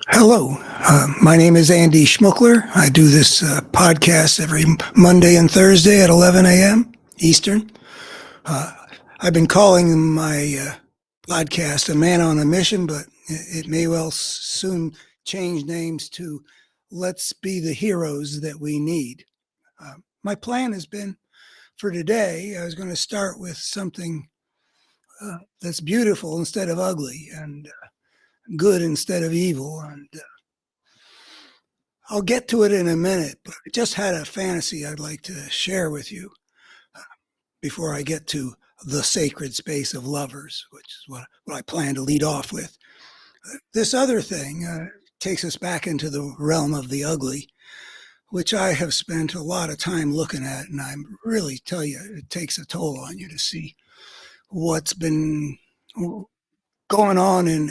Hello, my name is Andy Schmuckler. I do this podcast every Monday and Thursday at 11 a.m. Eastern. I've been calling my podcast A Man on a Mission, but it may well soon change names to Let's Be the Heroes That We Need. My plan has been for today, I was going to start with something that's beautiful instead of ugly and good instead of evil. And I'll get to it in a minute, but I just had a fantasy I'd like to share with you before I get to the sacred space of lovers, which is what I plan to lead off with. This other thing takes us back into the realm of the ugly, which I have spent a lot of time looking at, and I really tell you, it takes a toll on you to see what's been going on in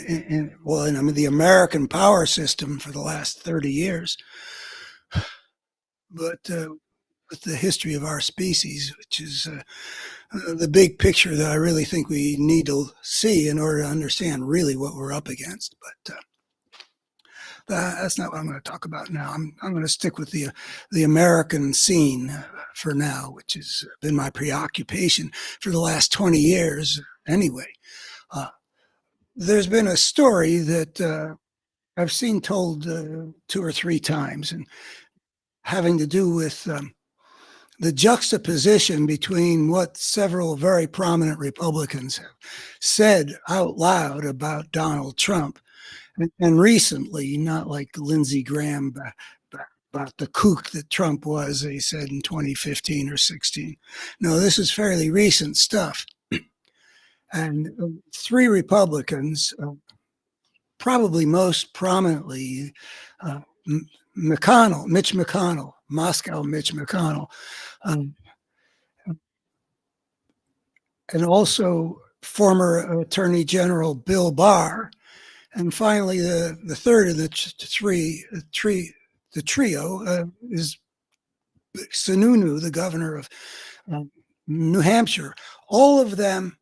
the American power system for the last 30 years. But with the history of our species, which is the big picture that I really think we need to see in order to understand really what we're up against. But that's not what I'm going to talk about now. I'm going to stick with the American scene for now, which has been my preoccupation for the last 20 years anyway. There's been a story that I've seen told 2 or 3 times, and having to do with the juxtaposition between what several very prominent Republicans have said out loud about Donald Trump, and recently, not like Lindsey Graham about the kook that Trump was, he said in 2015 or 16. No, this is fairly recent stuff. And 3 Republicans, probably most prominently Mitch McConnell, Moscow Mitch McConnell, and also former Attorney General Bill Barr, and finally the third of the trio is Sununu, the governor of New Hampshire. All of them,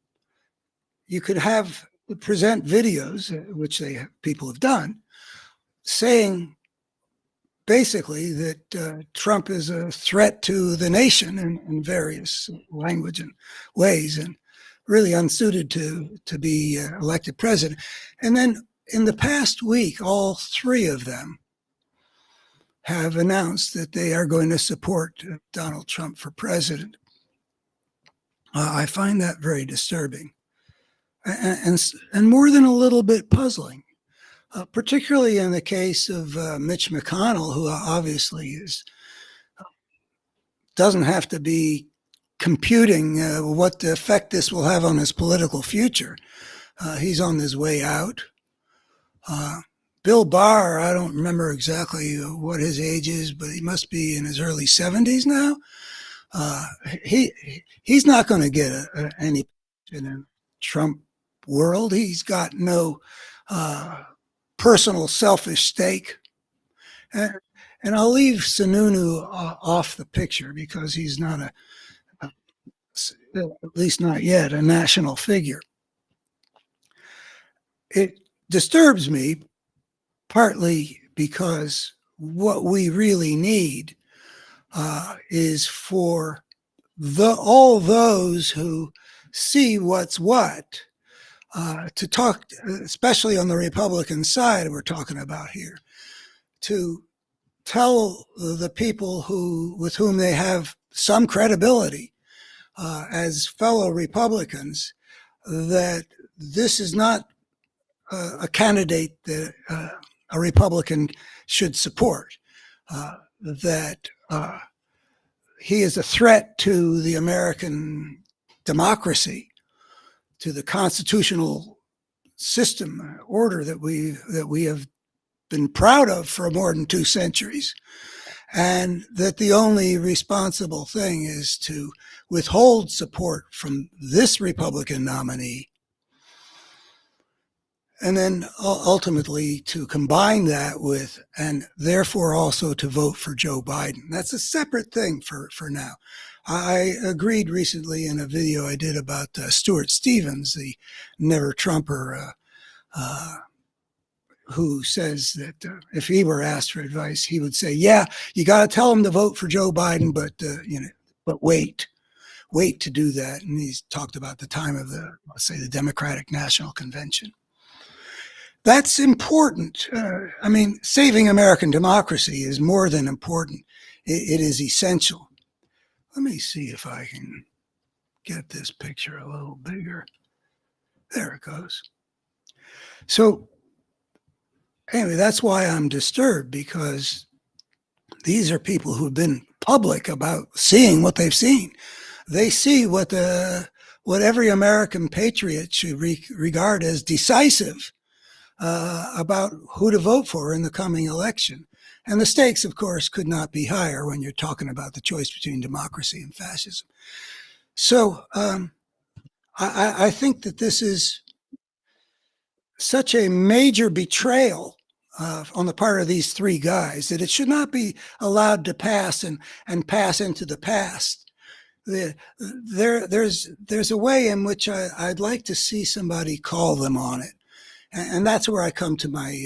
you could have present videos, which people have done, saying basically that Trump is a threat to the nation in various language and ways, and really unsuited to be elected president. And then in the past week, all 3 of them have announced that they are going to support Donald Trump for president. I find that very disturbing and more than a little bit puzzling. Particularly in the case of Mitch McConnell, who obviously doesn't have to be computing what the effect this will have on his political future. He's on his way out. Bill Barr, I don't remember exactly what his age is, but he must be in his early 70s now. He's not going to get any in a Trump world. He's got no personal selfish stake. And I'll leave Sununu off the picture because he's not at least not yet, a national figure. It disturbs me partly because what we really need is for all those who see what's what to talk, especially on the Republican side we're talking about here, to tell the people with whom they have some credibility as fellow Republicans that this is not a candidate that a Republican should support, that he is a threat to the American democracy, to the constitutional system order that we have been proud of for more than 2 centuries, and that the only responsible thing is to withhold support from this Republican nominee, and then ultimately to combine that with, and therefore also to vote for Joe Biden. That's a separate thing for now. I agreed recently in a video I did about Stuart Stevens, the never Trumper, who says that if he were asked for advice, he would say, "Yeah, you got to tell them to vote for Joe Biden, but but wait to do that." And he's talked about the time of let's say, the Democratic National Convention. That's important. I mean, saving American democracy is more than important. It is essential. Let me see if I can get this picture a little bigger. There it goes. So anyway, that's why I'm disturbed, because these are people who've been public about seeing what they've seen. They see what every American patriot should regard as decisive about who to vote for in the coming election. And the stakes, of course, could not be higher when you're talking about the choice between democracy and fascism. So I think that this is such a major betrayal on the part of these three guys that it should not be allowed to pass and pass into the past. There's a way in which I'd like to see somebody call them on it. And that's where I come to my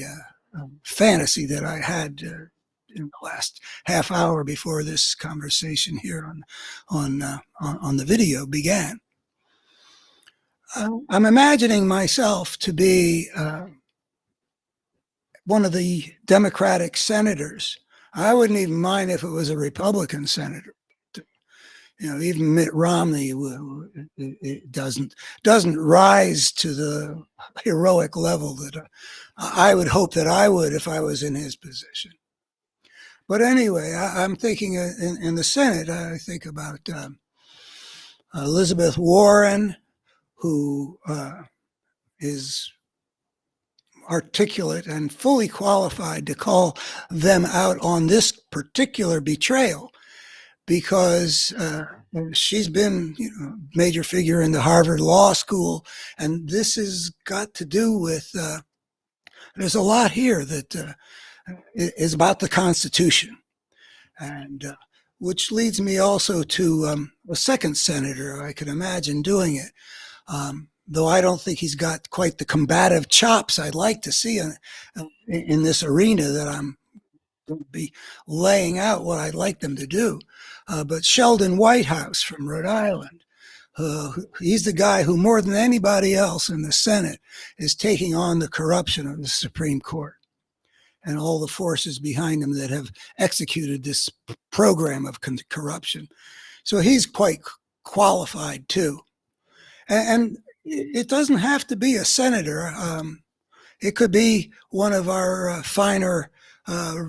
fantasy that I had in the last half hour before this conversation here on the video began. I'm imagining myself to be one of the Democratic senators. I wouldn't even mind if it was a Republican senator. Even Mitt Romney it doesn't rise to the heroic level that I would hope that I would if I was in his position. But anyway, I'm thinking in the Senate, I think about Elizabeth Warren, who is articulate and fully qualified to call them out on this particular betrayal, because she's been major figure in the Harvard Law School, and this has got to do with there's a lot here that is about the Constitution, and which leads me also to a second senator I could imagine doing it, though I don't think he's got quite the combative chops I'd like to see in this arena that I'm going to be laying out what I'd like them to do. But Sheldon Whitehouse from Rhode Island, he's the guy who more than anybody else in the Senate is taking on the corruption of the Supreme Court and all the forces behind him that have executed this program of corruption. So he's quite qualified too. And it doesn't have to be a senator. It could be one of our finer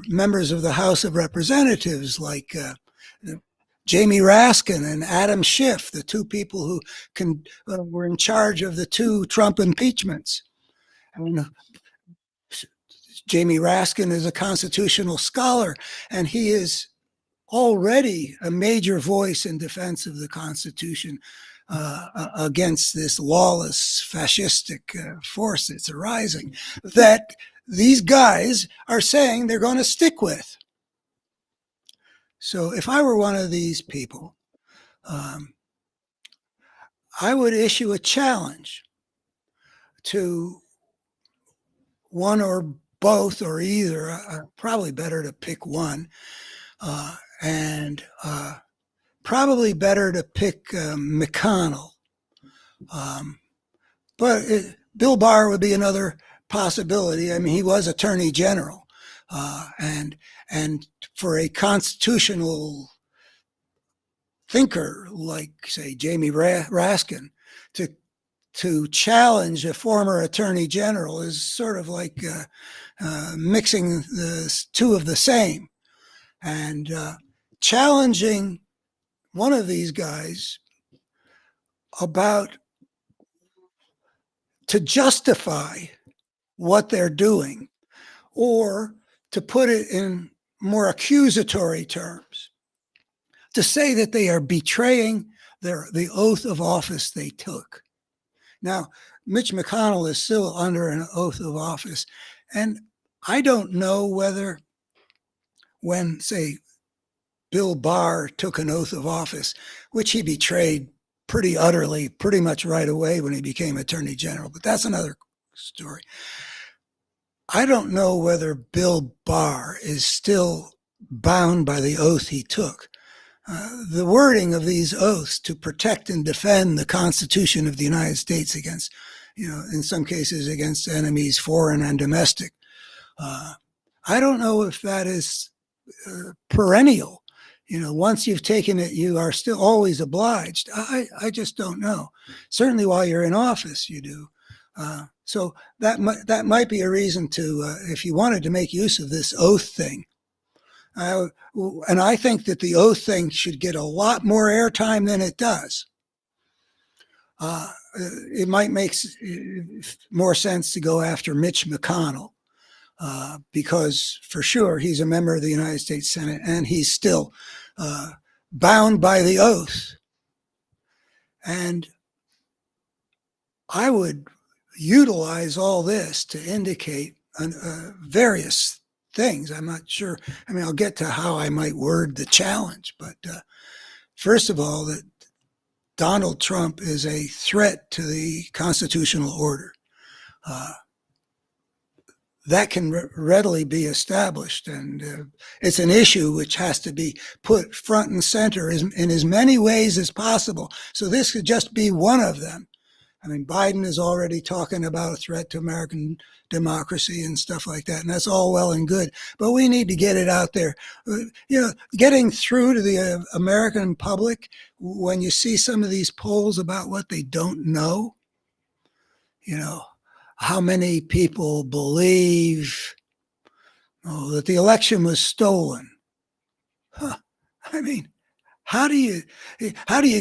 members of the House of Representatives, like Jamie Raskin and Adam Schiff, the two people who were in charge of the two Trump impeachments. And Jamie Raskin is a constitutional scholar, and he is already a major voice in defense of the Constitution against this lawless, fascistic force that's arising, that these guys are saying they're going to stick with. So if I were one of these people, I would issue a challenge to one or both or either, probably better to pick one, and probably better to pick McConnell. But Bill Barr would be another possibility. I mean, he was Attorney General, and for a constitutional thinker like, say, Jamie Raskin to challenge a former Attorney General is sort of like mixing the two of the same, and challenging one of these guys to justify what they're doing, or to put it in more accusatory terms, to say that they are betraying the oath of office they took. Now, Mitch McConnell is still under an oath of office, and I don't know whether when, say, Bill Barr took an oath of office, which he betrayed pretty utterly, pretty much right away when he became Attorney General, but that's another story. I don't know whether Bill Barr is still bound by the oath he took. The wording of these oaths to protect and defend the Constitution of the United States against, in some cases against enemies, foreign and domestic. Uh, I don't know if that is perennial. Once you've taken it, you are still always obliged. I just don't know. Certainly, while you're in office, you do. So that might be a reason to, if you wanted to make use of this oath thing. And I think that the oath thing should get a lot more airtime than it does. It might make more sense to go after Mitch McConnell. Because for sure he's a member of the United States Senate and he's still bound by the oath. And I would utilize all this to indicate various things. I'm not sure. I mean, I'll get to how I might word the challenge, but first of all, that Donald Trump is a threat to the constitutional order. That can readily be established, and it's an issue which has to be put front and center in as many ways as possible. So this could just be one of them. I mean, Biden is already talking about a threat to American democracy and stuff like that, and that's all well and good. But we need to get it out there. Getting through to the American public when you see some of these polls about what they don't know, how many people believe that the election was stolen? I mean, how do you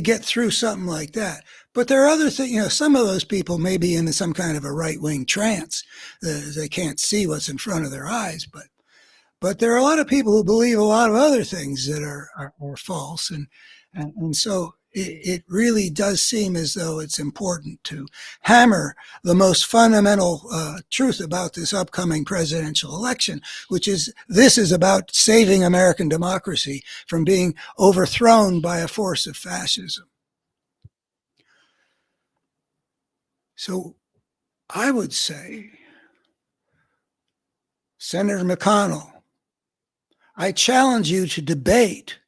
get through something like that? But there are other things. Some of those people may be in some kind of a right-wing trance. They can't see what's in front of their eyes, but there are a lot of people who believe a lot of other things that are false, and so it really does seem as though it's important to hammer the most fundamental truth about this upcoming presidential election, which is this is about saving American democracy from being overthrown by a force of fascism. So I would say, Senator McConnell, I challenge you to debate.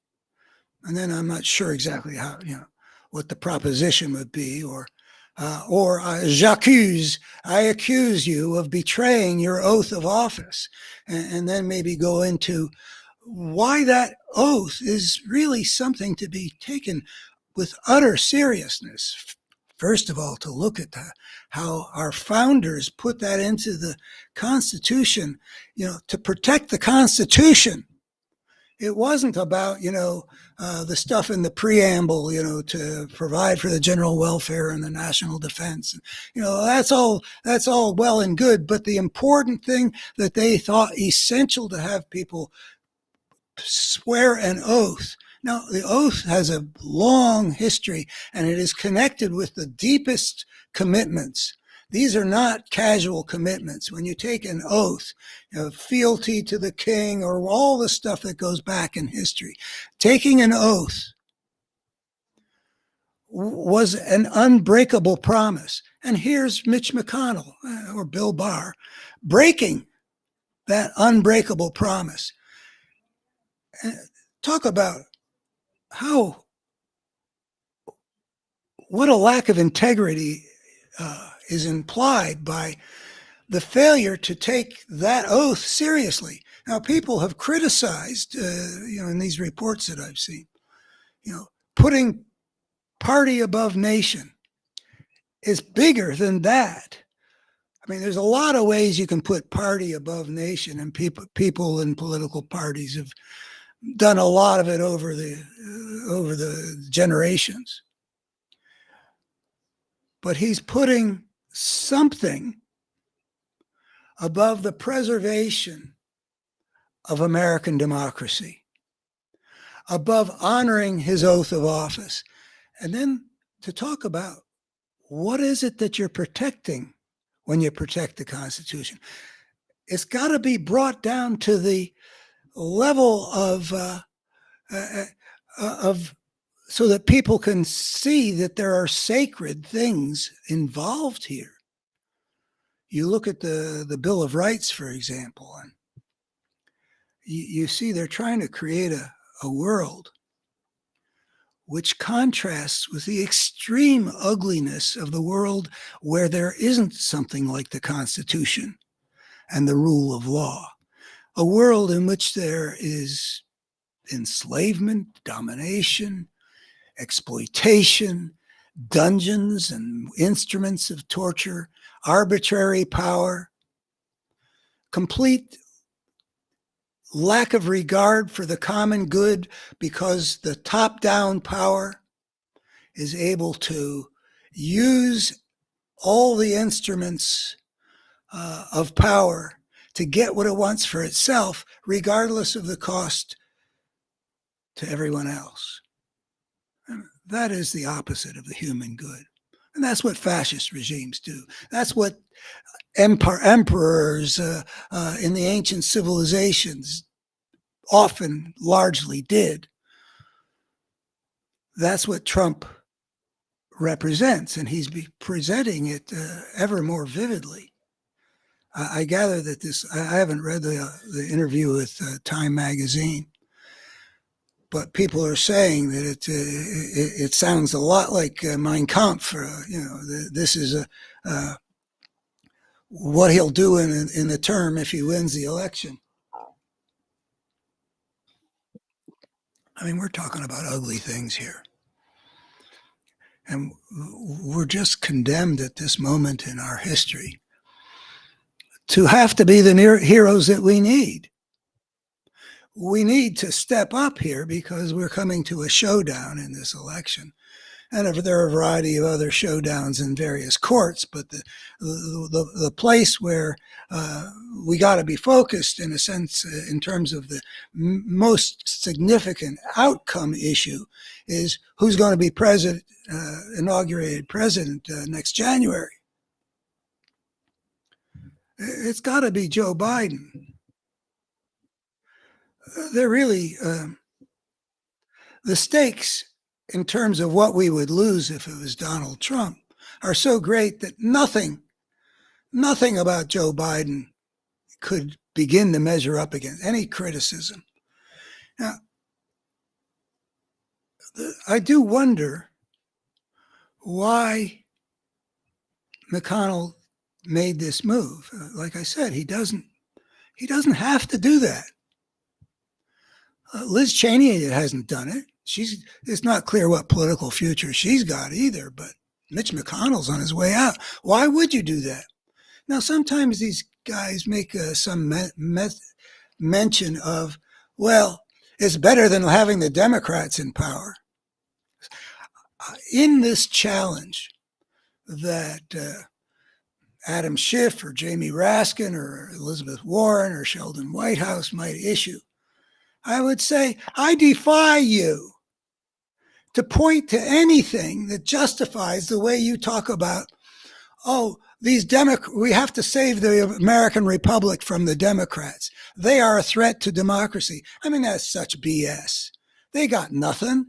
And then I'm not sure exactly how, what the proposition would be, or j'accuse, I accuse you of betraying your oath of office, and then maybe go into why that oath is really something to be taken with utter seriousness. First of all, to look at how our founders put that into the Constitution, to protect the Constitution. It wasn't about, the stuff in the preamble, to provide for the general welfare and the national defense. That's all well and good. But the important thing that they thought essential to have people swear an oath. Now, the oath has a long history, and it is connected with the deepest commitments. These are not casual commitments. When you take an oath, fealty to the king, or all the stuff that goes back in history, taking an oath was an unbreakable promise. And here's Mitch McConnell or Bill Barr breaking that unbreakable promise. Talk about what a lack of integrity is implied by the failure to take that oath seriously. Now, people have criticized, in these reports that I've seen, putting party above nation is bigger than that. I mean, there's a lot of ways you can put party above nation, and people in political parties have done a lot of it over the generations. But he's putting something above the preservation of American democracy, above honoring his oath of office. And then to talk about what is it that you're protecting when you protect the Constitution. It's got to be brought down to the level of so that people can see that there are sacred things involved here. You look at the Bill of Rights, for example, and you see they're trying to create a world which contrasts with the extreme ugliness of the world where there isn't something like the Constitution and the rule of law. A world in which there is enslavement, domination, exploitation, dungeons and instruments of torture, arbitrary power, complete lack of regard for the common good because the top-down power is able to use all the instruments of power to get what it wants for itself, regardless of the cost to everyone else. And that is the opposite of the human good. And that's what fascist regimes do. That's what emperors in the ancient civilizations often largely did. That's what Trump represents, and he's presenting it ever more vividly. I gather that I haven't read the interview with Time magazine, but people are saying that it sounds a lot like Mein Kampf. This is what he'll do in the term if he wins the election. I mean, we're talking about ugly things here. And we're just condemned at this moment in our history to have to be the heroes that we need. We need to step up here because we're coming to a showdown in this election. And there are a variety of other showdowns in various courts, but the place where we got to be focused, in a sense, in terms of the most significant outcome issue, is who's going to be inaugurated president next January. It's got to be Joe Biden. They're really the stakes in terms of what we would lose if it was Donald Trump are so great that nothing about Joe Biden could begin to measure up against any criticism. Now, I do wonder why McConnell made this move. Like I said, he doesn't have to do that. Liz Cheney hasn't done it. It's not clear what political future she's got either, but Mitch McConnell's on his way out. Why would you do that? Now, sometimes these guys make some mention of, well, it's better than having the Democrats in power. In this challenge that Adam Schiff or Jamie Raskin or Elizabeth Warren or Sheldon Whitehouse might issue, I would say, I defy you to point to anything that justifies the way you talk about, we have to save the American Republic from the Democrats. They are a threat to democracy. I mean, that's such BS. They got nothing.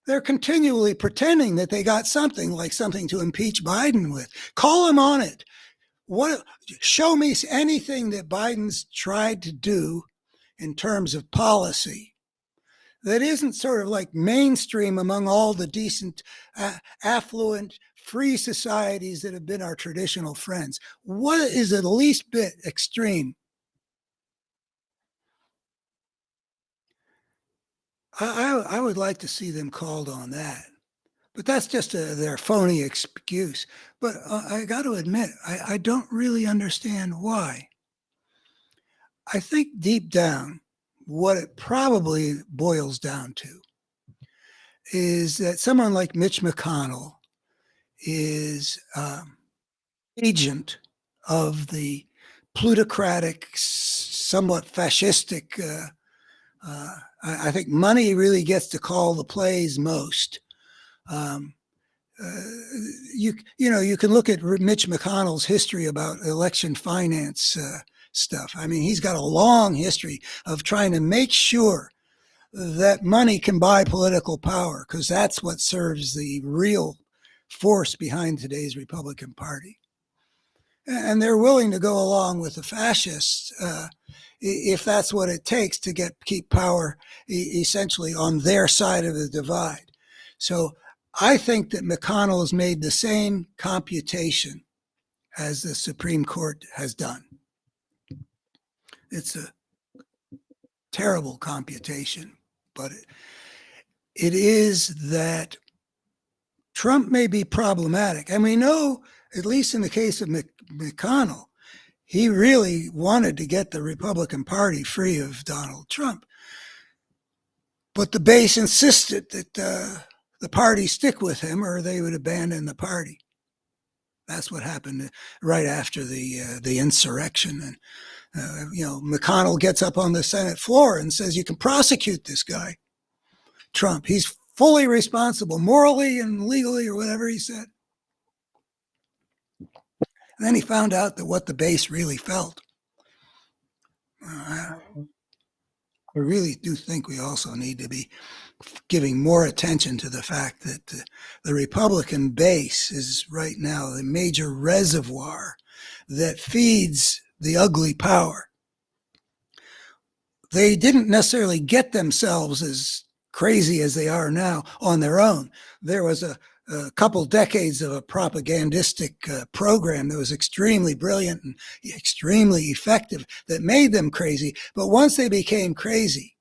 They're continually pretending that they got something, like something to impeach Biden with. Call them on it. Show me anything that Biden's tried to do in terms of policy that isn't sort of like mainstream among all the decent, affluent, free societies that have been our traditional friends. What is the least bit extreme? I would like to see them called on that. But that's just their phony excuse. But I got to admit, I don't really understand why. I think deep down, what it probably boils down to is that someone like Mitch McConnell is agent of the plutocratic, somewhat fascistic. I think money really gets to call the plays most. You can look at Mitch McConnell's history about election finance stuff. I mean, he's got a long history of trying to make sure that money can buy political power, because that's what serves the real force behind today's Republican Party. and they're willing to go along with the fascists if that's what it takes to keep power essentially on their side of the divide. So I think that McConnell has made the same computation as the Supreme Court has done. It's a terrible computation, but it is that Trump may be problematic. And we know, at least in the case of McConnell, he really wanted to get the Republican Party free of Donald Trump. But the base insisted that the party stick with him or they would abandon the party. That's what happened right after the insurrection. And, McConnell gets up on the Senate floor and says, you can prosecute this guy, Trump. He's fully responsible, morally and legally, or whatever he said. And then he found out that what the base really felt. I really do think we also need to be giving more attention to the fact that the Republican base is right now the major reservoir that feeds the ugly power. They didn't necessarily get themselves as crazy as they are now on their own. There was a couple decades of a propagandistic program that was extremely brilliant and extremely effective that made them crazy. But once they became crazy,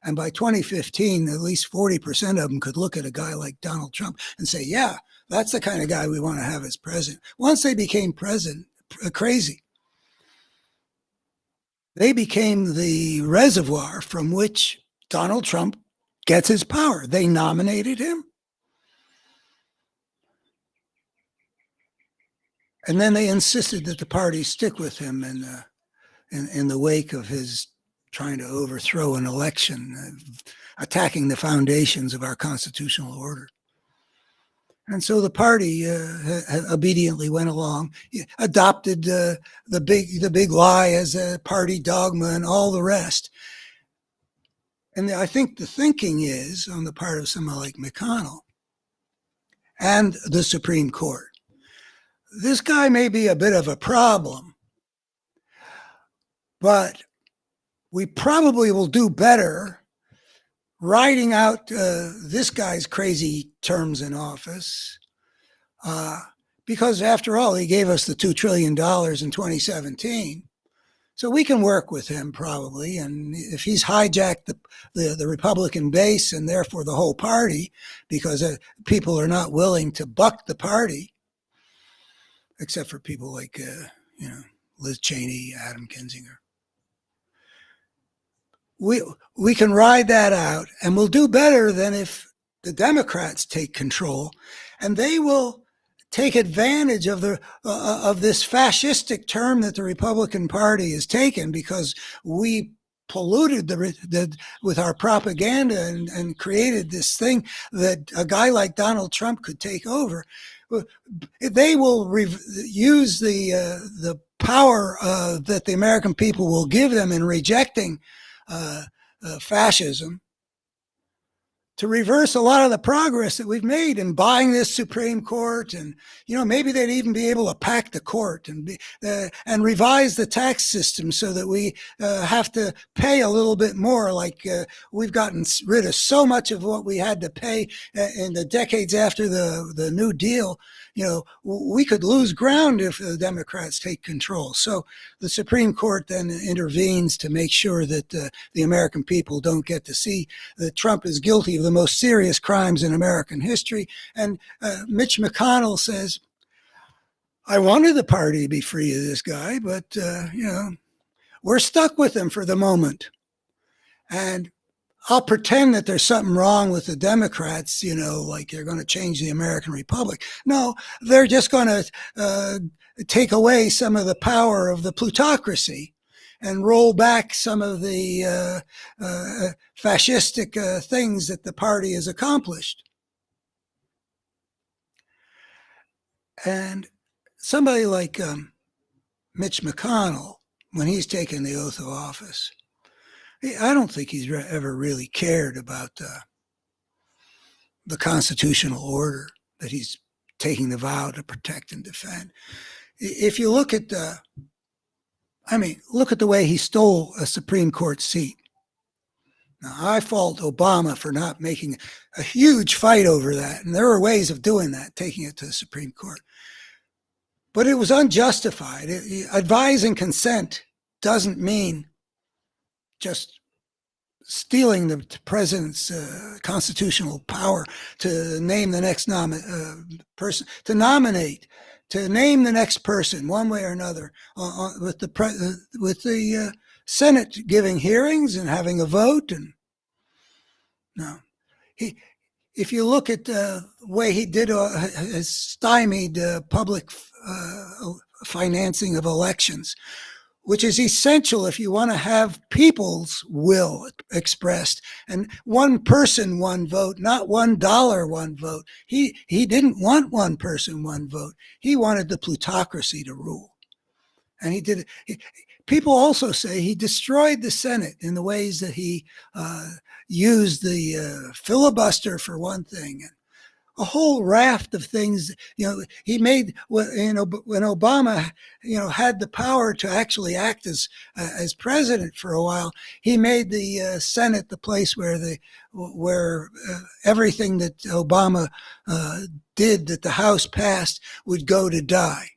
and by 2015, at least 40% of them could look at a guy like Donald Trump and say, yeah, that's the kind of guy we want to have as president. Once they became crazy, they became the reservoir from which Donald Trump gets his power. They nominated him. And then they insisted that the party stick with him in the wake of his trying to overthrow an election, attacking the foundations of our constitutional order. And so the party obediently went along, adopted the big lie as a party dogma and all the rest. And I think the thinking is on the part of someone like McConnell and the Supreme Court, this guy may be a bit of a problem, but we probably will do better riding out this guy's crazy terms in office because, after all, he gave us the $2 trillion in 2017. So we can work with him probably. And if he's hijacked the Republican base and therefore the whole party because people are not willing to buck the party, except for people like, Liz Cheney, Adam Kinzinger. We can ride that out, and we'll do better than if the Democrats take control, and they will take advantage of this fascistic term that the Republican Party has taken because we polluted with our propaganda and created this thing that a guy like Donald Trump could take over. They will use the power that the American people will give them in rejecting fascism to reverse a lot of the progress that we've made in buying this Supreme Court, and maybe they'd even be able to pack the court and revise the tax system so that we have to pay a little bit more. Like we've gotten rid of so much of what we had to pay in the decades after the New Deal. We could lose ground if the Democrats take control. So the Supreme Court then intervenes to make sure that the American people don't get to see that Trump is guilty of the most serious crimes in American history. And Mitch McConnell says, I wanted the party to be free of this guy, but, we're stuck with him for the moment. And I'll pretend that there's something wrong with the Democrats, like they're going to change the American Republic. No, they're just going to take away some of the power of the plutocracy and roll back some of the fascistic things that the party has accomplished. And somebody like Mitch McConnell, when he's taken the oath of office, I don't think he's ever really cared about the constitutional order that he's taking the vow to protect and defend. If you look at look at the way he stole a Supreme Court seat. Now, I fault Obama for not making a huge fight over that, and there are ways of doing that, taking it to the Supreme Court. But it was unjustified. Advising consent doesn't mean just stealing the president's constitutional power to name the next person, to nominate, to name the next person, one way or another, with the Senate giving hearings and having a vote. And no, if you look at the way he did, has stymied public financing of elections, which is essential if you want to have people's will expressed. And one person, one vote, not $1, one vote. He didn't want one person, one vote. He wanted the plutocracy to rule. And he did it. People also say he destroyed the Senate in the ways that he used the filibuster for one thing, and a whole raft of things. He made, when Obama, had the power to actually act as president for a while. He made the Senate the place where everything that Obama did, that the House passed, would go to die.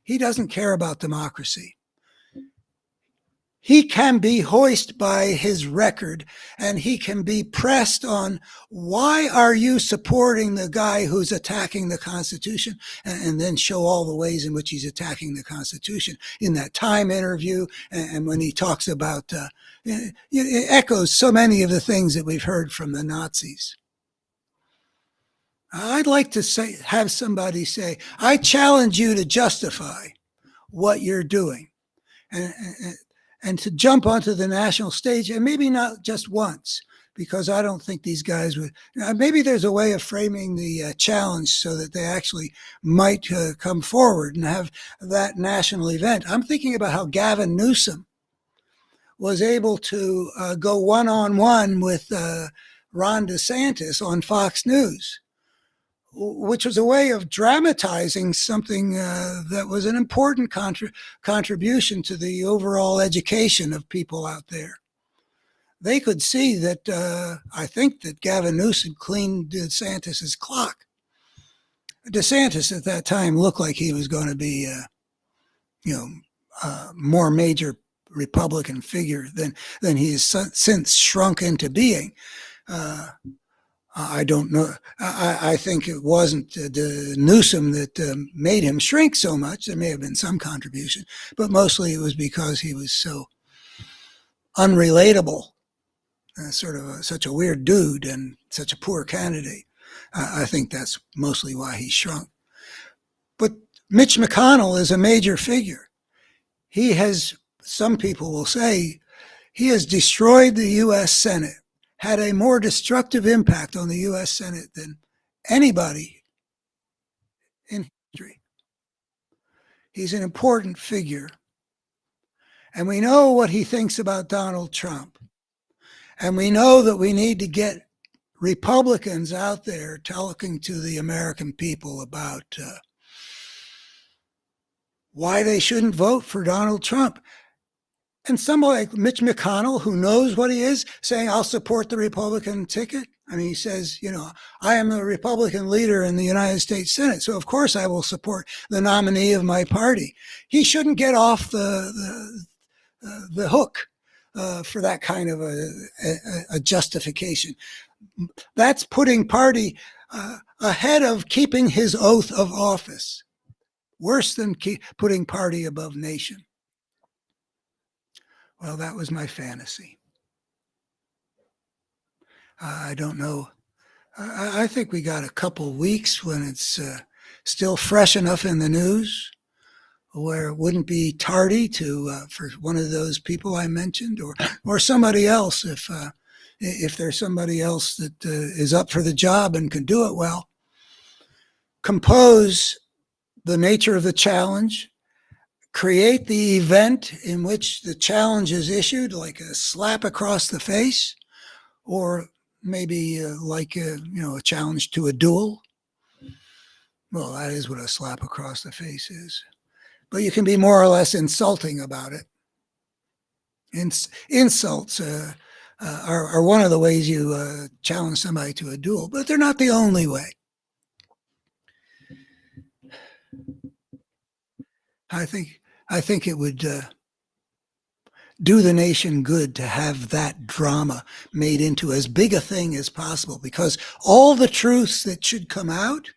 He doesn't care about democracy. He can be hoisted by his record, and he can be pressed on, why are you supporting the guy who's attacking the Constitution? And then show all the ways in which he's attacking the Constitution in that Time interview. And when he talks about, it echoes so many of the things that we've heard from the Nazis. I'd like to have somebody say, I challenge you to justify what you're doing. And to jump onto the national stage, and maybe not just once, because I don't think these guys would. Maybe there's a way of framing the challenge so that they actually might come forward and have that national event. I'm thinking about how Gavin Newsom was able to go one-on-one with Ron DeSantis on Fox News, which was a way of dramatizing something that was an important contribution to the overall education of people out there. They could see that, I think that Gavin Newsom cleaned DeSantis's clock. DeSantis at that time looked like he was going to be, a more major Republican figure than he has since shrunk into being. I don't know. I think it wasn't Newsom that made him shrink so much. There may have been some contribution, but mostly it was because he was so unrelatable, such a weird dude and such a poor candidate. I think that's mostly why he shrunk. But Mitch McConnell is a major figure. He has, some people will say, he has destroyed the U.S. Senate, had a more destructive impact on the U.S. Senate than anybody in history. He's an important figure. And we know what he thinks about Donald Trump. And we know that we need to get Republicans out there talking to the American people about why they shouldn't vote for Donald Trump. And somebody like Mitch McConnell, who knows what he is, saying, I'll support the Republican ticket. I mean, he says, I am the Republican leader in the United States Senate, so of course I will support the nominee of my party. He shouldn't get off the hook for that kind of a justification. That's putting party ahead of keeping his oath of office, worse than putting party above nation. Well, that was my fantasy. I don't know. I think we got a couple weeks when it's still fresh enough in the news where it wouldn't be tardy for one of those people I mentioned, or somebody else, if there's somebody else that is up for the job and can do it well, compose the nature of the challenge, create the event in which the challenge is issued, like a slap across the face, or maybe like a challenge to a duel. Well, that is what a slap across the face is. but you can be more or less insulting about it. Insults are one of the ways you challenge somebody to a duel, but they're not the only way. I think I think it would do the nation good to have that drama made into as big a thing as possible, because all the truths that should come out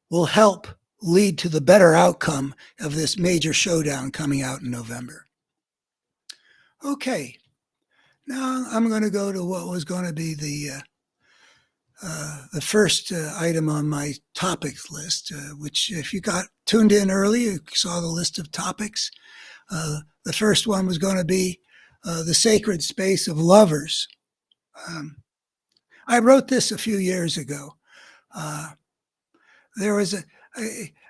will help lead to the better outcome of this major showdown coming out in November. Okay, now I'm going to go to what was going to be the first item on my topics list, which if you got tuned in early, you saw the list of topics. The first one was going to be the sacred space of lovers. I wrote this a few years ago. There was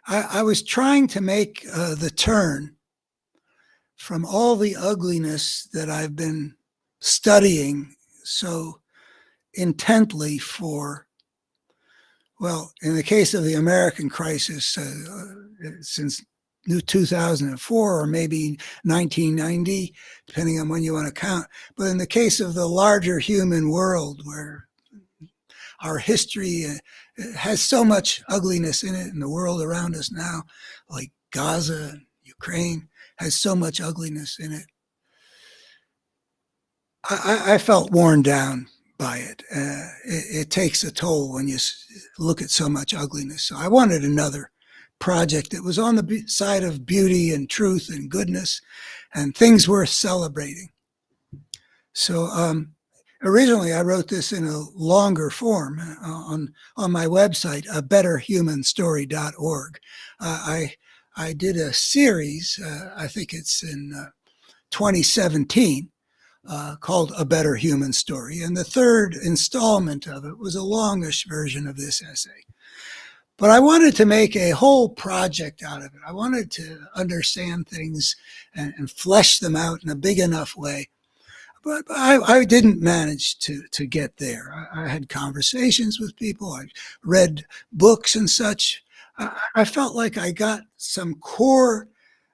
I was trying to make the turn from all the ugliness that I've been studying so intently for, well, in the case of the American crisis, since 2004 or maybe 1990, depending on when you want to count. But in the case of the larger human world, where our history has so much ugliness in it, and the world around us now, like Gaza and Ukraine, has so much ugliness in it, I felt worn down by it. It takes a toll when you look at so much ugliness. So I wanted another project that was on the side of beauty and truth and goodness and things worth celebrating. So originally I wrote this in a longer form on my website, abetterhumanstory.org. I did a series, I think it's in 2017, called A Better Human Story. And the third installment of it was a longish version of this essay. But I wanted to make a whole project out of it. I wanted to understand things and flesh them out in a big enough way. But I didn't manage to get there. I had conversations with people. I read books and such. I felt like I got some core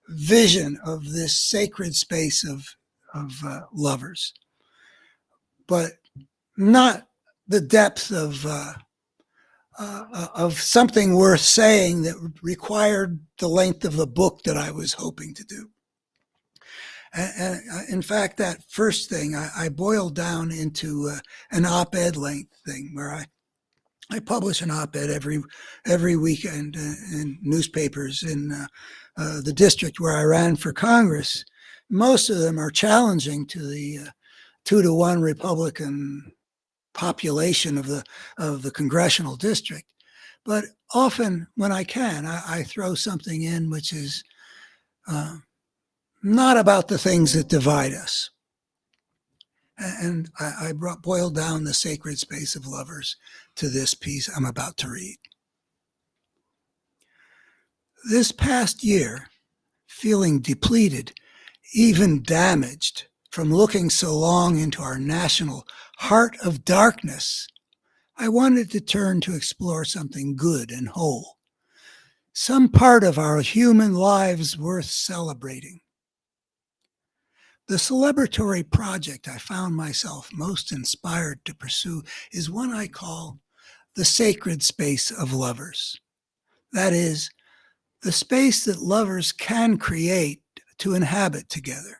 vision of this sacred space of lovers, but not the depth of something worth saying that required the length of the book that I was hoping to do. And in fact, that first thing I boiled down into an op-ed length thing, where I publish an op-ed every weekend in newspapers in the district where I ran for Congress. Most of them are challenging to the 2-to-1 Republican population of the congressional district. But often when I can, I throw something in which is not about the things that divide us. And I boiled down the sacred space of lovers to this piece I'm about to read. This past year, feeling depleted, even damaged from looking so long into our national heart of darkness, I wanted to turn to explore something good and whole, some part of our human lives worth celebrating. The celebratory project I found myself most inspired to pursue is one I call the sacred space of lovers. That is, the space that lovers can create to inhabit together.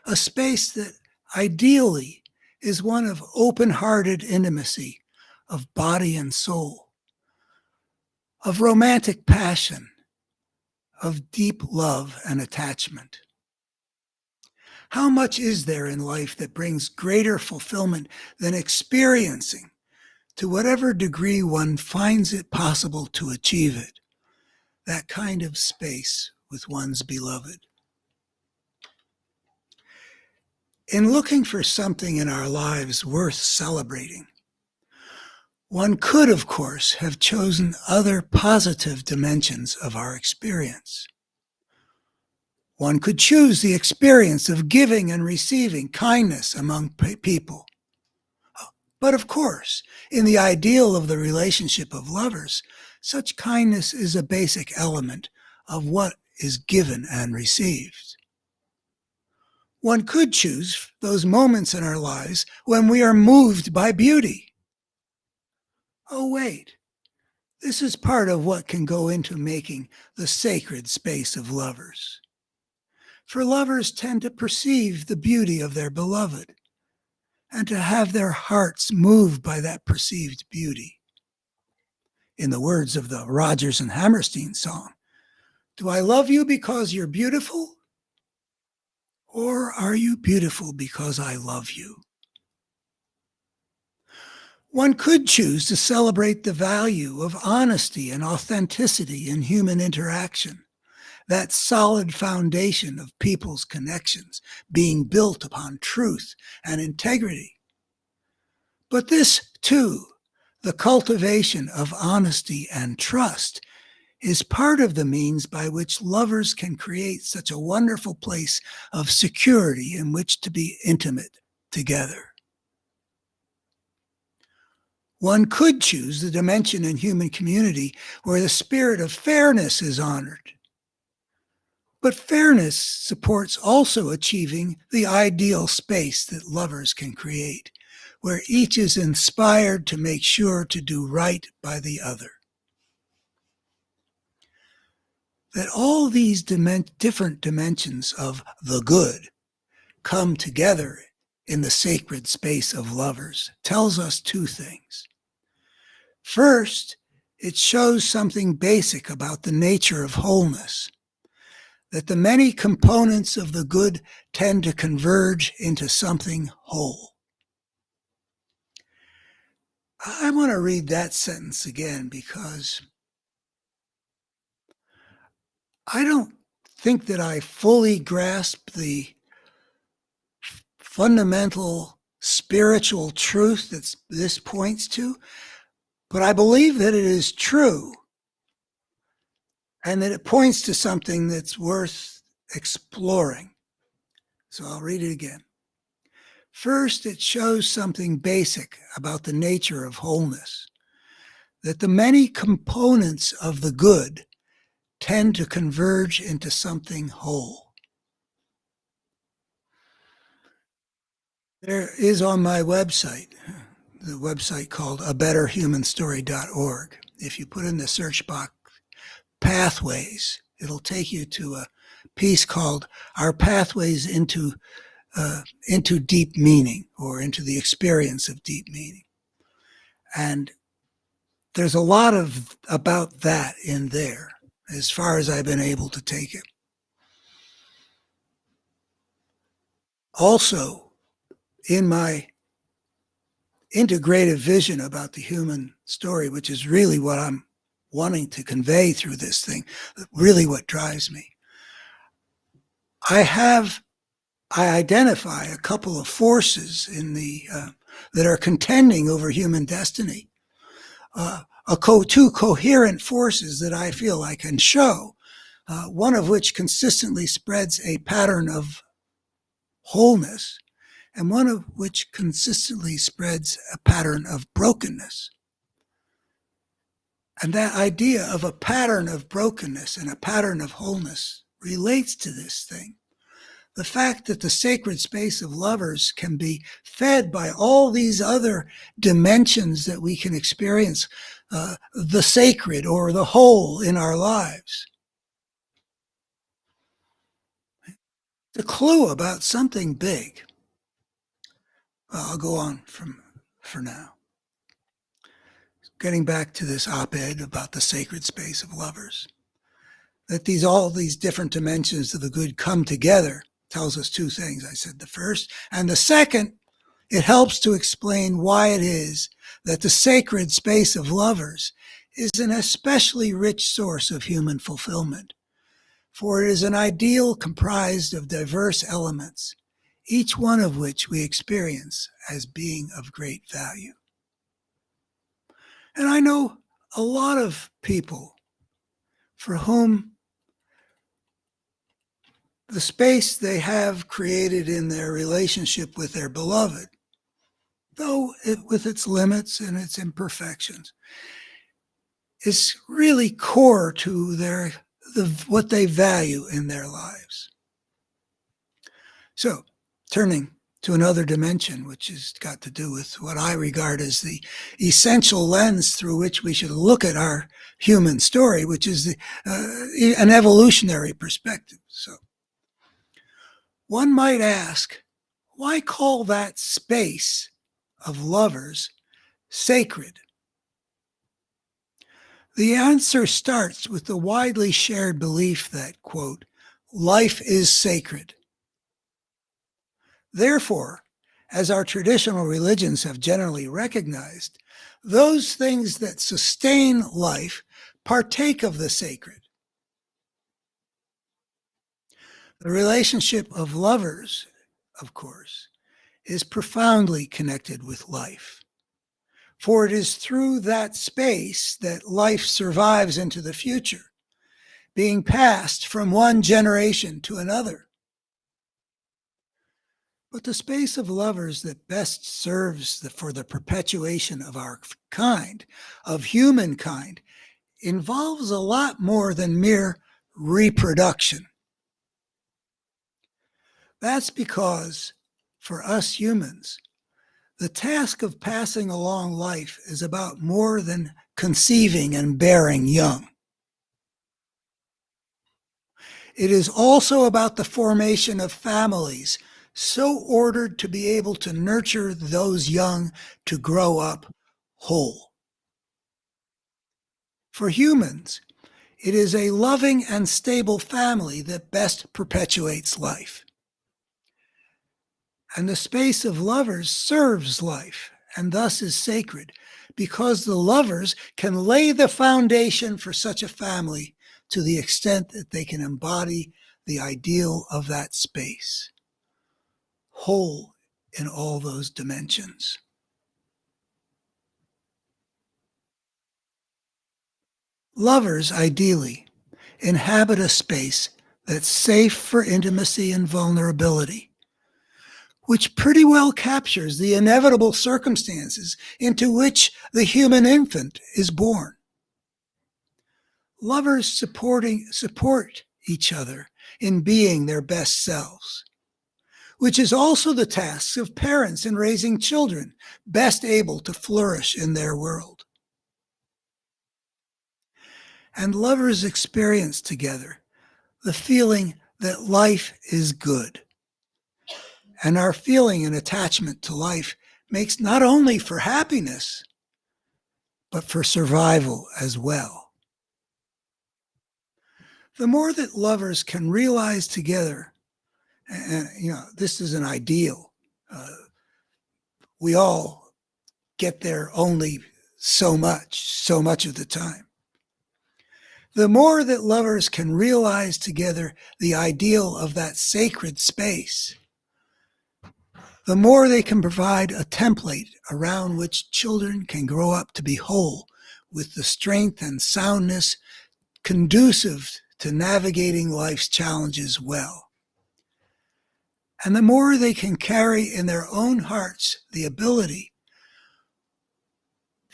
A space that ideally is one of open-hearted intimacy of body and soul, of romantic passion, of deep love and attachment. How much is there in life that brings greater fulfillment than experiencing, to whatever degree one finds it possible to achieve it, that kind of space with one's beloved? In looking for something in our lives worth celebrating, one could, of course, have chosen other positive dimensions of our experience. One could choose the experience of giving and receiving kindness among people. But of course, in the ideal of the relationship of lovers, such kindness is a basic element of what is given and received. One could choose those moments in our lives when we are moved by beauty. Oh, wait, this is part of what can go into making the sacred space of lovers. For lovers tend to perceive the beauty of their beloved and to have their hearts moved by that perceived beauty. In the words of the Rodgers and Hammerstein song, do I love you because you're beautiful? Or are you beautiful because I love you? One could choose to celebrate the value of honesty and authenticity in human interaction, that solid foundation of people's connections being built upon truth and integrity. But this, too, the cultivation of honesty and trust, is part of the means by which lovers can create such a wonderful place of security in which to be intimate together. One could choose the dimension in human community where the spirit of fairness is honored. But fairness supports also achieving the ideal space that lovers can create, where each is inspired to make sure to do right by the other. That all these different dimensions of the good come together in the sacred space of lovers tells us two things. First, it shows something basic about the nature of wholeness, that the many components of the good tend to converge into something whole. I want to read that sentence again because I don't think that I fully grasp the fundamental spiritual truth that this points to, but I believe that it is true and that it points to something that's worth exploring. So I'll read it again. First, it shows something basic about the nature of wholeness, that the many components of the good tend to converge into something whole. There is on my website, the website called abetterhumanstory.org. If you put in the search box pathways, it'll take you to a piece called Our Pathways into Deep Meaning, or into the experience of deep meaning. And there's a lot about that in there, as far as I've been able to take it. Also, in my integrative vision about the human story, which is really what I'm wanting to convey through this thing, really what drives me, I identify a couple of forces in that are contending over human destiny. Two coherent forces that I feel I can show, one of which consistently spreads a pattern of wholeness, and one of which consistently spreads a pattern of brokenness. And that idea of a pattern of brokenness and a pattern of wholeness relates to this thing. The fact that the sacred space of lovers can be fed by all these other dimensions that we can experience, the sacred or the whole in our lives. The clue about something big. Well, I'll go on for now. Getting back to this op-ed about the sacred space of lovers. That all these different dimensions of the good come together tells us two things. I said the first. And the second, it helps to explain why it is that the sacred space of lovers is an especially rich source of human fulfillment. For it is an ideal comprised of diverse elements, each one of which we experience as being of great value. And I know a lot of people for whom the space they have created in their relationship with their beloved, though with its limits and its imperfections, is really core to what they value in their lives. So, turning to another dimension, which has got to do with what I regard as the essential lens through which we should look at our human story, which is an evolutionary perspective. So, one might ask, why call that space of lovers sacred? The answer starts with the widely shared belief that, quote, life is sacred. Therefore, as our traditional religions have generally recognized, those things that sustain life partake of the sacred. The relationship of lovers, of course, is profoundly connected with life. For it is through that space that life survives into the future, being passed from one generation to another. But the space of lovers that best serves for the perpetuation of our kind, of humankind, involves a lot more than mere reproduction. That's because, for us humans, the task of passing along life is about more than conceiving and bearing young. It is also about the formation of families so ordered to be able to nurture those young to grow up whole. For humans, it is a loving and stable family that best perpetuates life. And the space of lovers serves life and thus is sacred because the lovers can lay the foundation for such a family to the extent that they can embody the ideal of that space, whole in all those dimensions. Lovers, ideally, inhabit a space that's safe for intimacy and vulnerability, which pretty well captures the inevitable circumstances into which the human infant is born. Lovers support each other in being their best selves, which is also the task of parents in raising children best able to flourish in their world. And lovers experience together the feeling that life is good. And our feeling and attachment to life makes not only for happiness, but for survival as well. The more that lovers can realize together, and this is an ideal, we all get there only so much of the time. The more that lovers can realize together the ideal of that sacred space, the more they can provide a template around which children can grow up to be whole with the strength and soundness conducive to navigating life's challenges well. And the more they can carry in their own hearts the ability,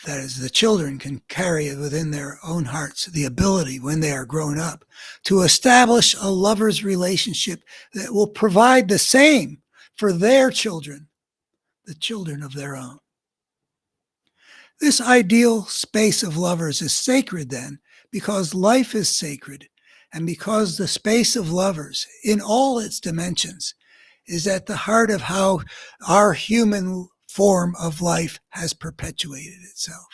that is, the children can carry within their own hearts the ability when they are grown up to establish a lover's relationship that will provide the same for their children, the children of their own. This ideal space of lovers is sacred then because life is sacred and because the space of lovers in all its dimensions is at the heart of how our human form of life has perpetuated itself.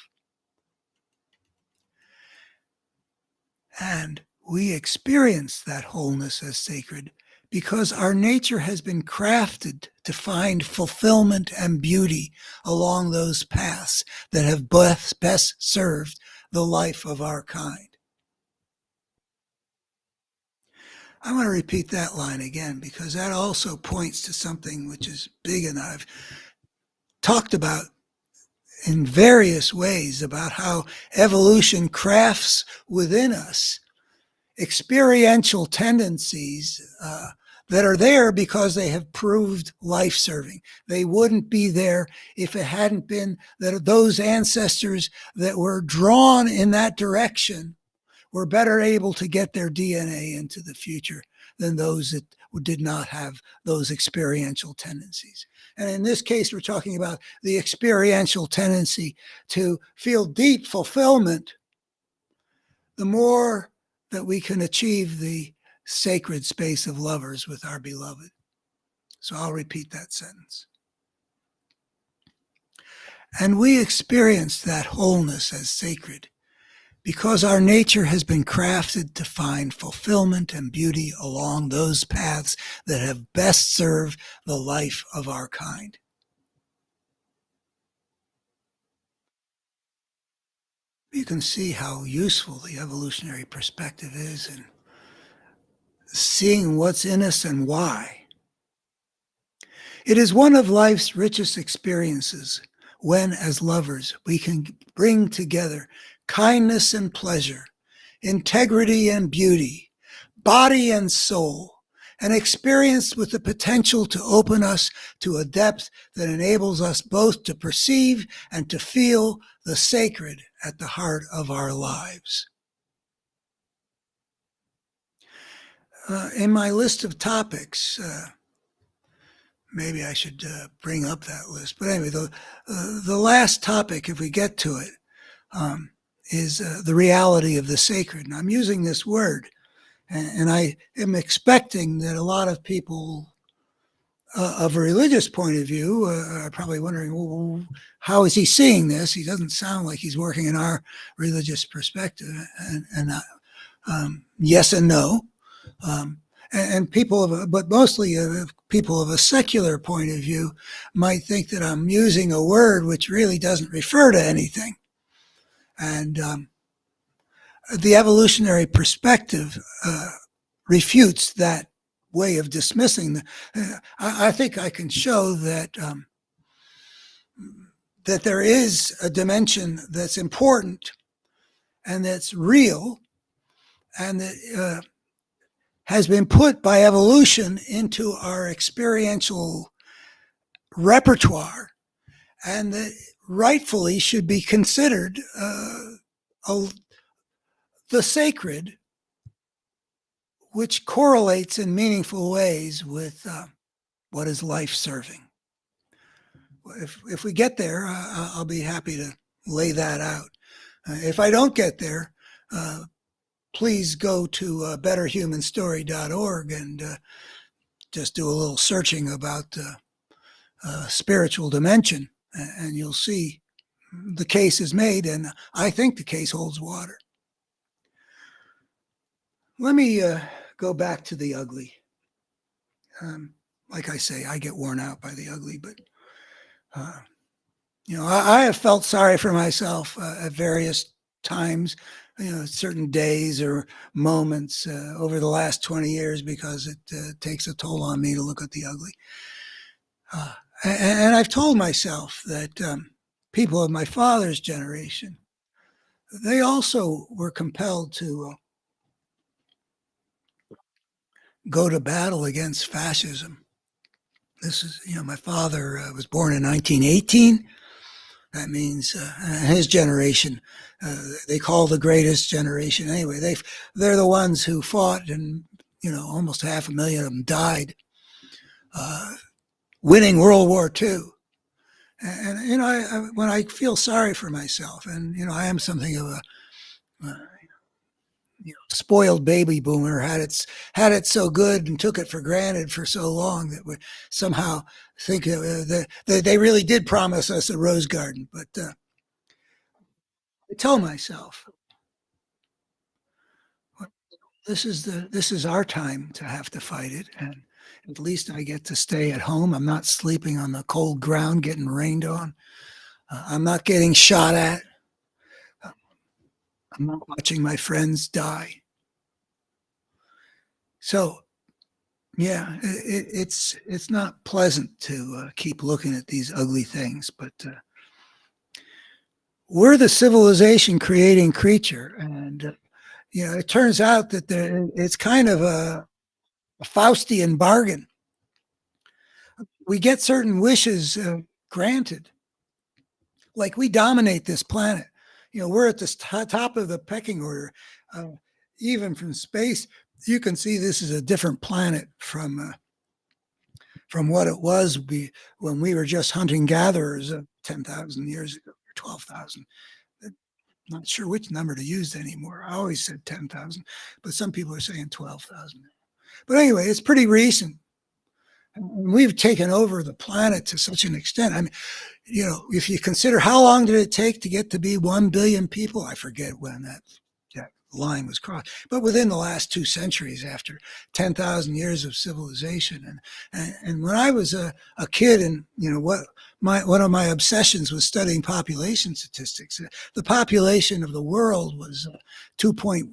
And we experience that wholeness as sacred because our nature has been crafted to find fulfillment and beauty along those paths that have best served the life of our kind. I want to repeat that line again because that also points to something which is big and I've talked about in various ways about how evolution crafts within us experiential tendencies that are there because they have proved life-serving. They wouldn't be there if it hadn't been that those ancestors that were drawn in that direction were better able to get their DNA into the future than those that did not have those experiential tendencies. And in this case, we're talking about the experiential tendency to feel deep fulfillment. The more that we can achieve the sacred space of lovers with our beloved. So I'll repeat that sentence. And we experience that wholeness as sacred because our nature has been crafted to find fulfillment and beauty along those paths that have best served the life of our kind. You can see how useful the evolutionary perspective is in seeing what's in us and why. It is one of life's richest experiences when, as lovers, we can bring together kindness and pleasure, integrity and beauty, body and soul, an experience with the potential to open us to a depth that enables us both to perceive and to feel the sacred at the heart of our lives. In my list of topics, maybe I should bring up that list. But anyway, the last topic, if we get to it, is the reality of the sacred. And I'm using this word, and I am expecting that a lot of people of a religious point of view are probably wondering, well, how is he seeing this? He doesn't sound like he's working in our religious perspective. And yes and no. And people but mostly people of a secular point of view might think that I'm using a word which really doesn't refer to anything. And the evolutionary perspective refutes that way of dismissing. I think I can show that that there is a dimension that's important and that's real and that has been put by evolution into our experiential repertoire and that rightfully should be considered the sacred, which correlates in meaningful ways with what is life-serving. If we get there, I'll be happy to lay that out. If I don't get there, please go to betterhumanstory.org and just do a little searching about spiritual dimension, and you'll see the case is made, and I think the case holds water. Let me go back to the ugly. Like I say, I get worn out by the ugly, but I have felt sorry for myself at various times, certain days or moments over the last 20 years because it takes a toll on me to look at the ugly. And I've told myself that people of my father's generation, they also were compelled to go to battle against fascism. This is, my father was born in 1918. That means his generation, they call the greatest generation. Anyway, they're the ones who fought, and almost 500,000 of them died, winning World War II. And when I feel sorry for myself, and I am something of a spoiled baby boomer, had it so good and took it for granted for so long that we somehow think that they really did promise us a rose garden. But I tell myself, this is our time to have to fight it, and at least I get to stay at home. I'm not sleeping on the cold ground, getting rained on. I'm not getting shot at. I'm not watching my friends die. So, yeah, it's not pleasant to keep looking at these ugly things, but we're the civilization creating creature, and it turns out that it's kind of a Faustian bargain. We get certain wishes granted, like we dominate this planet. We're at the top of the pecking order. Uh, Even from space, you can see this is a different planet from what it was when we were just hunting gatherers 10,000 years ago or 12,000. Not sure which number to use anymore. I always said 10,000, but some people are saying 12,000. But anyway, it's pretty recent. We've taken over the planet to such an extent. I mean, if you consider how long did it take to get to be 1 billion people, I forget when that line was crossed, but within the last 2 centuries, after 10,000 years of civilization. And when I was a kid, and one of my obsessions was studying population statistics. The population of the world was 2 point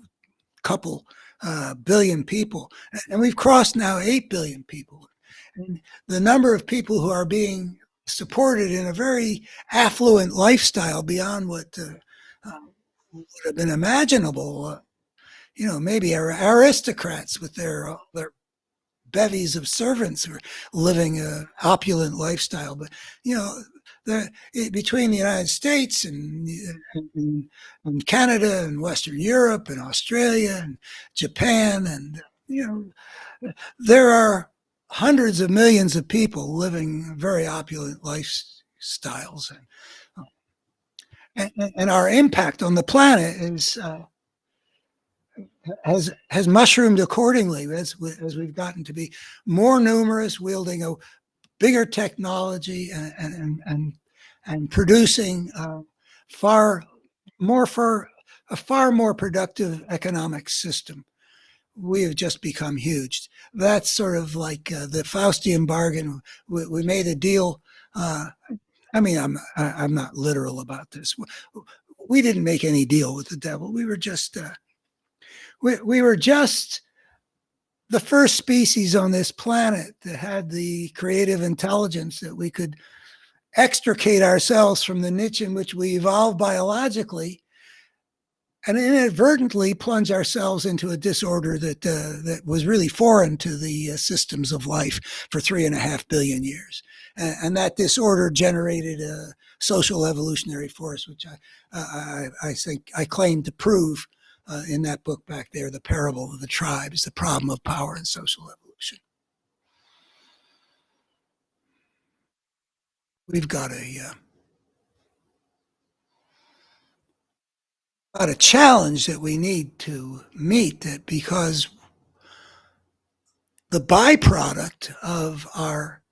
couple billion people, and we've crossed now 8 billion people. And the number of people who are being supported in a very affluent lifestyle beyond what would have been imaginable. Maybe aristocrats with their bevies of servants who are living an opulent lifestyle. But between the United States and Canada and Western Europe and Australia and Japan, and there are hundreds of millions of people living very opulent lifestyles, and our impact on the planet has mushroomed accordingly as we've gotten to be more numerous, wielding a bigger technology, and producing far more for a far more productive economic system. We have just become huge. That's sort of like the Faustian bargain. We made a deal. I mean, I'm not literal about this. We didn't make any deal with the devil. We were just the first species on this planet that had the creative intelligence that we could extricate ourselves from the niche in which we evolved biologically, and inadvertently plunge ourselves into a disorder that was really foreign to the systems of life for 3.5 billion years. And that disorder generated a social evolutionary force, which I think I claim to prove in that book back there, The Parable of the Tribes, the problem of power and social evolution. We've got a challenge that we need to meet, that because the byproduct of our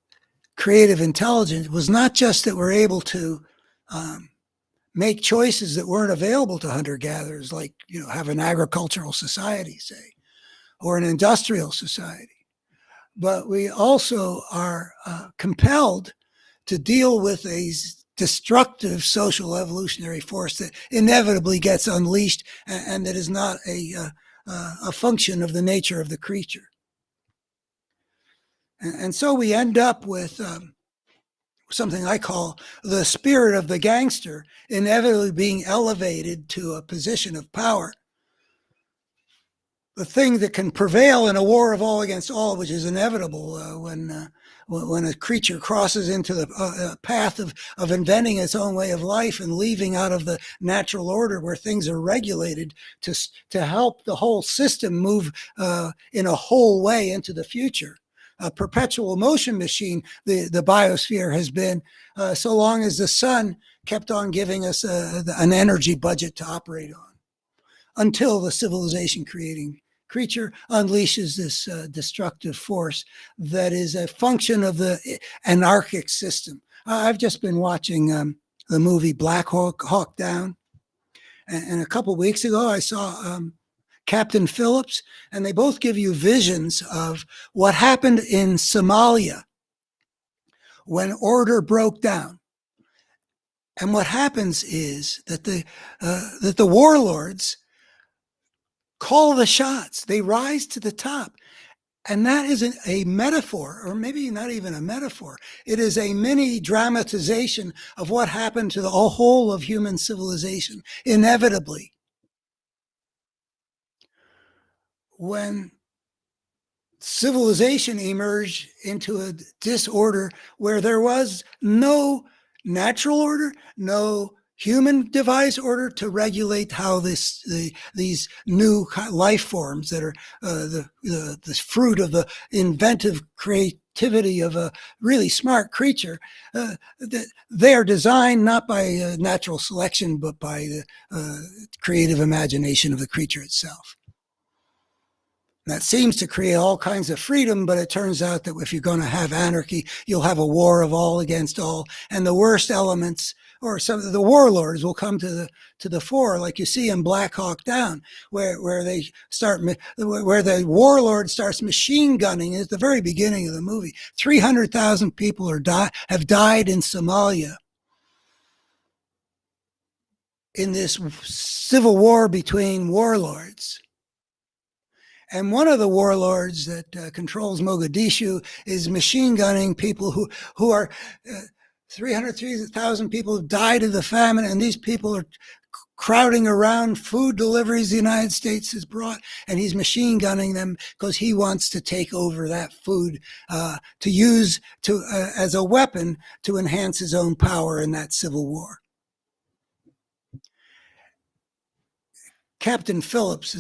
creative intelligence was not just that we're able to make choices that weren't available to hunter-gatherers, like have an agricultural society, say, or an industrial society, but we also are compelled to deal with a destructive social evolutionary force that inevitably gets unleashed, and that is not a function of the nature of the creature. And so we end up with something I call the spirit of the gangster inevitably being elevated to a position of power. The thing that can prevail in a war of all against all, which is inevitable when a creature crosses into the path of inventing its own way of life and leaving out of the natural order where things are regulated to help the whole system move in a whole way into the future. A perpetual motion machine, the biosphere has been, so long as the sun kept on giving us an energy budget to operate on, until the civilization creating creature unleashes this destructive force that is a function of the anarchic system. I've just been watching the movie Black Hawk Down, and a couple of weeks ago I saw Captain Phillips, and they both give you visions of what happened in Somalia when order broke down. And what happens is that the warlords call the shots. They rise to the top. And that isn't a metaphor, or maybe not even a metaphor. It is a mini dramatization of what happened to the whole of human civilization, inevitably. When civilization emerged into a disorder where there was no natural order, no human devised order to regulate how these new life forms that are the fruit of the inventive creativity of a really smart creature, they are designed not by natural selection but by the creative imagination of the creature itself. That seems to create all kinds of freedom, but it turns out that if you're going to have anarchy, you'll have a war of all against all, and the worst elements or some of the warlords will come to the fore, like you see in Black Hawk Down, where the warlord starts machine gunning at the very beginning of the movie. 300,000 people have died in Somalia in this civil war between warlords. And one of the warlords that controls Mogadishu is machine gunning people who are 303,000 people have died of the famine, and these people are crowding around food deliveries the United States has brought, and he's machine gunning them because he wants to take over that food to use as a weapon to enhance his own power in that civil war. Captain Phillips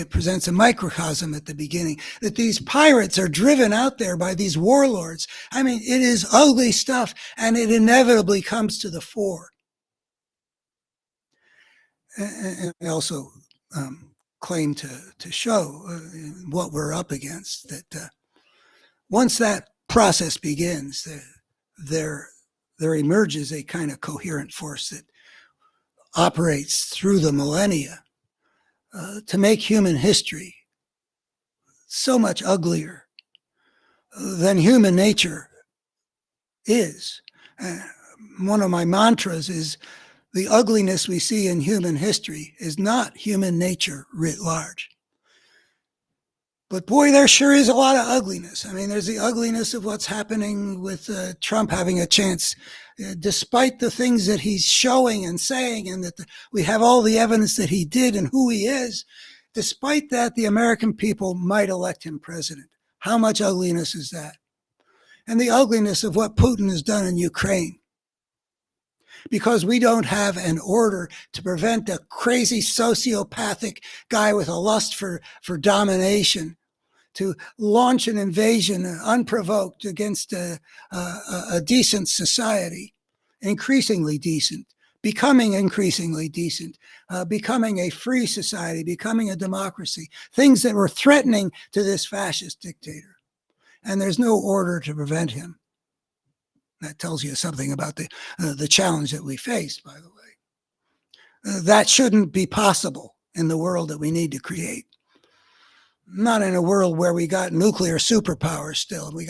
presents a microcosm at the beginning, that these pirates are driven out there by these warlords. I mean, it is ugly stuff, and it inevitably comes to the fore. And I also claim to show what we're up against, that once that process begins, there emerges a kind of coherent force that operates through the millennia to make human history so much uglier than human nature is. One of my mantras is the ugliness we see in human history is not human nature writ large. But boy, there sure is a lot of ugliness. I mean, there's the ugliness of what's happening with Trump having a chance, despite the things that he's showing and saying, and that we have all the evidence that he did and who he is. Despite that, the American people might elect him president. How much ugliness is that? And the ugliness of what Putin has done in Ukraine. Because we don't have an order to prevent a crazy sociopathic guy with a lust for domination to launch an invasion unprovoked against a decent society, increasingly decent, becoming increasingly decent, becoming a free society, becoming a democracy, things that were threatening to this fascist dictator. And there's no order to prevent him. That tells you something about the challenge that we face, by the way. That shouldn't be possible in the world that we need to create. Not in a world where we got nuclear superpowers still. We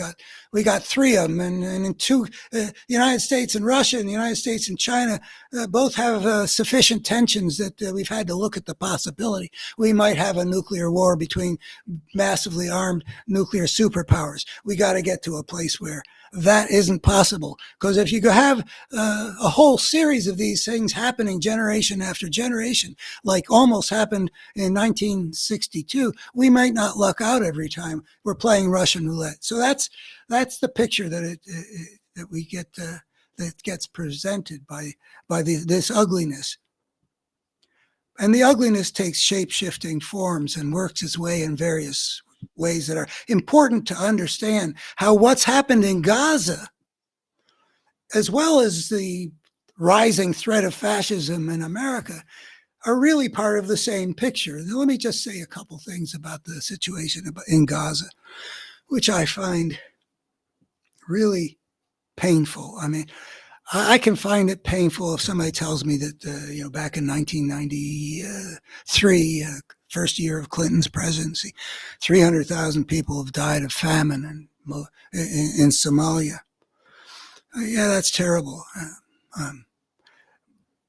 got three of them, and in two, the United States and Russia and the United States and China both have sufficient tensions that we've had to look at the possibility. We might have a nuclear war between massively armed nuclear superpowers. We got to get to a place where that isn't possible. Because if you have a whole series of these things happening generation after generation, like almost happened in 1962, we might not luck out every time we're playing Russian roulette. So that's the picture that we get that gets presented by this ugliness. And the ugliness takes shape-shifting forms and works its way in various ways that are important to understand how what's happened in Gaza, as well as the rising threat of fascism in America, are really part of the same picture. Now, let me just say a couple things about the situation in Gaza, which I find really painful. I mean, I can find it painful if somebody tells me that, back in 1993, first year of Clinton's presidency, 300,000 people have died of famine in Somalia. Yeah, that's terrible.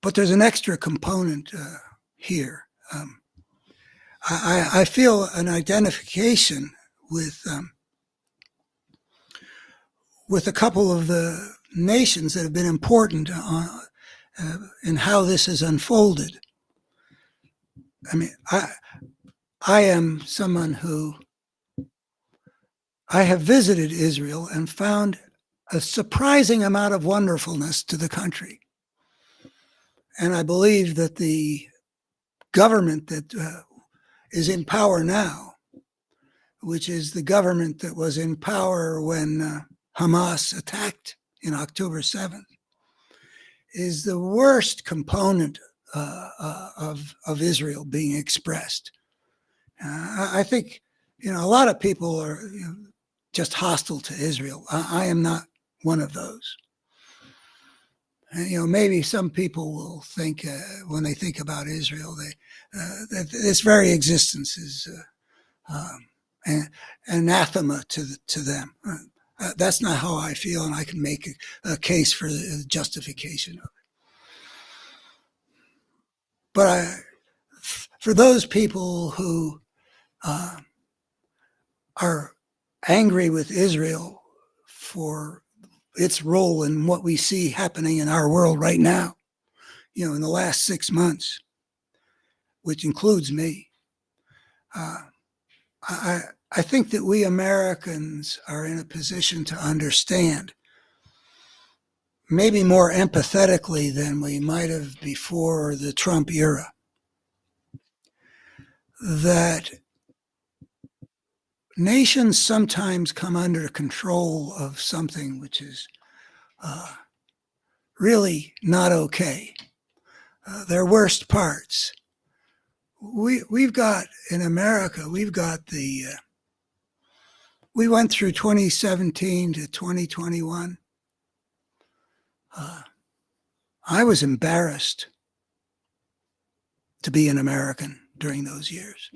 But there's an extra component here. I feel an identification with a couple of the nations that have been important in how this has unfolded. I mean, I am someone who I have visited Israel and found a surprising amount of wonderfulness to the country. And I believe that the government that is in power now, which is the government that was in power when Hamas attacked in October 7th, is the worst component of Israel being expressed. I think, a lot of people are just hostile to Israel. I am not one of those. Maybe some people will think when they think about Israel, that its very existence is anathema to them. That's not how I feel, and I can make a case for the justification of it. But for those people who are angry with Israel for its role in what we see happening in our world right now, in the last 6 months, which includes me, I think that we Americans are in a position to understand, maybe more empathetically than we might have before the Trump era, that nations sometimes come under control of something which is really not okay. Their worst parts. We've got in America, we went through 2017 to 2021. I was embarrassed to be an American during those years.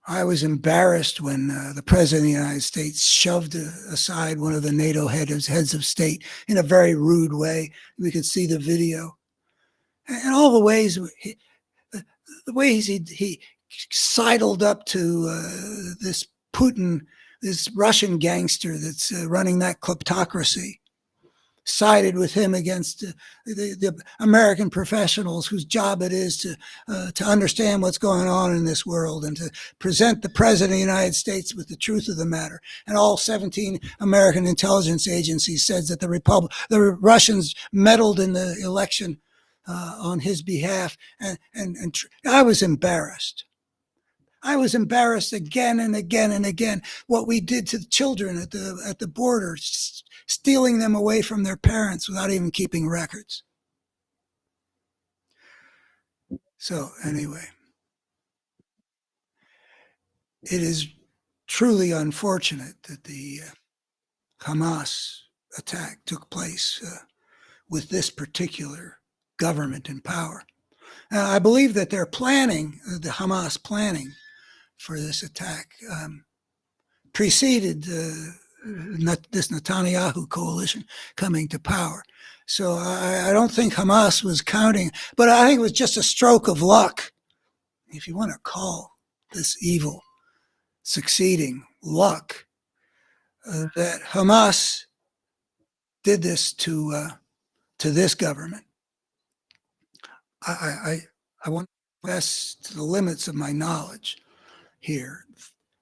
I was embarrassed when the President of the United States shoved aside one of the NATO heads of state in a very rude way. We could see the video. And all the ways, the ways he sidled up to this Putin, this Russian gangster that's running that kleptocracy, sided with him against the American professionals whose job it is to understand what's going on in this world and to present the President of the United States with the truth of the matter. And all 17 American intelligence agencies said that the Russians meddled in the election on his behalf, and I was embarrassed. I was embarrassed again and again and again what we did to the children at the border, stealing them away from their parents without even keeping records. So anyway, it is truly unfortunate that the Hamas attack took place with this particular government in power. I believe that they're planning, the Hamas planning for this attack preceded this Netanyahu coalition coming to power. So I don't think Hamas was counting, but I think it was just a stroke of luck, if you want to call this evil succeeding luck, that Hamas did this to this government. I want to confess to the limits of my knowledge here.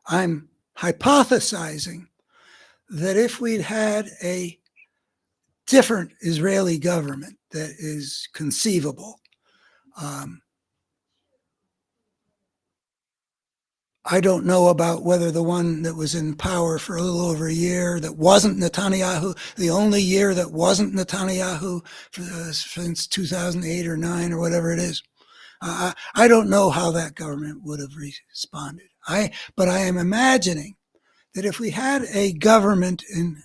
I'm hypothesizing that if we'd had a different Israeli government that is conceivable, I don't know about whether the one that was in power for a little over a year that wasn't Netanyahu, the only year that wasn't Netanyahu since 2008 or 9 or whatever it is. I don't know how that government would have responded. But I am imagining that if we had a government in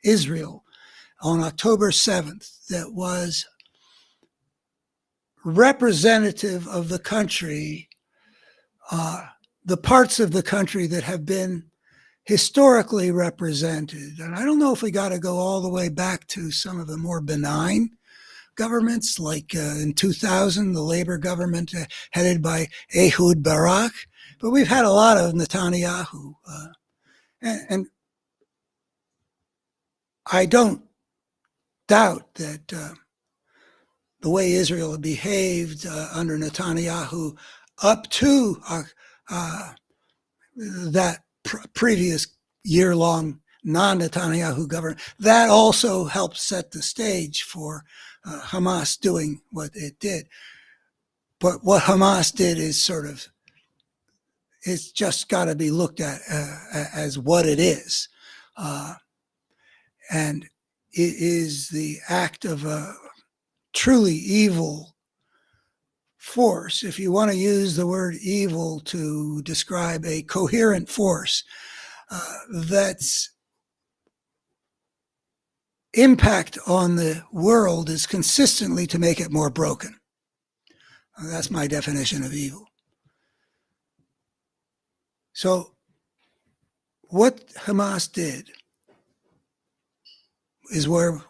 Israel on October 7th that was representative of the country, the parts of the country that have been historically represented. And I don't know if we got to go all the way back to some of the more benign governments, like in 2000, the Labor government headed by Ehud Barak. But we've had a lot of Netanyahu. And I don't doubt that the way Israel had behaved under Netanyahu up to that previous year-long non-Netanyahu government, that also helped set the stage for Hamas doing what it did. But what Hamas did is sort of, it's just got to be looked at as what it is. Uh, and it is the act of a truly evil force. If you want to use the word evil to describe a coherent force that's impact on the world is consistently to make it more broken. That's my definition of evil. So what Hamas did is where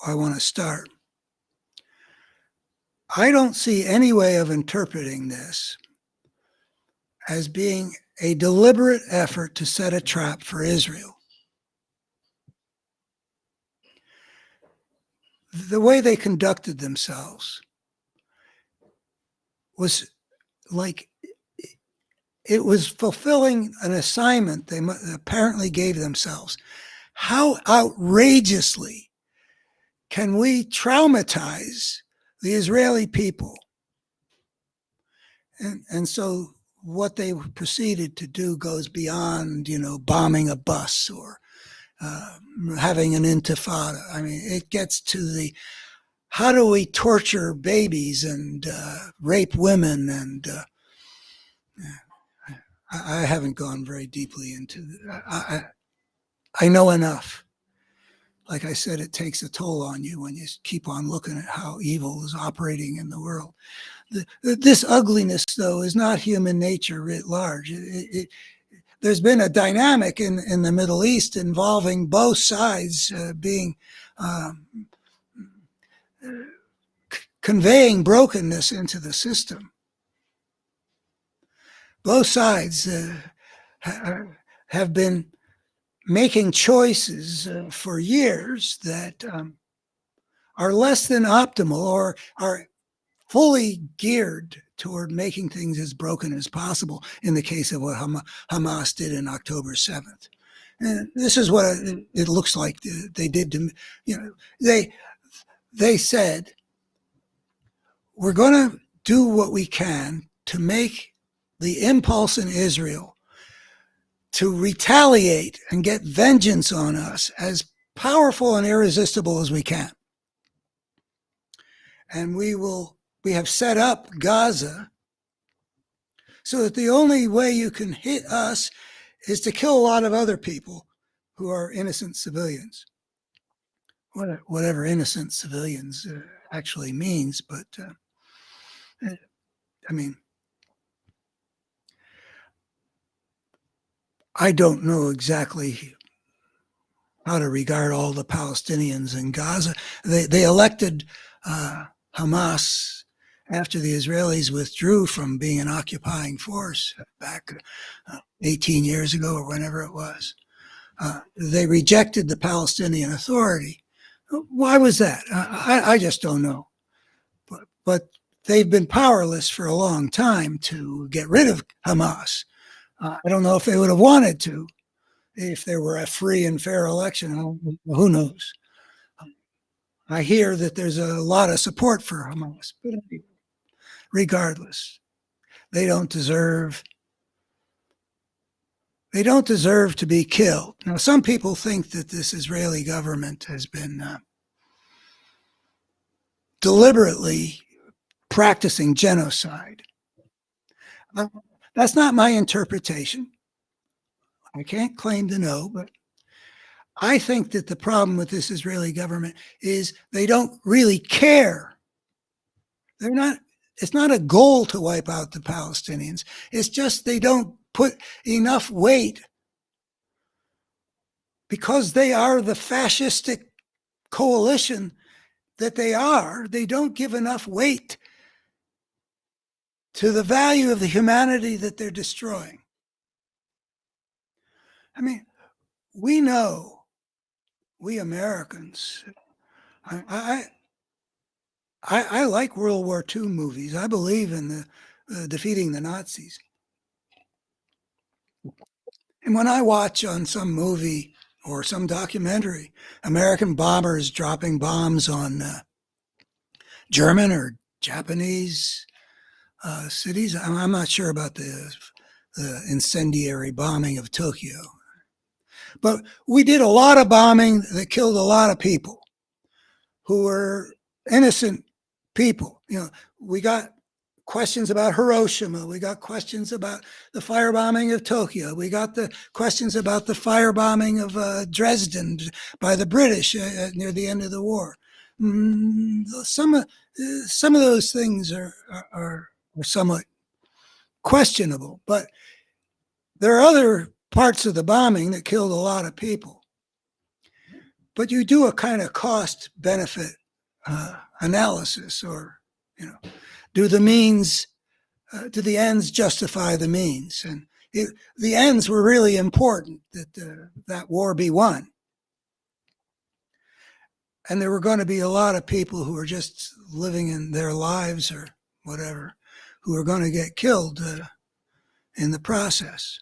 I want to start. I don't see any way of interpreting this as being a deliberate effort to set a trap for Israel. The way they conducted themselves was like it was fulfilling an assignment they apparently gave themselves. How outrageously can we traumatize the Israeli people? And so what they proceeded to do goes beyond, bombing a bus or having an intifada. I mean, it gets to the how do we torture babies and rape women? And I haven't gone very deeply into I know enough. Like I said, it takes a toll on you when you keep on looking at how evil is operating in the world. This ugliness, though, is not human nature writ large. There's been a dynamic in the Middle East involving both sides being conveying brokenness into the system. Both sides have been making choices for years that are less than optimal or are fully geared toward making things as broken as possible in the case of what Hamas did on October 7th. And this is what it looks like they did to, they said, we're going to do what we can to make the impulse in Israel to retaliate and get vengeance on us as powerful and irresistible as we can. And we have set up Gaza so that the only way you can hit us is to kill a lot of other people who are innocent civilians. Whatever innocent civilians actually means, but I mean, I don't know exactly how to regard all the Palestinians in Gaza. They elected Hamas after the Israelis withdrew from being an occupying force back 18 years ago or whenever it was. They rejected the Palestinian Authority. Why was that? I just don't know. But they've been powerless for a long time to get rid of Hamas. I don't know if they would have wanted to if there were a free and fair election. Who knows? I hear that there's a lot of support for Hamas, but regardless, they don't deserve to be killed. Now, some people think that this Israeli government has been deliberately practicing genocide. That's not my interpretation. I can't claim to know, but I think that the problem with this Israeli government is they don't really care. It's not a goal to wipe out the Palestinians. It's just they don't put enough weight because they are the fascistic coalition that they are. They don't give enough weight to the value of the humanity that they're destroying. I mean, we know, we Americans, I like World War II movies. I believe in the defeating the Nazis. And when I watch on some movie or some documentary, American bombers dropping bombs on German or Japanese cities. I'm not sure about the incendiary bombing of Tokyo. But we did a lot of bombing that killed a lot of people who were innocent people. We got questions about Hiroshima. We got questions about the firebombing of Tokyo. We got the questions about the firebombing of Dresden by the British near the end of the war. Some of those things are somewhat questionable, but there are other parts of the bombing that killed a lot of people. But you do a kind of cost-benefit analysis, or do the ends justify the means? And the ends were really important, that war be won. And there were going to be a lot of people who were just living in their lives or whatever, who were going to get killed in the process.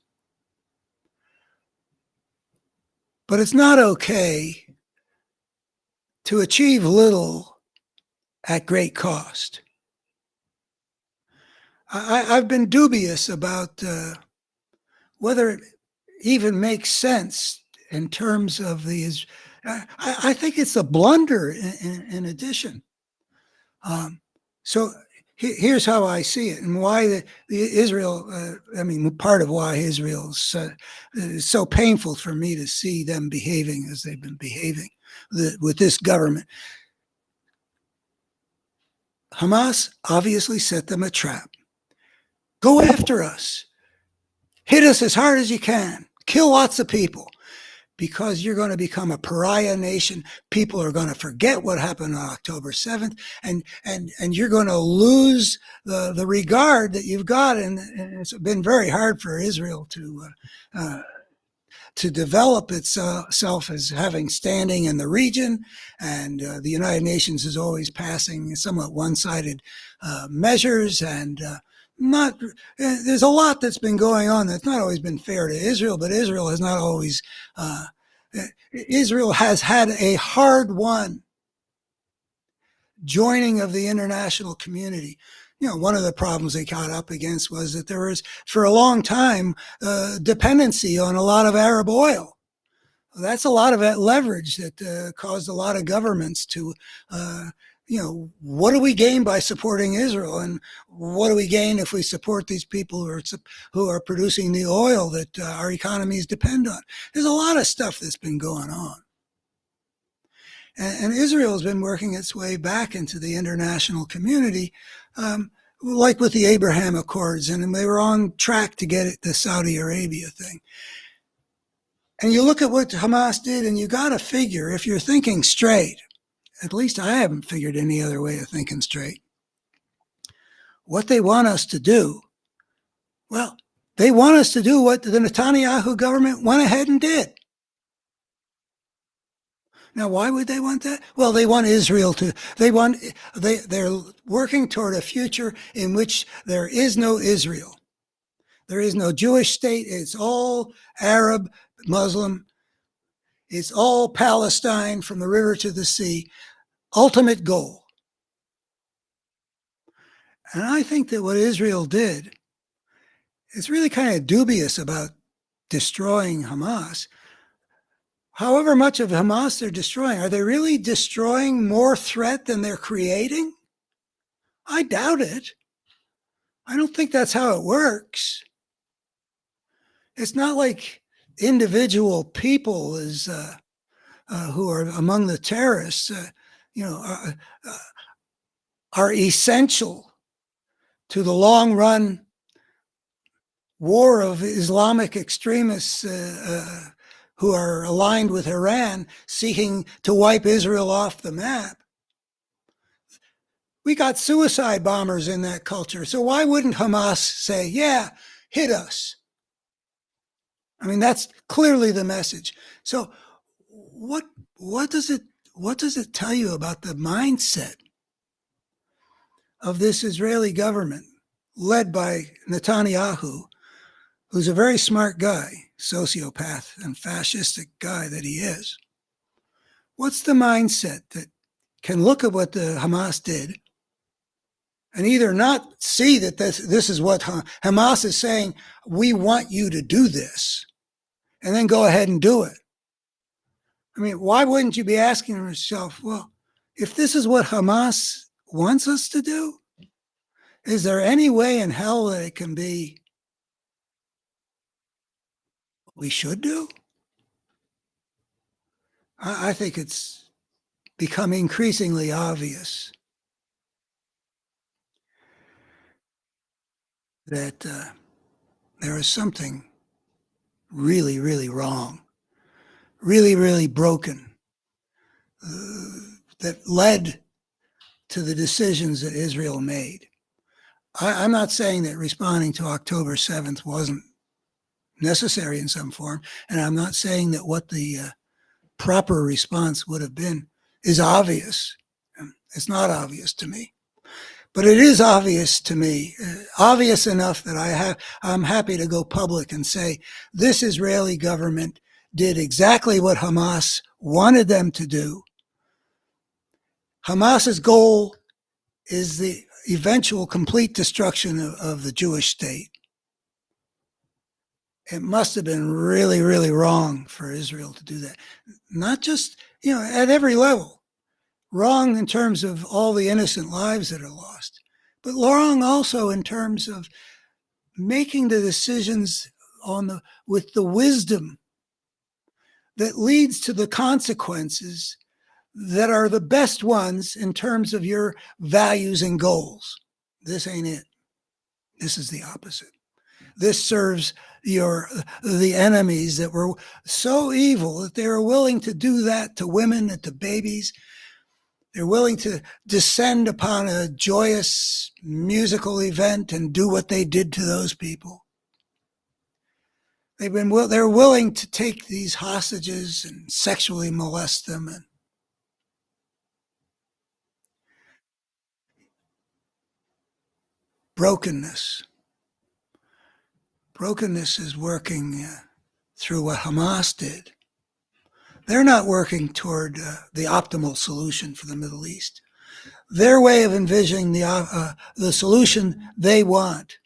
But it's not okay to achieve little at great cost. I've been dubious about whether it even makes sense in terms of these. I think it's a blunder in addition. So here's how I see it, and why the Israel, part of why Israel is so painful for me to see them behaving as they've been behaving with this government. Hamas obviously set them a trap. Go after us. Hit us as hard as you can. Kill lots of people, because you're going to become a pariah nation. People are going to forget what happened on October 7th, and you're going to lose the regard that you've got. And it's been very hard for Israel to develop itself as having standing in the region, and the United Nations is always passing somewhat one-sided measures, and there's a lot that's been going on that's not always been fair to Israel, but Israel has not always Israel has had a hard-won joining of the international community. One of the problems they got up against was that there was, for a long time, dependency on a lot of Arab oil. That's a lot of that leverage that caused a lot of governments to, what do we gain by supporting Israel, and what do we gain if we support these people who are producing the oil that our economies depend on? There's a lot of stuff that's been going on. And Israel has been working its way back into the international community, like with the Abraham Accords, and they were on track to get it, the Saudi Arabia thing. And you look at what Hamas did, and you got to figure, if you're thinking straight, at least I haven't figured any other way of thinking straight, what they want us to do, well, they want us to do what the Netanyahu government went ahead and did. Now, why would they want that? Well, they want Israel to, they're working toward a future in which there is no Israel. There is no Jewish state. It's all Arab, Muslim. It's all Palestine from the river to the sea. Ultimate goal. And I think that what Israel did is really kind of dubious about destroying Hamas. However much of Hamas they're destroying, are they really destroying more threat than they're creating? I doubt it. I don't think that's how it works. It's not like individual people who are among the terrorists, are essential to the long-run war of Islamic extremists who are aligned with Iran, seeking to wipe Israel off the map. We got suicide bombers in that culture. So why wouldn't Hamas say, yeah, hit us? I mean, that's clearly the message. So what does it tell you about the mindset of this Israeli government led by Netanyahu, who's a very smart guy, sociopath and fascistic guy that he is? What's the mindset that can look at what the Hamas did and either not see that this is what Hamas is saying, we want you to do this, and then go ahead and do it. I mean, why wouldn't you be asking yourself, well, if this is what Hamas wants us to do, is there any way in hell that it can be what we should do? I think it's become increasingly obvious that there is something really, really wrong, really, really broken, that led to the decisions that Israel made. I'm not saying that responding to October 7th wasn't necessary in some form, and I'm not saying that what the proper response would have been is obvious. It's not obvious to me. But it is obvious to me, obvious enough that I'm happy to go public and say this Israeli government did exactly what Hamas wanted them to do. Hamas's goal is the eventual complete destruction of the Jewish state. It must have been really, really wrong for Israel to do that. Not just, at every level. Wrong in terms of all the innocent lives that are lost, but wrong also in terms of making the decisions with the wisdom that leads to the consequences that are the best ones in terms of your values and goals. This ain't it. This is the opposite. This serves the enemies that were so evil that they were willing to do that to women and to babies. They're willing to descend upon a joyous musical event and do what they did to those people. They're willing to take these hostages and sexually molest them. And brokenness is working through what Hamas did. They're not working toward the optimal solution for the Middle East. Their way of envisioning the solution they want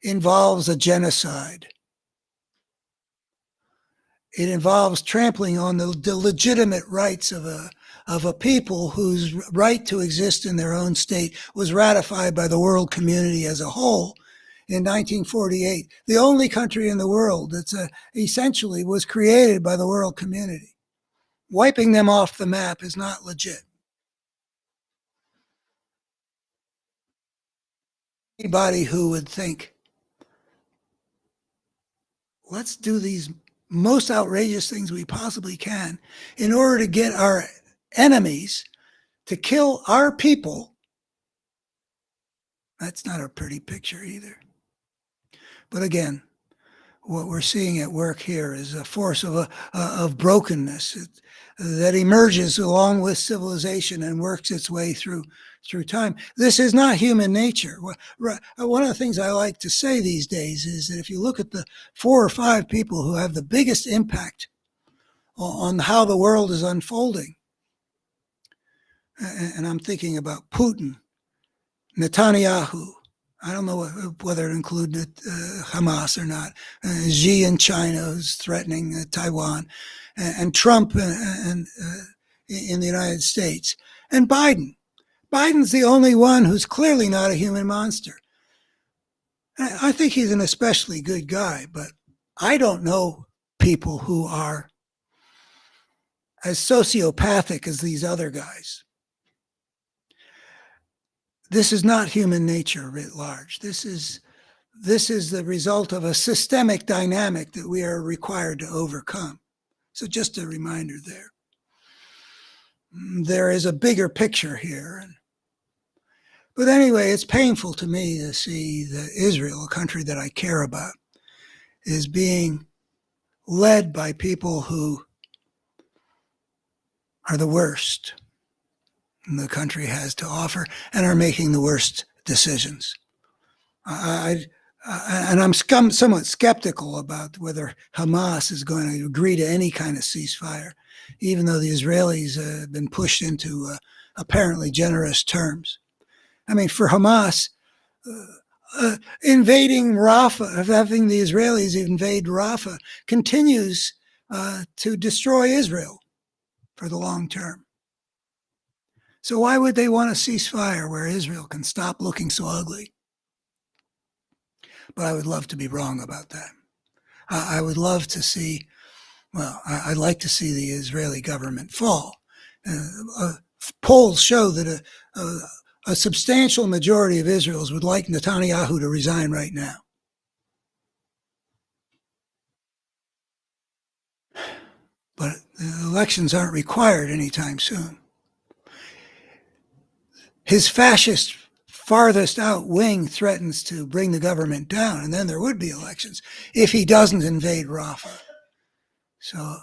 involves a genocide. It involves trampling on the legitimate rights of a people whose right to exist in their own state was ratified by the world community as a whole in 1948. The only country in the world that's essentially was created by the world community. Wiping them off the map is not legit. Anybody who would think, let's do these most outrageous things we possibly can in order to get our enemies to kill our people, that's not a pretty picture either. But again, what we're seeing at work here is a force of brokenness that emerges along with civilization and works its way through time. This is not human nature. One of the things I like to say these days is that if you look at the 4 or 5 people who have the biggest impact on how the world is unfolding, and I'm thinking about Putin, Netanyahu, I don't know whether it included Hamas or not, Xi in China, who's threatening Taiwan, and Trump in the United States, and Biden. Biden's the only one who's clearly not a human monster. I think he's an especially good guy, but I don't know people who are as sociopathic as these other guys. This is not human nature writ large. This is the result of a systemic dynamic that we are required to overcome. So just a reminder there. There is a bigger picture here. But anyway, it's painful to me to see that Israel, a country that I care about, is being led by people who are the worst the country has to offer and are making the worst decisions. And I'm somewhat skeptical about whether Hamas is going to agree to any kind of ceasefire, even though the Israelis have been pushed into apparently generous terms. I mean, for Hamas, invading Rafah, having the Israelis invade Rafah, continues to destroy Israel for the long term. So why would they want a ceasefire where Israel can stop looking so ugly? But I would love to be wrong about that. I would love to see, well, I'd like to see the Israeli government fall. Polls show that a substantial majority of Israelis would like Netanyahu to resign right now. But elections aren't required anytime soon. His fascist farthest out wing threatens to bring the government down, and then there would be elections if he doesn't invade Rafah. So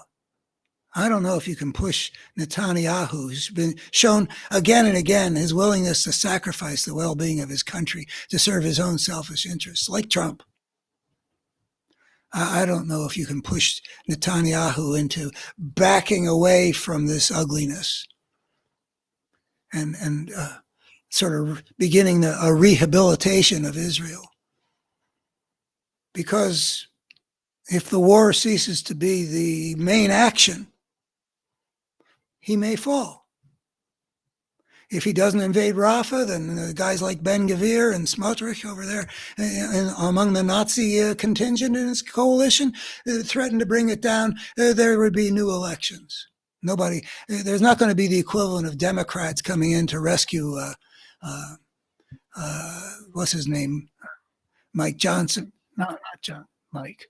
I don't know if you can push Netanyahu, who's been shown again and again his willingness to sacrifice the well-being of his country to serve his own selfish interests, like Trump. I don't know if you can push Netanyahu into backing away from this ugliness and sort of beginning a rehabilitation of Israel. Because if the war ceases to be the main action, he may fall. If he doesn't invade Rafah, then guys like Ben Gvir and Smotrich over there among the Nazi contingent in his coalition threatened to bring it down. There would be new elections. There's not going to be the equivalent of Democrats coming in to rescue, what's his name? Mike Johnson. No, not John. Mike.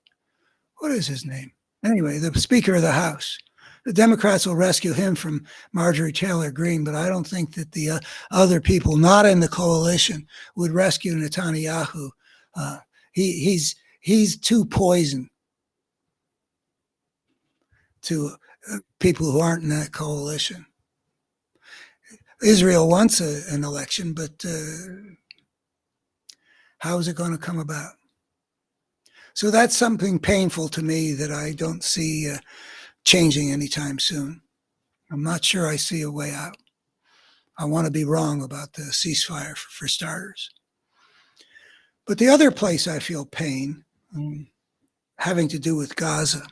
What is his name? Anyway, the Speaker of the House. The Democrats will rescue him from Marjorie Taylor Greene, but I don't think that the other people not in the coalition would rescue Netanyahu. He's too poison to people who aren't in that coalition. Israel wants an election, but how is it going to come about? So that's something painful to me that I don't see changing anytime soon. I'm not sure I see a way out. I want to be wrong about the ceasefire for starters. But the other place I feel pain, having to do with Gaza,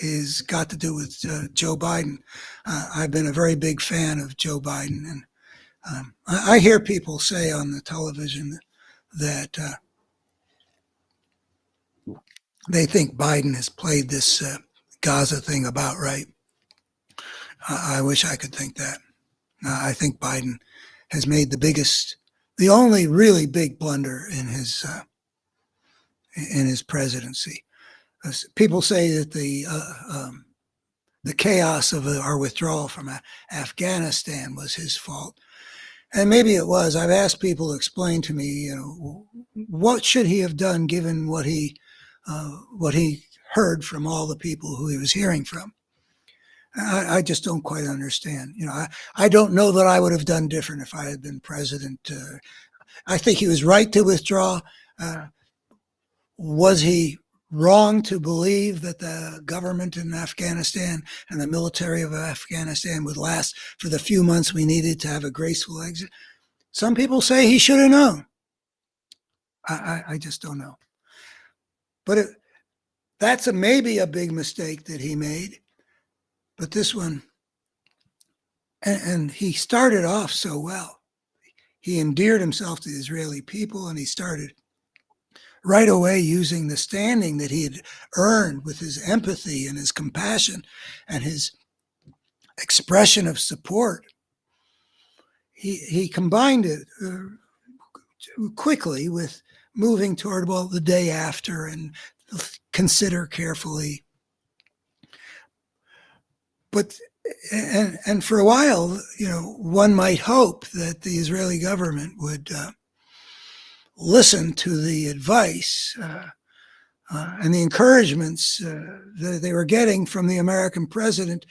is got to do with Joe Biden. I've been a very big fan of Joe Biden, and I hear people say on the television that they think Biden has played this Gaza thing about right. I wish I could think that. I think Biden has made the only really big blunder in his presidency. People say that the chaos of our withdrawal from Afghanistan was his fault, and maybe it was. I've asked people to explain to me, what should he have done given what he heard from all the people who he was hearing from. I just don't quite understand. I don't know that I would have done different if I had been president. I think he was right to withdraw. Was he wrong to believe that the government in Afghanistan and the military of Afghanistan would last for the few months we needed to have a graceful exit? Some people say he should have known. I just don't know. But that's maybe a big mistake that he made. But this one, and he started off so well. He endeared himself to the Israeli people, and he started right away using the standing that he had earned with his empathy and his compassion and his expression of support. He combined it quickly with moving toward, the day after and consider carefully. But and for a while, one might hope that the Israeli government would listen to the advice and the encouragements that they were getting from the American president,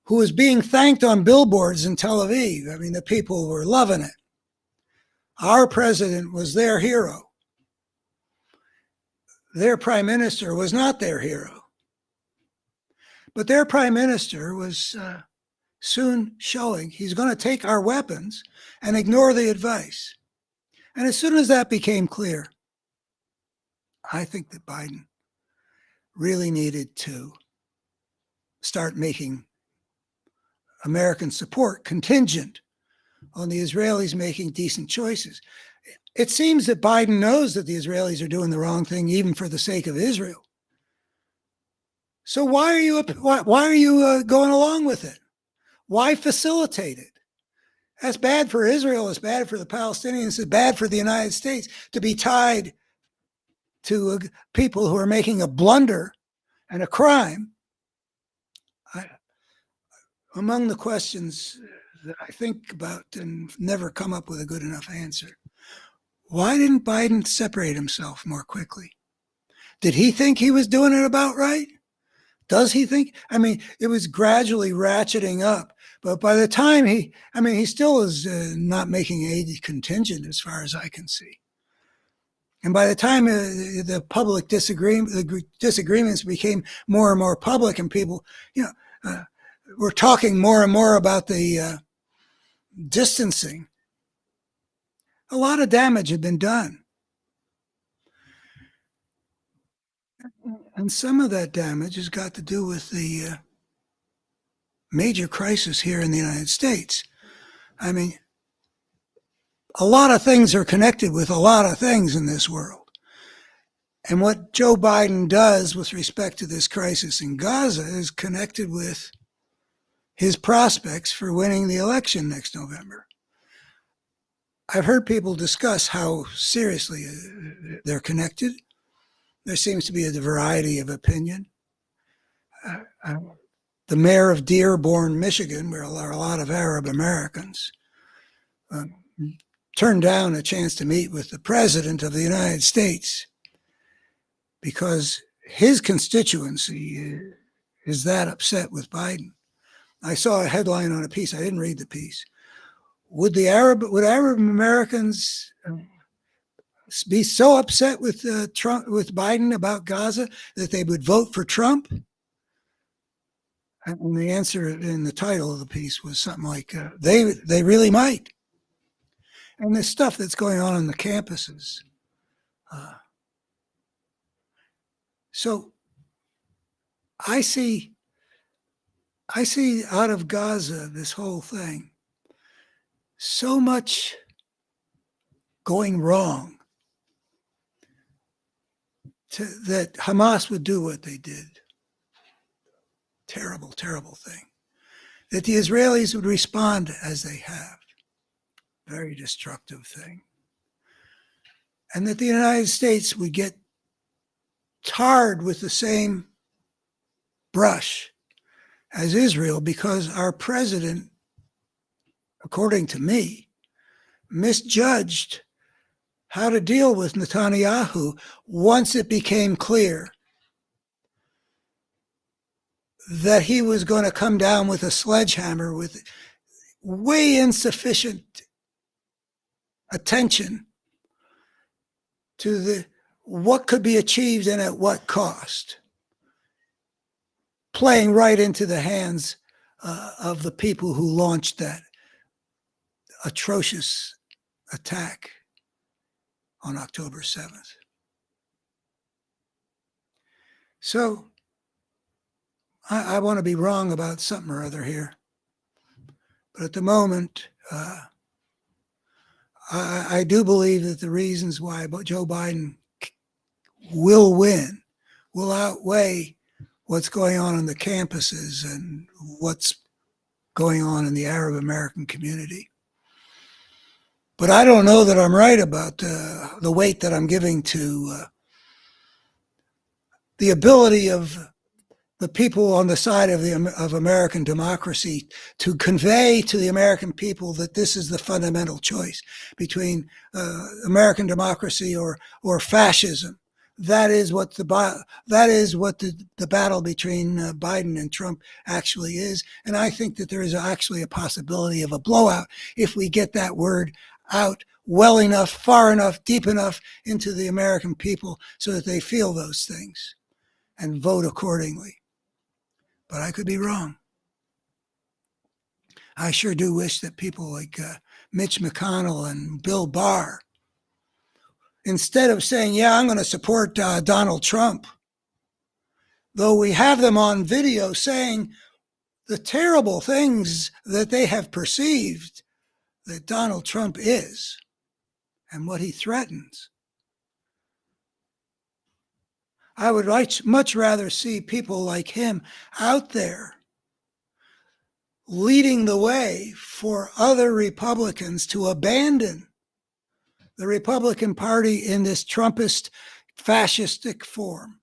who was being thanked on billboards in Tel Aviv. I mean, the people were loving it. Our president was their hero. Their prime minister was not their hero. But their prime minister was soon showing he's going to take our weapons and ignore the advice. And as soon as that became clear, I think that Biden really needed to start making American support contingent on the Israelis making decent choices. It seems that Biden knows that the Israelis are doing the wrong thing, even for the sake of Israel. So why are you going along with it? Why facilitate it? That's bad for Israel. It's bad for the Palestinians. It's bad for the United States to be tied to people who are making a blunder and a crime. Among the questions that I think about and never come up with a good enough answer, why didn't Biden separate himself more quickly? Did he think he was doing it about right? Does he think? I mean, it was gradually ratcheting up, but by the time he still is not making aid contingent as far as I can see. And by the time the public disagreements became more and more public, and people, were talking more and more about the distancing, a lot of damage had been done. And some of that damage has got to do with the major crisis here in the United States. I mean, a lot of things are connected with a lot of things in this world. And what Joe Biden does with respect to this crisis in Gaza is connected with his prospects for winning the election next November. I've heard people discuss how seriously they're connected. There seems to be a variety of opinion. The mayor of Dearborn, Michigan, where there are a lot of Arab Americans, turned down a chance to meet with the president of the United States because his constituency is that upset with Biden. I saw a headline on a piece. I didn't read the piece. Would Arab Americans be so upset with Biden about Gaza that they would vote for Trump? And the answer in the title of the piece was something like, they really might. And the stuff that's going on the campuses. So I see out of Gaza, this whole thing, so much going wrong that Hamas would do what they did. Terrible, terrible thing. That the Israelis would respond as they have. Very destructive thing. And that the United States would get tarred with the same brush as Israel because our president, according to me, misjudged how to deal with Netanyahu once it became clear that he was going to come down with a sledgehammer with way insufficient attention to what could be achieved and at what cost, playing right into the hands of the people who launched that atrocious attack on October 7th. So I want to be wrong about something or other here. But at the moment, I do believe that the reasons why Joe Biden will win will outweigh what's going on the campuses and what's going on in the Arab American community. But I don't know that I'm right about the weight that I'm giving to the ability of the people on the side of American democracy to convey to the American people that this is the fundamental choice between American democracy or fascism. That is what the battle between Biden and Trump actually is, and I think that there is actually a possibility of a blowout if we get that word out well enough, far enough, deep enough into the American people so that they feel those things and vote accordingly. But I could be wrong. I sure do wish that people like Mitch McConnell and Bill Barr, instead of saying, yeah, I'm going to support Donald Trump, though we have them on video saying the terrible things that they have perceived that Donald Trump is and what he threatens. I would much rather see people like him out there leading the way for other Republicans to abandon the Republican Party in this Trumpist fascistic form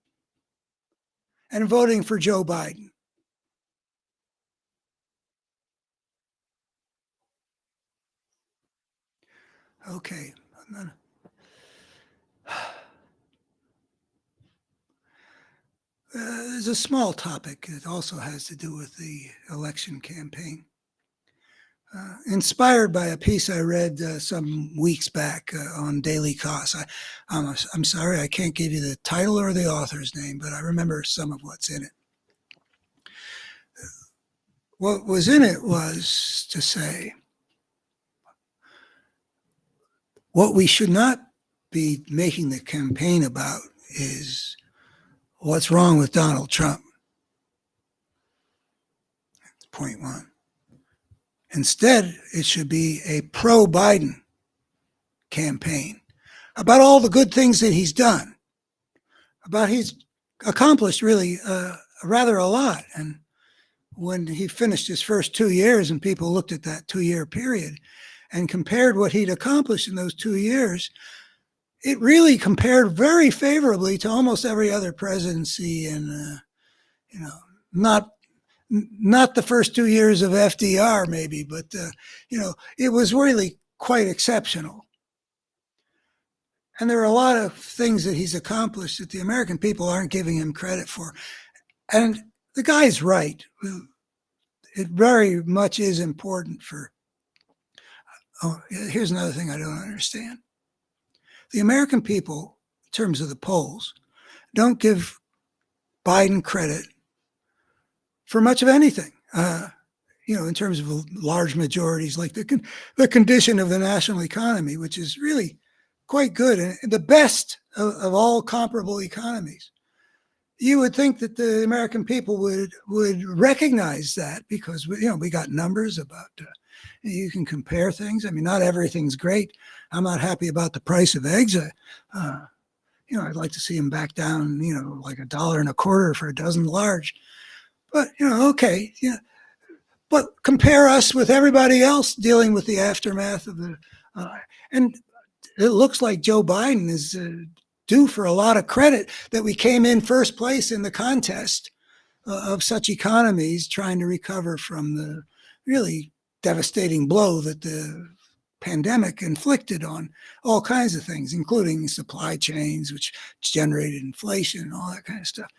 and voting for Joe Biden. Okay. There's a small topic that also has to do with the election campaign. Inspired by a piece I read some weeks back on Daily Kos. I'm sorry, I can't give you the title or the author's name, but I remember some of what's in it. What was in it was to say what we should not be making the campaign about is what's wrong with Donald Trump. That's point one. Instead, it should be a pro-Biden campaign about all the good things that he's done, about he's accomplished really rather a lot. And when he finished his first 2 years and people looked at that 2-year period and compared what he'd accomplished in those 2 years, it really compared very favorably to almost every other presidency in, not the first 2 years of FDR maybe, but, it was really quite exceptional. And there are a lot of things that he's accomplished that the American people aren't giving him credit for. And the guy's right. It very much is important for, here's another thing I don't understand. The American people, in terms of the polls, don't give Biden credit for much of anything. In terms of large majorities, like the condition of the national economy, which is really quite good and the best of all comparable economies. You would think that the American people would recognize that because we got numbers about you can compare things. I mean, not everything's great. I'm not happy about the price of eggs. I'd like to see them back down, like $1.25 for a dozen large. But okay, but compare us with everybody else dealing with the aftermath of the, and it looks like Joe Biden is due for a lot of credit that we came in first place in the contest of such economies trying to recover from the really devastating blow that the pandemic inflicted on all kinds of things, including supply chains, which generated inflation and all that kind of stuff.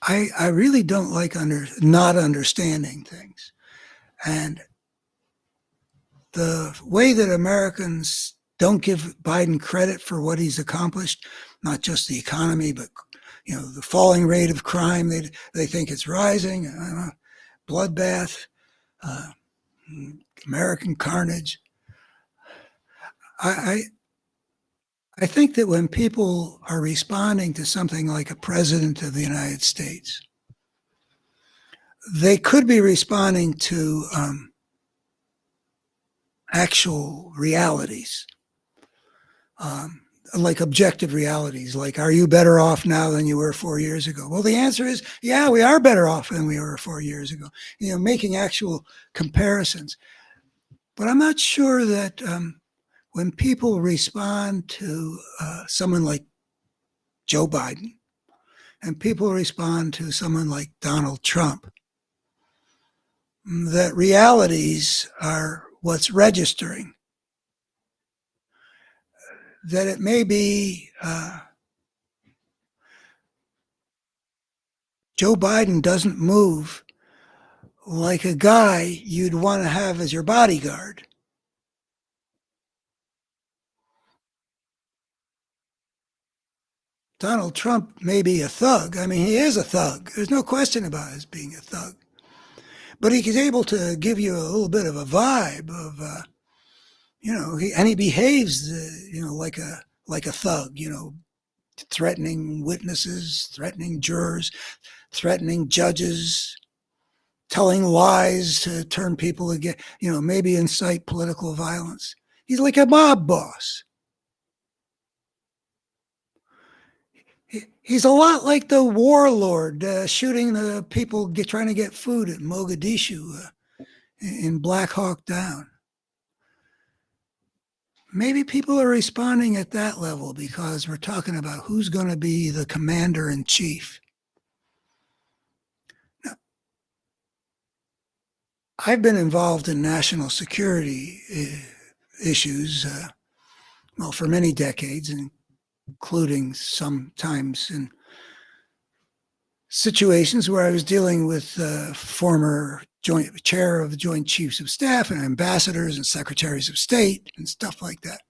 I really don't like not understanding things. And the way that Americans don't give Biden credit for what he's accomplished, not just the economy, but the falling rate of crime, they think it's rising, bloodbath, American carnage. I think that when people are responding to something like a president of the United States, they could be responding to actual realities, like objective realities, like, are you better off now than you were 4 years ago? Well, the answer is, yeah, we are better off than we were 4 years ago, making actual comparisons. But I'm not sure that when people respond to someone like Joe Biden and people respond to someone like Donald Trump, that realities are what's registering. That it may be Joe Biden doesn't move like a guy you'd want to have as your bodyguard. Donald Trump may be a thug. I mean, he is a thug. There's no question about his being a thug. But he's able to give you a little bit of a vibe of, and he behaves, like a thug, threatening witnesses, threatening jurors, threatening judges, telling lies to turn people against, maybe incite political violence. He's like a mob boss. He's a lot like the warlord shooting the people trying to get food at Mogadishu in Black Hawk Down. Maybe people are responding at that level because we're talking about who's going to be the commander in chief. Now, I've been involved in national security issues, for many decades, including sometimes in situations where I was dealing with former chair of the Joint Chiefs of Staff and ambassadors and secretaries of state and stuff like that.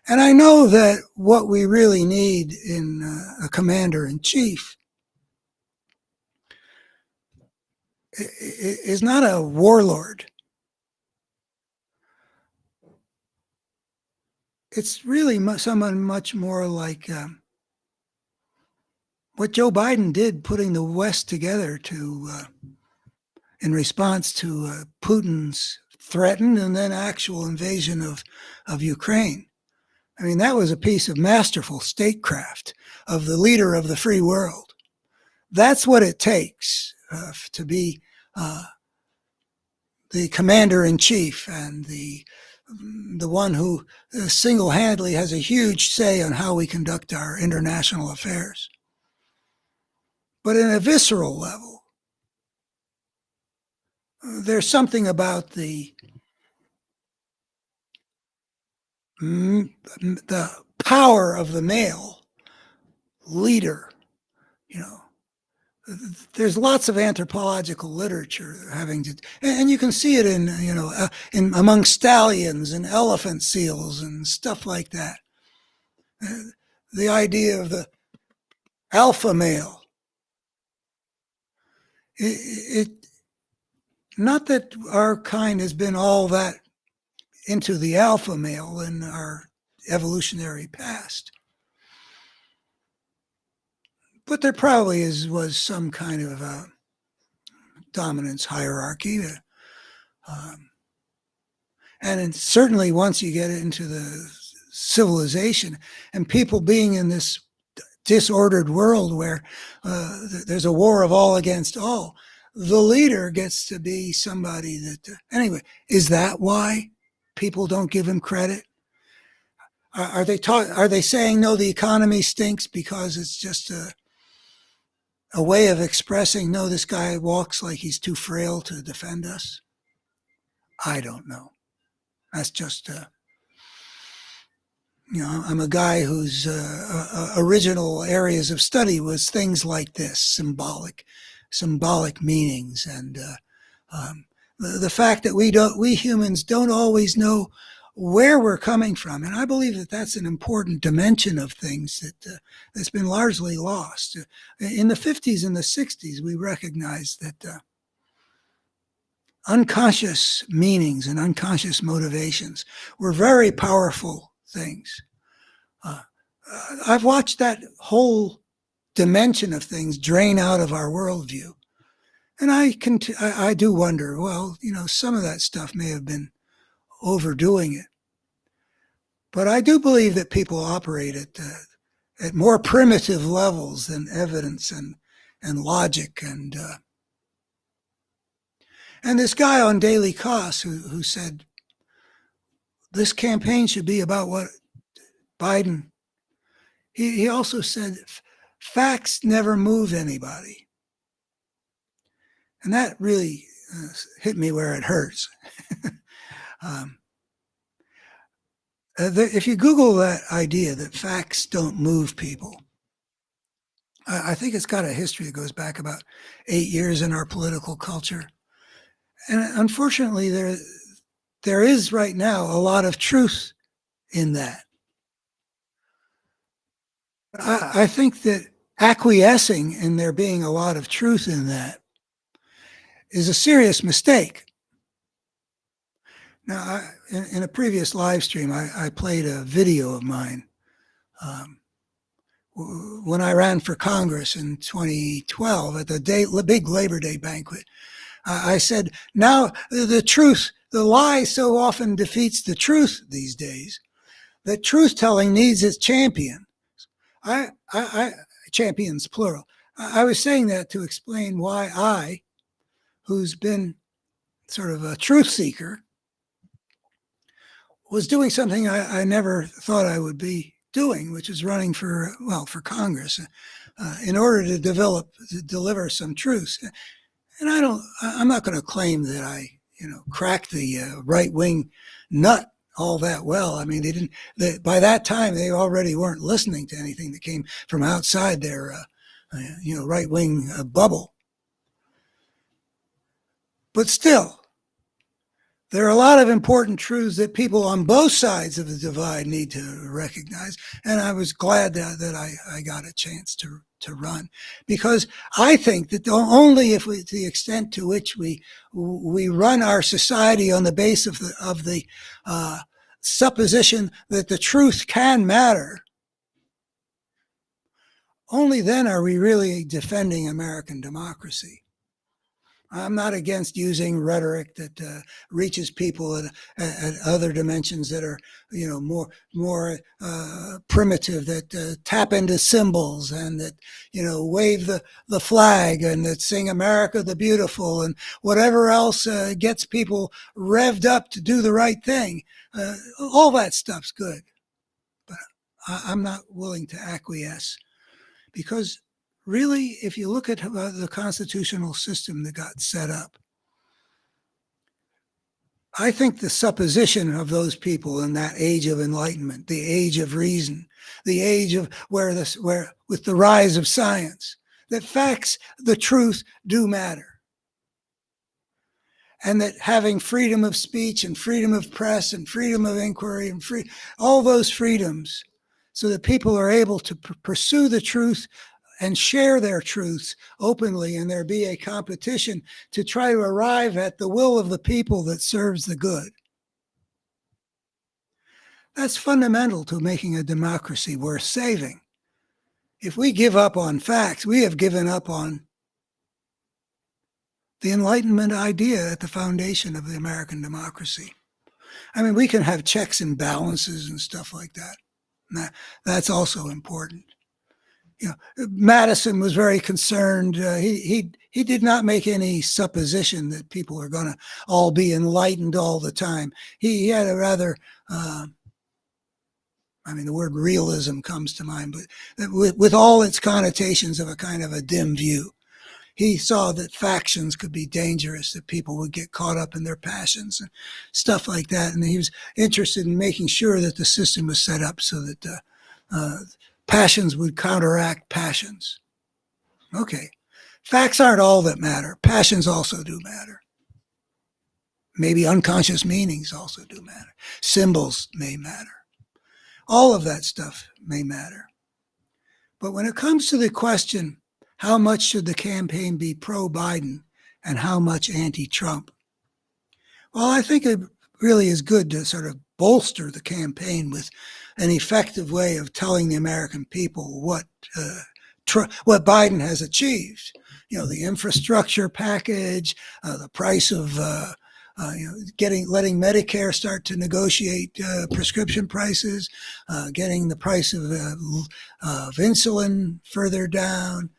And I know that what we really need in a commander-in-chief is not a warlord. It's really someone much more like what Joe Biden did, putting the West together in response to Putin's threatened and then actual invasion of Ukraine. I mean, that was a piece of masterful statecraft of the leader of the free world. That's what it takes to be the commander-in-chief and the one who single-handedly has a huge say on how we conduct our international affairs. But in a visceral level, there's something about the power of the male leader. There's lots of anthropological literature having to, and you can see it in among stallions and elephant seals and stuff like that. The idea of the alpha male. It not that our kind has been all that into the alpha male in our evolutionary past, but there probably was some kind of a dominance hierarchy. And certainly once you get into the civilization and people being in this disordered world where there's a war of all against all, the leader gets to be somebody that, anyway, is that why people don't give him credit? Are they saying, no, the economy stinks because it's just a way of expressing, no, this guy walks like he's too frail to defend us? I don't know. That's just, I'm a guy whose original areas of study was things like this, symbolic meanings, and the fact that we humans don't always know where we're coming from. And I believe that that's an important dimension of things that's been largely lost. In the 50s and the 60s, we recognized that unconscious meanings and unconscious motivations were very powerful things. I've watched that whole dimension of things drain out of our worldview. And I do wonder, well, some of that stuff may have been overdoing it. But I do believe that people operate at more primitive levels than evidence and logic. And this guy on Daily Kos who said this campaign should be about what Biden, he also said facts never move anybody. And that really hit me where it hurts. If you Google that idea that facts don't move people, I think it's got a history that goes back about 8 years in our political culture. And unfortunately, there is right now a lot of truth in that. I think that acquiescing in there being a lot of truth in that is a serious mistake. Now, in a previous live stream, I played a video of mine um, when I ran for Congress in 2012 at the big Labor Day banquet. I said, now the truth, the lie so often defeats the truth these days that truth telling needs its champion. I champions plural. I was saying that to explain why I, who's been sort of a truth seeker, was doing something I never thought I would be doing, which is running for Congress, in order to deliver some truth. And I'm not going to claim that I, cracked the right wing nut all that well. I mean, by that time, they already weren't listening to anything that came from outside their, right wing bubble. But still, there are a lot of important truths that people on both sides of the divide need to recognize. And I was glad that I got a chance to run, because I think that only if to the extent to which we run our society on the base of the supposition that the truth can matter, only then are we really defending American democracy. I'm not against using rhetoric that reaches people at other dimensions that are, more primitive, that tap into symbols and that, wave the flag and that sing America the Beautiful and whatever else gets people revved up to do the right thing. All that stuff's good, but I'm not willing to acquiesce, because really, if you look at the constitutional system that got set up, I think the supposition of those people in that age of enlightenment, the age of reason, the age of where with the rise of science, that facts, the truth, do matter. And that having freedom of speech and freedom of press and freedom of inquiry and all those freedoms, so that people are able to pursue the truth and share their truths openly, and there be a competition to try to arrive at the will of the people that serves the good. That's fundamental to making a democracy worth saving. If we give up on facts, we have given up on the Enlightenment idea at the foundation of the American democracy. I mean, we can have checks and balances and stuff like that. That's also important. Madison was very concerned. He did not make any supposition that people are going to all be enlightened all the time. He had a rather, the word realism comes to mind, but with all its connotations of a kind of a dim view. He saw that factions could be dangerous, that people would get caught up in their passions and stuff like that. And he was interested in making sure that the system was set up so that passions would counteract passions. Okay. Facts aren't all that matter. Passions also do matter. Maybe unconscious meanings also do matter. Symbols may matter. All of that stuff may matter. But when it comes to the question, how much should the campaign be pro-Biden and how much anti-Trump? Well, I think it really is good to sort of bolster the campaign with an effective way of telling the American people what Biden has achieved. The infrastructure package, the price of letting Medicare start to negotiate prescription prices, getting the price of insulin further down.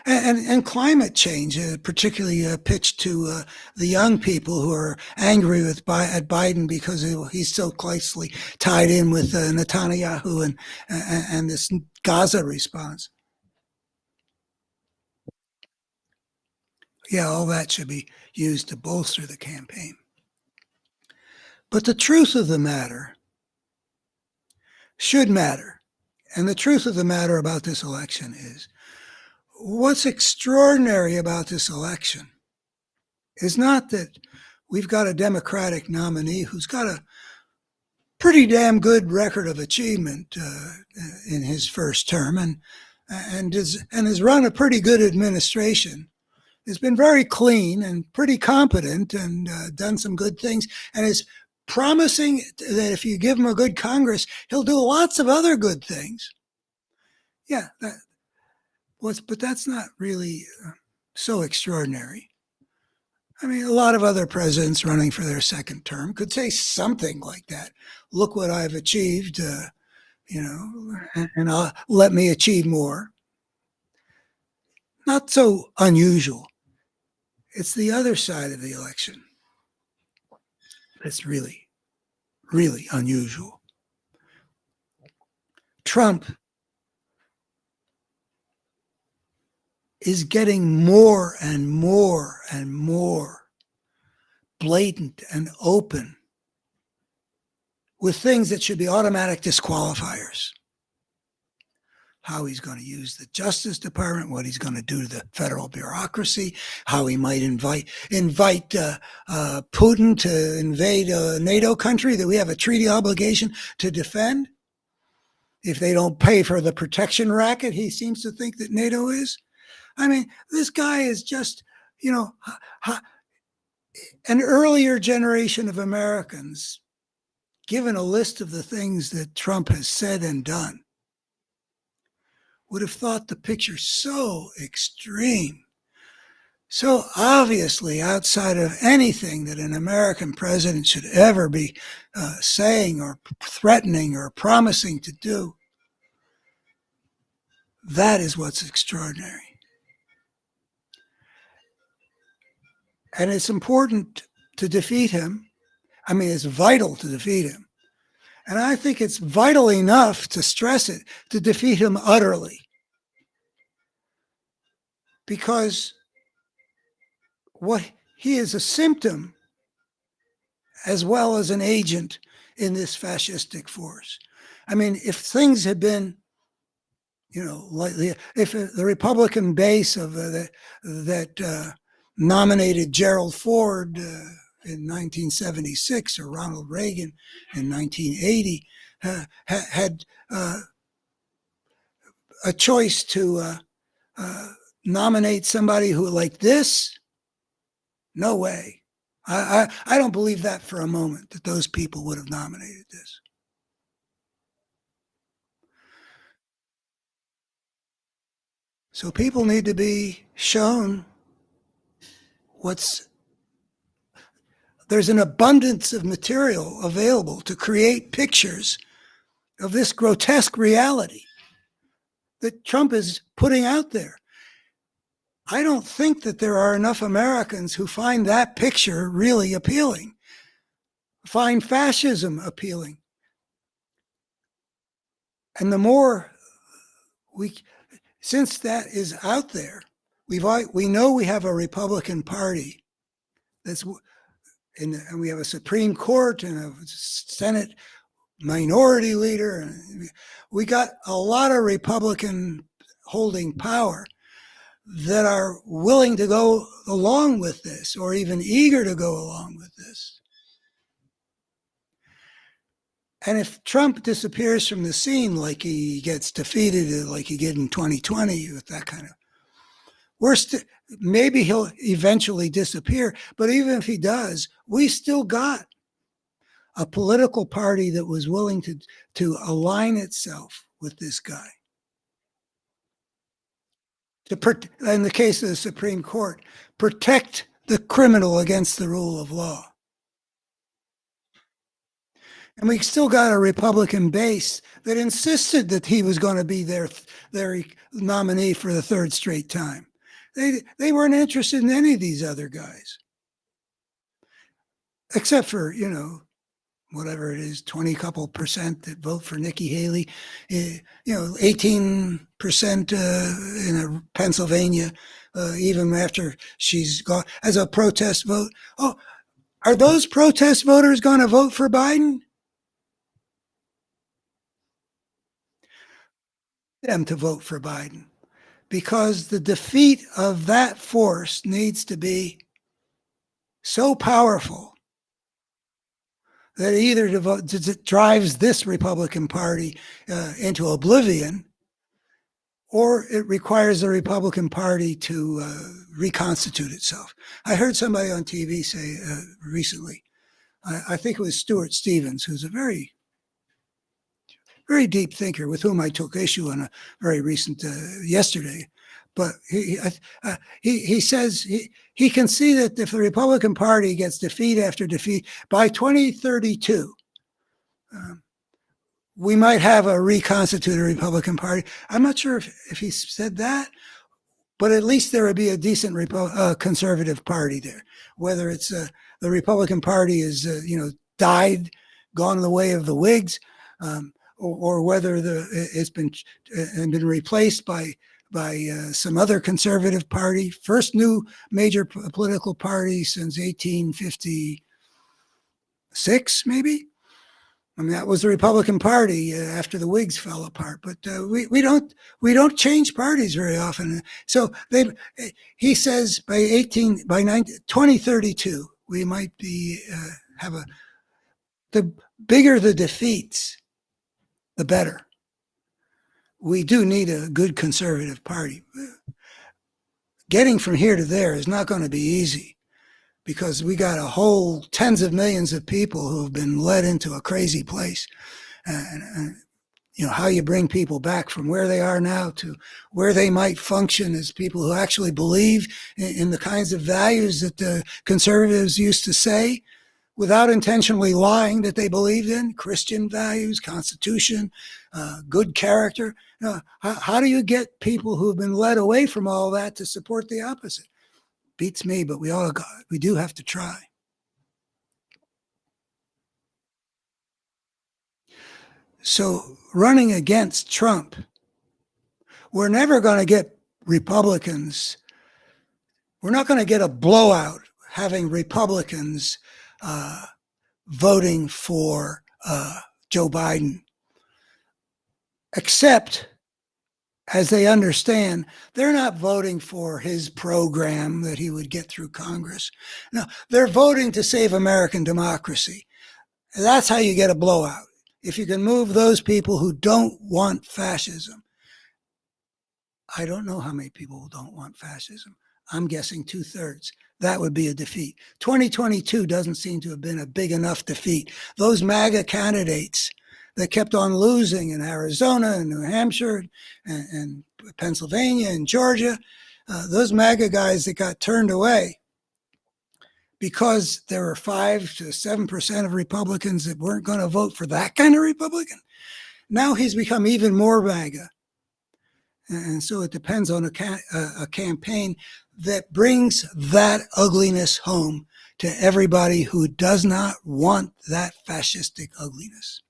And climate change, particularly pitched to the young people who are angry at Biden because he's so closely tied in with Netanyahu and this Gaza response. Yeah, all that should be used to bolster the campaign. But the truth of the matter should matter. And the truth of the matter about this election is, what's extraordinary about this election is not that we've got a Democratic nominee who's got pretty damn good record of achievement in his first term, and has run a pretty good administration. Has been very clean and pretty competent, and done some good things, and is promising that if you give him a good Congress, he'll do lots of other good things. Yeah, but that's not really so extraordinary. I mean, a lot of other presidents running for their second term could say something like that. Look what I've achieved, and let me achieve more. Not so unusual. It's the other side of the election that's really, really unusual. Trump is getting more and more and more blatant and open with things that should be automatic disqualifiers. How he's going to use the Justice Department, what he's going to do to the federal bureaucracy, how he might invite Putin to invade a NATO country that we have a treaty obligation to defend. If they don't pay for the protection racket he seems to think that NATO is. I mean, this guy is just, an earlier generation of Americans, given a list of the things that Trump has said and done, would have thought the picture so extreme, so obviously outside of anything that an American president should ever be saying or threatening or promising to do. That is what's extraordinary. And it's important to defeat him. I mean, it's vital to defeat him. And I think it's vital enough to stress it, to defeat him utterly. Because what he is a symptom as well as an agent in this fascistic force. I mean, if things had been, if the Republican base of that nominated Gerald Ford in 1976 or Ronald Reagan in 1980 had a choice to nominate somebody who like this, no way. I don't believe that for a moment, that those people would have nominated this. So people need to be shown there's an abundance of material available to create pictures of this grotesque reality that Trump is putting out there. I don't think that there are enough Americans who find that picture really appealing, find fascism appealing. And the more since that is out there, we know we have a Republican Party and we have a Supreme Court and a Senate minority leader. And we got a lot of Republican holding power that are willing to go along with this, or even eager to go along with this. And if Trump disappears from the scene, like he gets defeated, like he did in 2020, with that kind of, maybe he'll eventually disappear. But even if he does, we still got a political party that was willing to align itself with this guy. In the case of the Supreme Court, protect the criminal against the rule of law. And we still got a Republican base that insisted that he was going to be their nominee for the third straight time. They weren't interested in any of these other guys, except for, whatever it is, 20% that vote for Nikki Haley, 18% in Pennsylvania, even after she's gone as a protest vote. Oh, are those protest voters going to vote for Biden? Them to vote for Biden, because the defeat of that force needs to be so powerful that either drives this Republican Party into oblivion, or it requires the Republican Party to reconstitute itself. I heard somebody on TV say recently, I think it was Stuart Stevens, who's a very, very deep thinker with whom I took issue on a very recent yesterday. But he says he can see that if the Republican Party gets defeat after defeat, by 2032, we might have a reconstituted Republican Party. I'm not sure if he said that, but at least there would be a decent conservative party there. Whether it's the Republican Party is died, gone the way of the Whigs, or whether it's been replaced by some other conservative party, first new major political party since 1856, maybe. I mean, that was the Republican Party after the Whigs fell apart. But we don't change parties very often. So he says by 2032 we might be the bigger the defeats, the better. We do need a good conservative party. Getting from here to there is not going to be easy, because we got a whole tens of millions of people who have been led into a crazy place. And how you bring people back from where they are now to where they might function as people who actually believe in the kinds of values that the conservatives used to say, without intentionally lying, that they believed in: Christian values, Constitution, good character. How do you get people who have been led away from all that to support the opposite? Beats me, but we do have to try. So running against Trump, we're never going to get Republicans. We're not going to get a blowout having Republicans voting for Joe Biden, except as they understand, they're not voting for his program that he would get through Congress. No, they're voting to save American democracy. And that's how you get a blowout. If you can move those people who don't want fascism. I don't know how many people don't want fascism. I'm guessing 2/3. That would be a defeat. 2022 doesn't seem to have been a big enough defeat. Those MAGA candidates that kept on losing in Arizona and New Hampshire and Pennsylvania and Georgia, those MAGA guys that got turned away because there were 5 to 7% of Republicans that weren't going to vote for that kind of Republican. Now he's become even more MAGA. And so it depends on a campaign that brings that ugliness home to everybody who does not want that fascistic ugliness.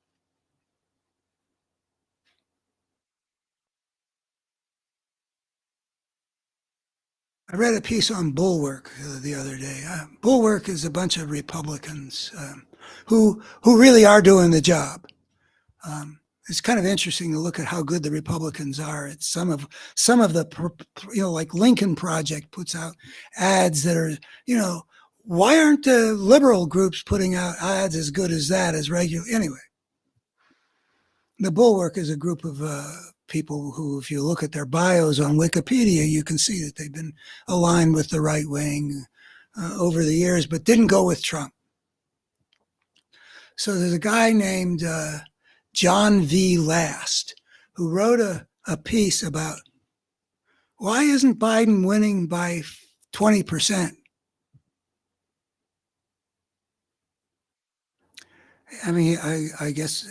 I read a piece on Bulwark the other day. Bulwark is a bunch of Republicans who really are doing the job. It's kind of interesting to look at how good the Republicans are. It's some of the, like Lincoln Project puts out ads that are, why aren't the liberal groups putting out ads as good as that as regular? Anyway, the Bulwark is a group of people who, if you look at their bios on Wikipedia, you can see that they've been aligned with the right wing over the years, but didn't go with Trump. So there's a guy named John V. Last who wrote a piece about why isn't Biden winning by 20%? I mean, I guess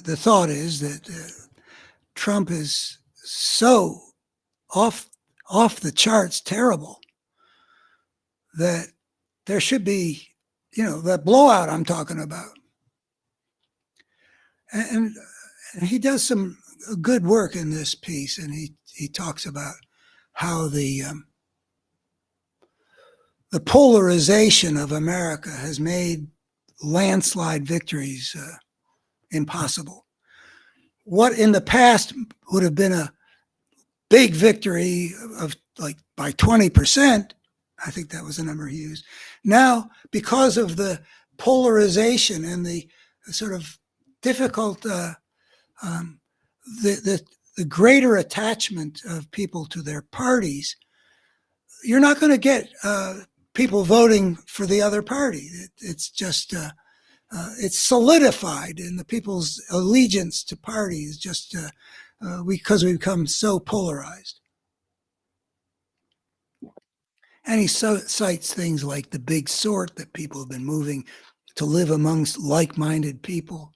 the thought is that Trump is so off the charts terrible that there should be, that blowout I'm talking about. And he does some good work in this piece, and he talks about how the polarization of America has made landslide victories impossible. What in the past would have been a big victory of like by 20%, I think that was the number he used. Now, because of the polarization and the sort of difficult, um, the greater attachment of people to their parties, you're not going to get people voting for the other party. It's just it's solidified in the people's allegiance to parties just because we become so polarized. And he cites things like the big sort that people have been moving to live amongst like-minded people,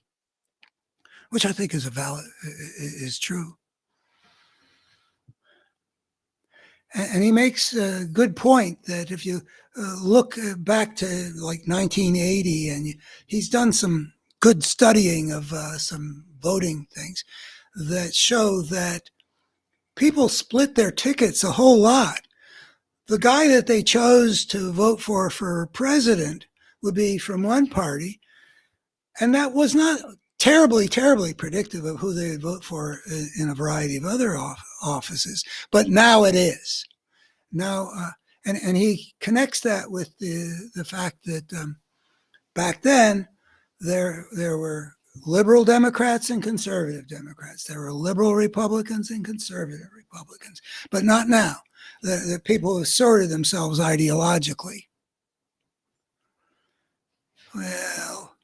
which I think is true. And he makes a good point that if you look back to like 1980, and he's done some good studying of some voting things that show that people split their tickets a whole lot. The guy that they chose to vote for president would be from one party, and that was not terribly, terribly predictive of who they would vote for in a variety of other offices. But now it is. Now, and he connects that with the fact that back then there were liberal Democrats and conservative Democrats. There were liberal Republicans and conservative Republicans, but not now. The people have sorted themselves ideologically. Well,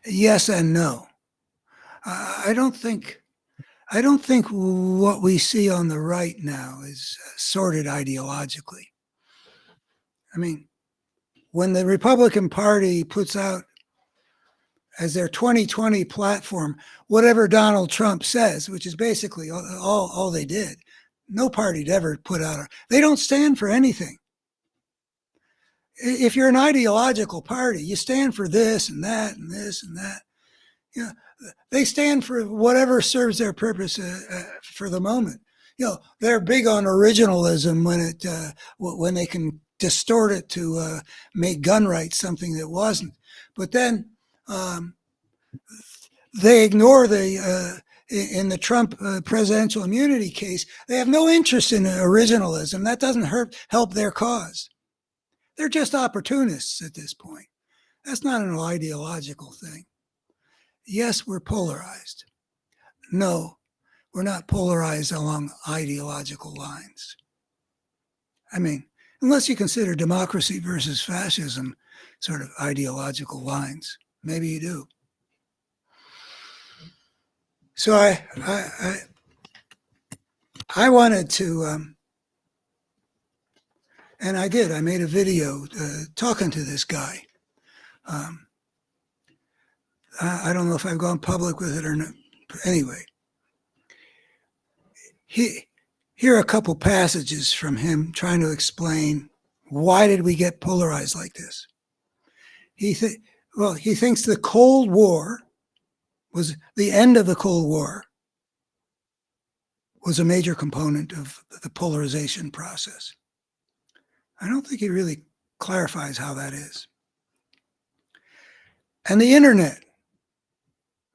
yes and no. I don't think what we see on the right now is sorted ideologically. I mean, when the Republican Party puts out as their 2020 platform whatever Donald Trump says, which is basically all they did, no party'd ever put out. They don't stand for anything. If you're an ideological party, you stand for this and that and this and that. You know, they stand for whatever serves their purpose for the moment. You know, they're big on originalism when they can distort it to make gun rights something that wasn't. But then they ignore in the Trump presidential immunity case, they have no interest in originalism. That doesn't help their cause. They're just opportunists at this point. That's not an ideological thing. Yes, we're polarized. No, we're not polarized along ideological lines. I mean, unless you consider democracy versus fascism sort of ideological lines, maybe you do. So I wanted to, and I did. I made a video talking to this guy. I don't know if I've gone public with it or not. Anyway, here are a couple passages from him trying to explain why did we get polarized like this. He thinks the Cold War was the end of the Cold War was a major component of the polarization process. I don't think he really clarifies how that is. And the internet.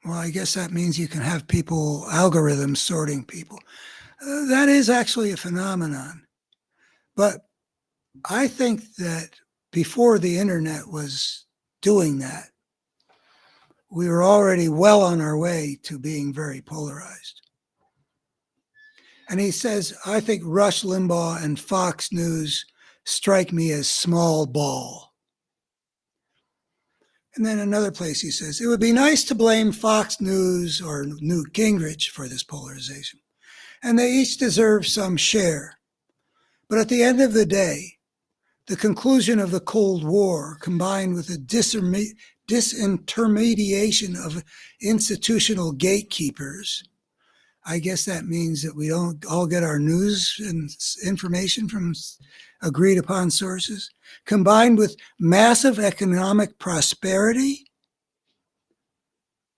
Well, I guess that means you can have algorithms sorting people. That is actually a phenomenon. But I think that before the internet was doing that, we were already well on our way to being very polarized. And he says, I think Rush Limbaugh and Fox News strike me as small ball. And then another place he says, it would be nice to blame Fox News or Newt Gingrich for this polarization. And they each deserve some share. But at the end of the day, the conclusion of the Cold War, combined with the disintermediation of institutional gatekeepers, I guess that means that we don't all get our news and information from agreed upon sources, combined with massive economic prosperity.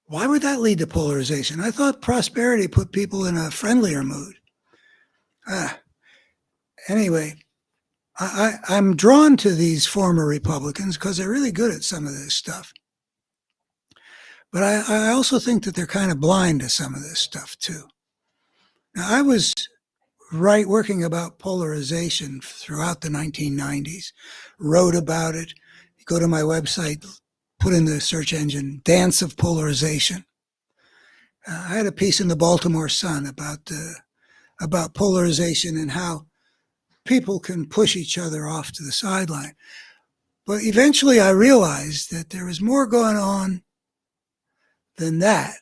Why would that lead to polarization? I thought prosperity put people in a friendlier mood. Anyway, I'm drawn to these former Republicans because they're really good at some of this stuff. But I also think that they're kind of blind to some of this stuff too. Now, I was working about polarization throughout the 1990s, wrote about it. You go to my website, put in the search engine, dance of polarization. I had a piece in the Baltimore Sun about polarization and how people can push each other off to the sideline. But eventually I realized that there was more going on than that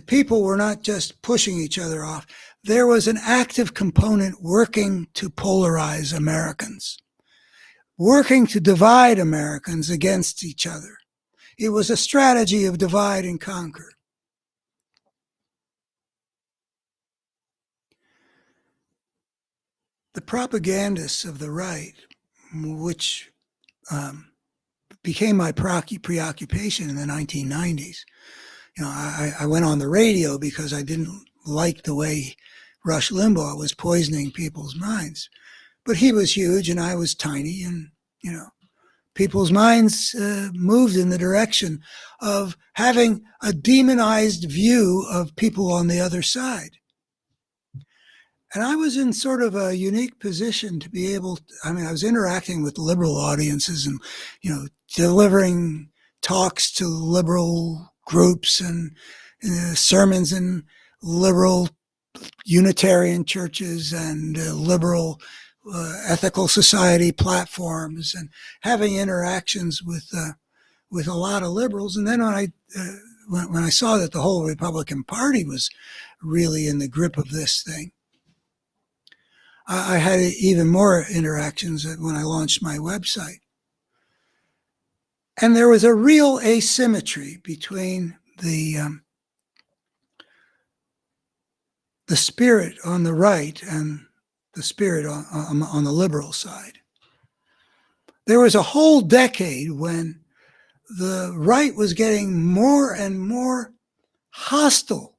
people were not just pushing each other off. There was an active component working to polarize Americans, working to divide Americans against each other. It was a strategy of divide and conquer. The propagandists of the right, which became my preoccupation in the 1990s. I went on the radio because I didn't like the way Rush Limbaugh was poisoning people's minds. But he was huge and I was tiny, and, people's minds moved in the direction of having a demonized view of people on the other side. And I was in sort of a unique position to be able to, I was interacting with liberal audiences and, delivering talks to liberal groups and sermons in liberal Unitarian churches and liberal ethical society platforms, and having interactions with a lot of liberals. And then when I saw that the whole Republican Party was really in the grip of this thing, I had even more interactions when I launched my website. And there was a real asymmetry between the spirit on the right and the spirit on the liberal side. There was a whole decade when the right was getting more and more hostile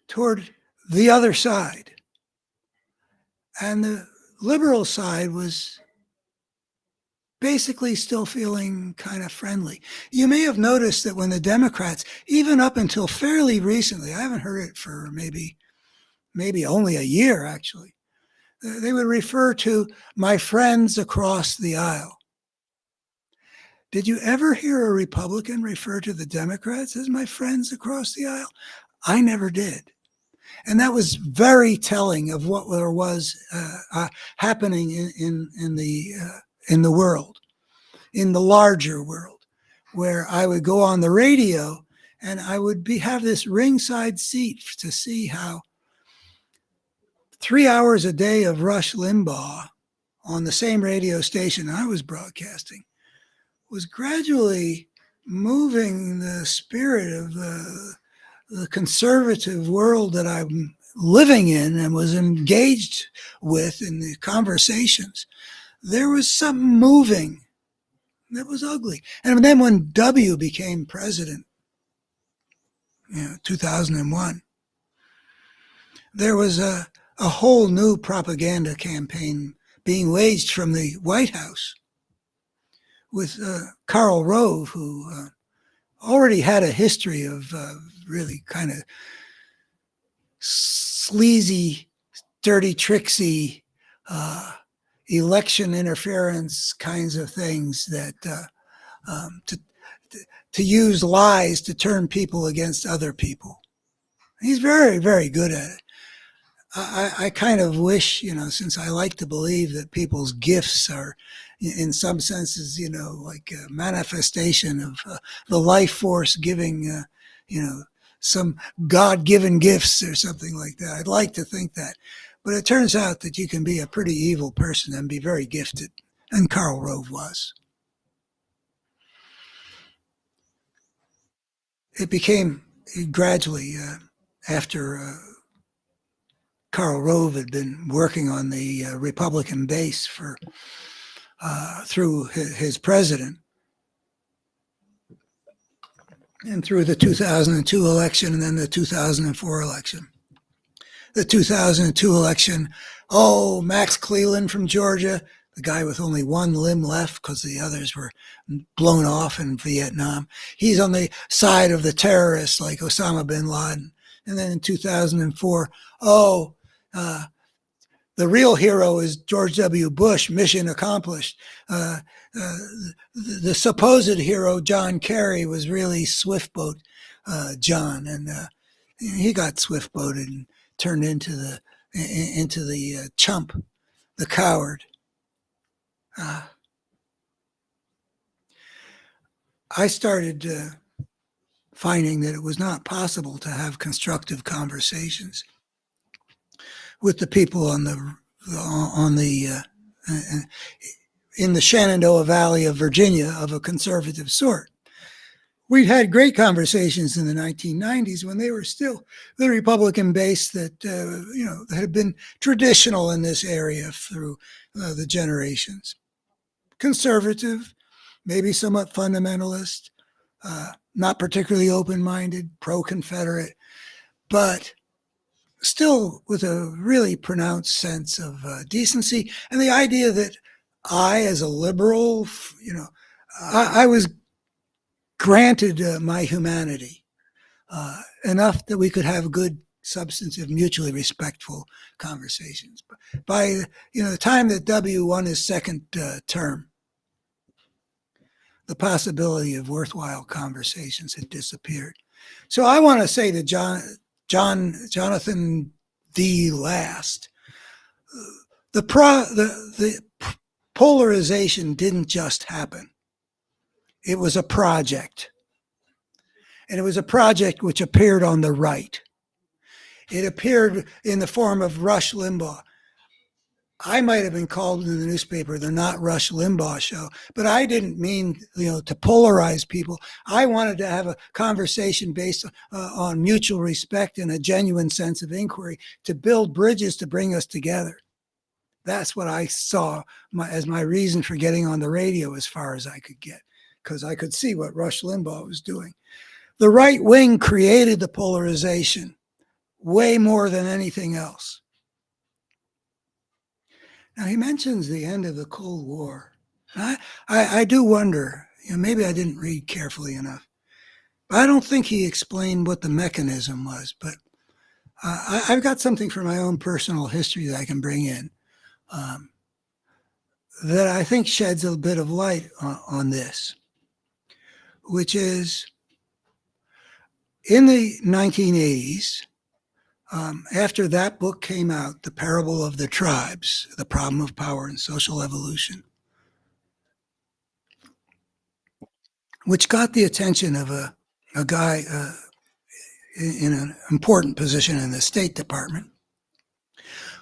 toward the other side. And the liberal side was basically still feeling kind of friendly. You may have noticed that when the Democrats, even up until fairly recently, I haven't heard it for maybe only a year actually, they would refer to my friends across the aisle. Did you ever hear a Republican refer to the Democrats as my friends across the aisle? I never did. And that was very telling of what there was happening in the world, in the larger world, where I would go on the radio and I would have this ringside seat to see how 3 hours a day of Rush Limbaugh on the same radio station I was broadcasting was gradually moving the spirit of the conservative world that I'm living in and was engaged with in the conversations. There was something moving that was ugly. And then when W became president, 2001, there was a whole new propaganda campaign being waged from the White House with Karl Rove, who already had a history of really kind of sleazy, dirty, tricksy election interference kinds of things that to use lies to turn people against other people. He's very, very good at it. I kind of wish, since I like to believe that people's gifts are, in some senses, like a manifestation of the life force giving, some God-given gifts or something like that. I'd like to think that. But it turns out that you can be a pretty evil person and be very gifted. And Karl Rove was. It became gradually, after Karl Rove had been working on the Republican base through his president and through the 2002 election and then the 2004 election. The 2002 election, Max Cleland from Georgia, the guy with only one limb left because the others were blown off in Vietnam. He's on the side of the terrorists like Osama bin Laden. And then in 2004, the real hero is George W. Bush, mission accomplished. uh, the supposed hero John Kerry was really Swiftboat John, and he got swiftboated and turned into the chump, the coward. I started finding that it was not possible to have constructive conversations with the people on the in the Shenandoah Valley of Virginia of a conservative sort. We'd had great conversations in the 1990s when they were still the Republican base that had been traditional in this area through the generations. Conservative, maybe somewhat fundamentalist, not particularly open-minded, pro-Confederate, but still with a really pronounced sense of decency and the idea that I, as a liberal, I was granted my humanity enough that we could have good, substantive, mutually respectful conversations. By the time that W won his second term, the possibility of worthwhile conversations had disappeared. So I want to say to Jonathan D. Last, the polarization didn't just happen. It was a project. And it was a project which appeared on the right. It appeared in the form of Rush Limbaugh. I might have been called in the newspaper the Not Rush Limbaugh Show, but I didn't mean to polarize people. I wanted to have a conversation based on mutual respect and a genuine sense of inquiry to build bridges to bring us together. That's what I saw as my reason for getting on the radio as far as I could get, because I could see what Rush Limbaugh was doing. The right wing created the polarization way more than anything else. Now, he mentions the end of the Cold War. I do wonder, maybe I didn't read carefully enough. But I don't think he explained what the mechanism was. But I've got something from my own personal history that I can bring in that I think sheds a bit of light on this, which is in the 1980s, after that book came out, The Parable of the Tribes, The Problem of Power and Social Evolution, which got the attention of a guy in an important position in the State Department,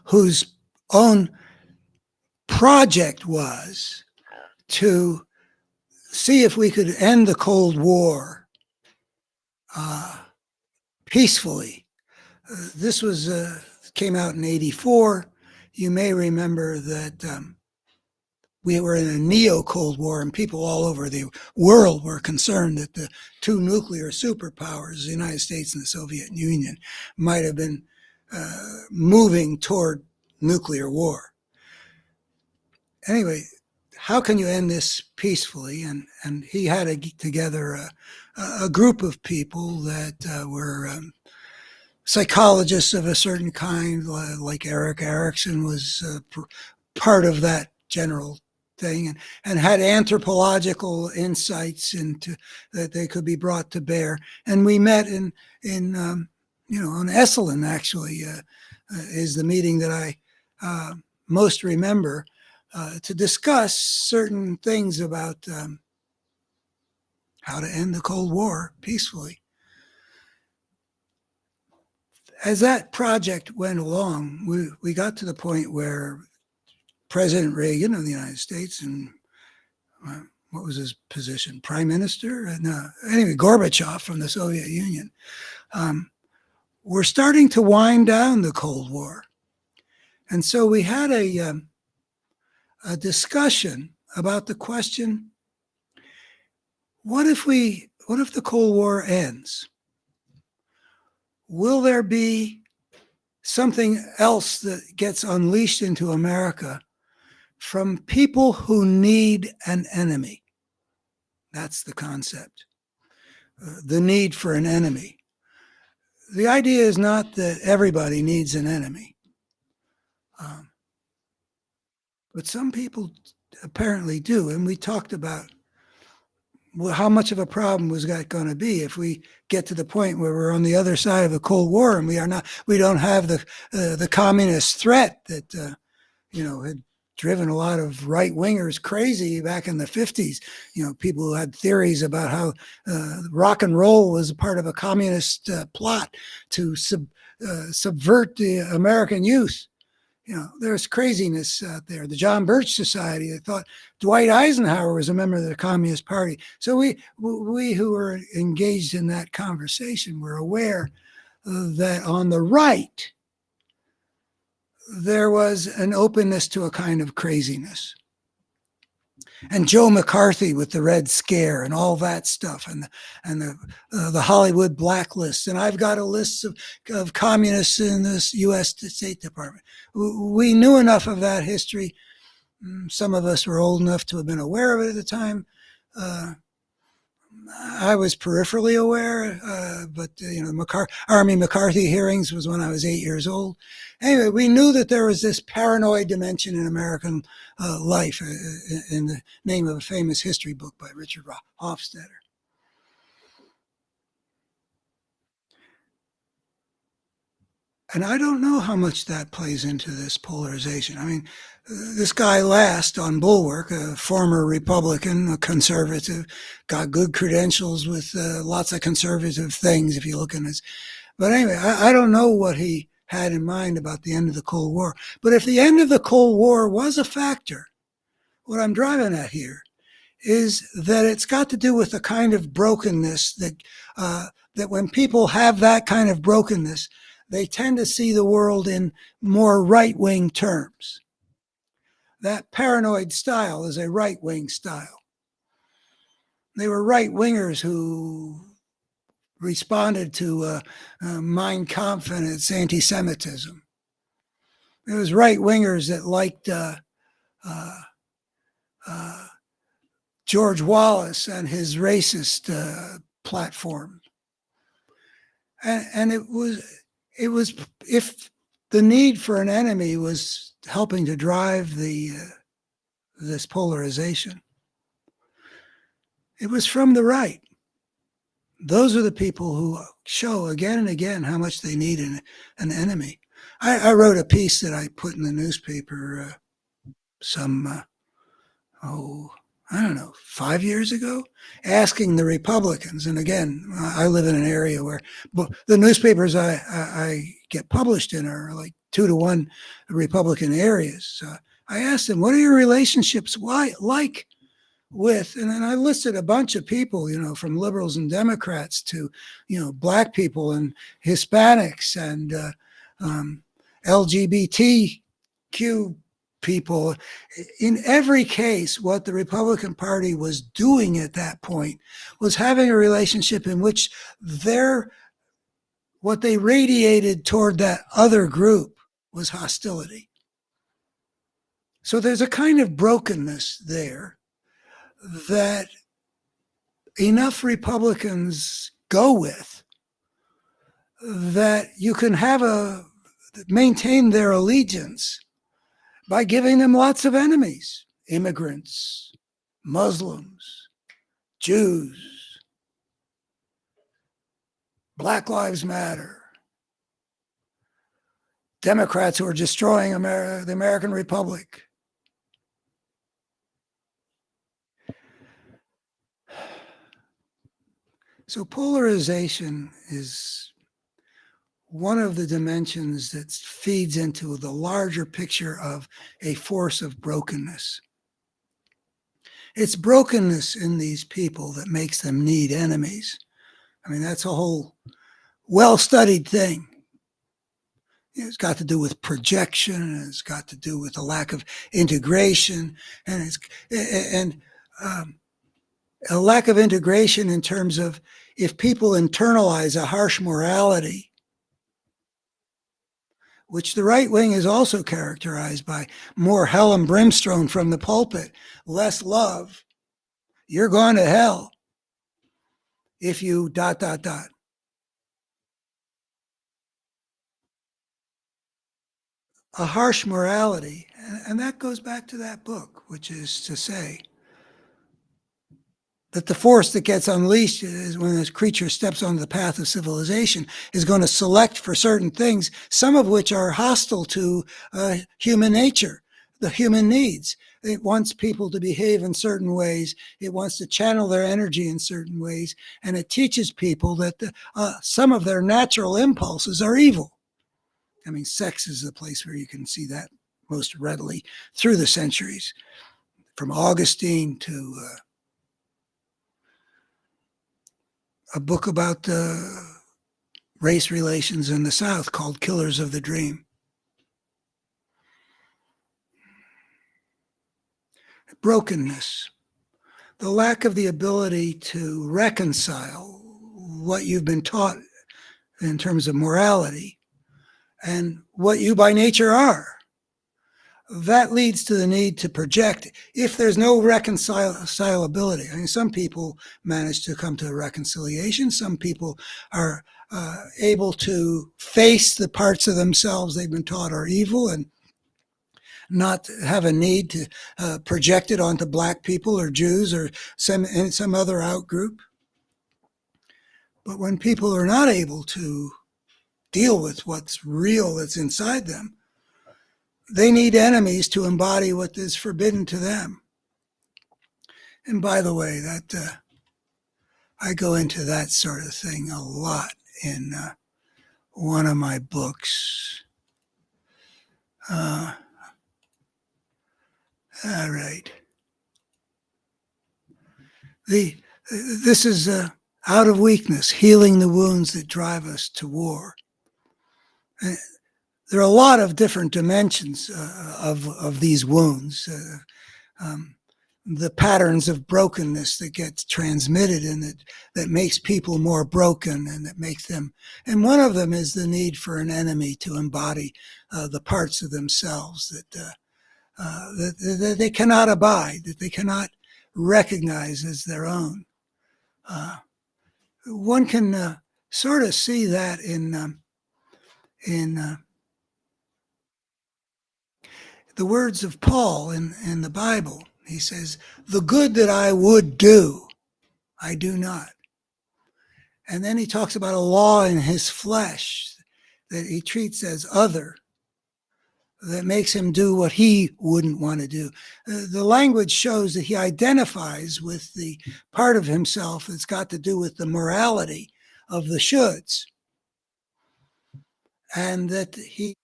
whose own project was to see if we could end the Cold War peacefully. This was came out in '84. You may remember that we were in a neo-Cold War, and people all over the world were concerned that the two nuclear superpowers, the United States and the Soviet Union, might have been moving toward nuclear war. Anyway, how can you end this peacefully? And he had together a group of people that were psychologists of a certain kind, like Eric Erickson was part of that general thing, and had anthropological insights into that they could be brought to bear. And we met in on Esalen, actually, is the meeting that I most remember, to discuss certain things about how to end the Cold War peacefully. As that project went along, we got to the point where President Reagan of the United States and what was his position? Prime Minister? Anyway, Gorbachev from the Soviet Union. We're starting to wind down the Cold War. And so we had a discussion about the question, what if the Cold War ends? Will there be something else that gets unleashed into America from people who need an enemy? That's the concept. The need for an enemy. The idea is not that everybody needs an enemy. But some people apparently do. And we talked about, well, how much of a problem was that going to be if we get to the point where we're on the other side of a Cold War and we don't have the communist threat that had driven a lot of right wingers crazy back in the 50s. People who had theories about how rock and roll was a part of a communist plot to subvert the American youth. There's craziness out there. The John Birch Society, they thought Dwight Eisenhower was a member of the Communist Party. So we who were engaged in that conversation were aware that on the right, there was an openness to a kind of craziness. And Joe McCarthy with the Red Scare and all that stuff, and the Hollywood blacklist. And I've got a list of communists in this U.S. State Department. We knew enough of that history. Some of us were old enough to have been aware of it at the time. I was peripherally aware, but Army McCarthy hearings was when I was 8 years old. Anyway, we knew that there was this paranoid dimension in American life in the name of a famous history book by Richard Hofstadter. And I don't know how much that plays into this polarization. I mean, this guy Last on Bulwark, a former Republican, a conservative, got good credentials with lots of conservative things if you look in his. But anyway, I don't know what he had in mind about the end of the Cold War. But if the end of the Cold War was a factor, what I'm driving at here is that it's got to do with the kind of brokenness that when people have that kind of brokenness, they tend to see the world in more right-wing terms. That paranoid style is a right-wing style. They were right-wingers who responded to Mein Kampf and its anti-Semitism. It was right-wingers that liked George Wallace and his racist platform. And it was if the need for an enemy was helping to drive this polarization, it was from the right. Those are the people who show again and again how much they need an enemy. I wrote a piece that I put in the newspaper I don't know, 5 years ago, asking the Republicans. And again, I live in an area where the newspapers I get published in are like 2-to-1 Republican areas. So I asked them, what are your relationships like with, and then I listed a bunch of people, from liberals and Democrats to, black people and Hispanics and LGBTQ people. In every case, what the Republican Party was doing at that point was having a relationship in which what they radiated toward that other group was hostility. So there's a kind of brokenness there that enough Republicans go with that you can maintain their allegiance by giving them lots of enemies: immigrants, Muslims, Jews, Black Lives Matter, Democrats who are destroying the American Republic. So polarization is one of the dimensions that feeds into the larger picture of a force of brokenness. It's brokenness in these people that makes them need enemies. I mean, that's a whole well-studied thing. It's got to do with projection. It's got to do with a lack of integration, and a lack of integration in terms of if people internalize a harsh morality, which the right wing is also characterized by more hell and brimstone from the pulpit, less love, you're going to hell if you ... a harsh morality. And that goes back to that book, which is to say that the force that gets unleashed is when this creature steps onto the path of civilization is going to select for certain things, some of which are hostile to human nature, the human needs. It wants people to behave in certain ways. It wants to channel their energy in certain ways. And it teaches people that some of their natural impulses are evil. I mean, sex is the place where you can see that most readily through the centuries, from Augustine to a book about race relations in the South called Killers of the Dream. Brokenness, the lack of the ability to reconcile what you've been taught in terms of morality and what you by nature are. That leads to the need to project. If there's no reconcilability, I mean, some people manage to come to a reconciliation. Some people are able to face the parts of themselves they've been taught are evil and not have a need to project it onto black people or Jews or some other outgroup. But when people are not able to deal with what's real that's inside them, they need enemies to embody what is forbidden to them. And by the way, that I go into that sort of thing a lot in one of my books. All right. This is out of weakness, healing the wounds that drive us to war. There are a lot of different dimensions of these wounds. The patterns of brokenness that gets transmitted and that makes people more broken and that makes them, and one of them is the need for an enemy to embody the parts of themselves that they cannot abide, that they cannot recognize as their own. One can sort of see that in the words of Paul in the Bible. He says, "The good that I would do, I do not." And then he talks about a law in his flesh that he treats as other, that makes him do what he wouldn't want to do. The language shows that he identifies with the part of himself that's got to do with the morality of the shoulds, and that he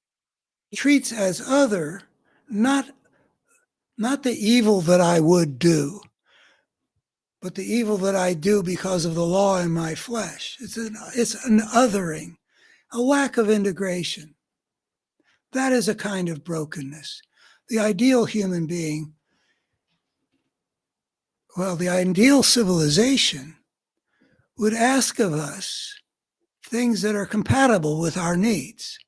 treats as other not the evil that I would do, but the evil that I do because of the law in my flesh. It's an othering, a lack of integration. That is a kind of brokenness. The ideal human being, well, the ideal civilization would ask of us things that are compatible with our needs.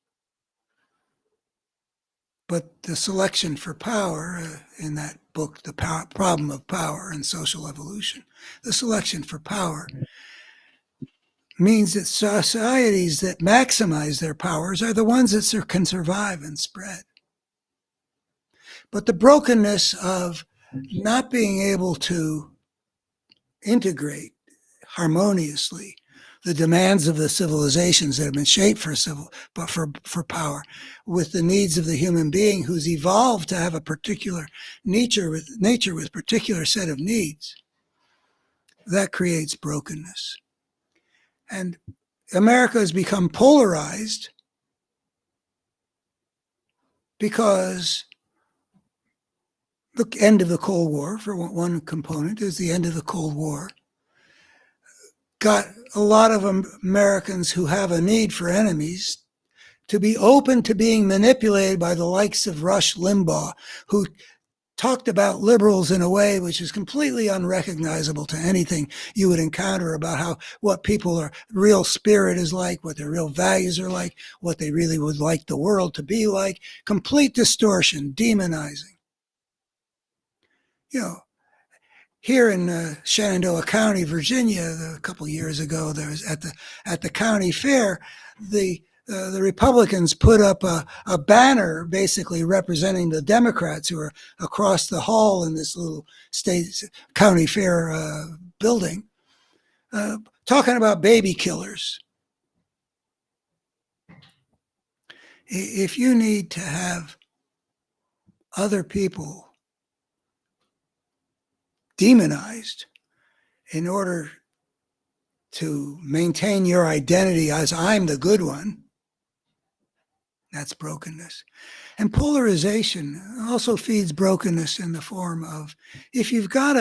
But the selection for power, in that book, The Problem of Power and Social Evolution, the selection for power means that societies that maximize their powers are the ones that can survive and spread. But the brokenness of not being able to integrate harmoniously the demands of the civilizations that have been shaped for power with the needs of the human being who's evolved to have a particular nature with particular set of needs, that creates brokenness. And America has become polarized because the end of the Cold War, for one component, is the end of the Cold War, got a lot of Americans who have a need for enemies to be open to being manipulated by the likes of Rush Limbaugh, who talked about liberals in a way which is completely unrecognizable to anything you would encounter about what people are, real spirit is like, what their real values are like, what they really would like the world to be like. Complete distortion, demonizing. You know, here in Shenandoah County, Virginia, a couple of years ago, there was at the county fair, the the Republicans put up a banner basically representing the Democrats who are across the hall in this little state county fair building, talking about baby killers. If you need to have other people demonized in order to maintain your identity as I'm the good one, that's brokenness. And polarization also feeds brokenness in the form of, if you've got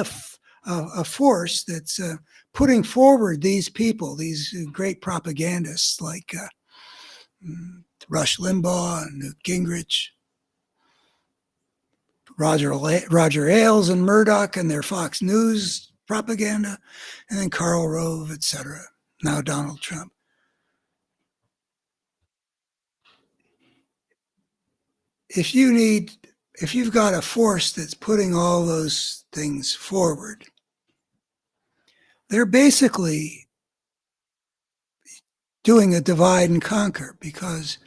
a force that's putting forward these people, these great propagandists like Rush Limbaugh and Newt Gingrich, Roger Ailes and Murdoch and their Fox News propaganda, and then Karl Rove, etc. Now Donald Trump. If you've got a force that's putting all those things forward, they're basically doing a divide and conquer, because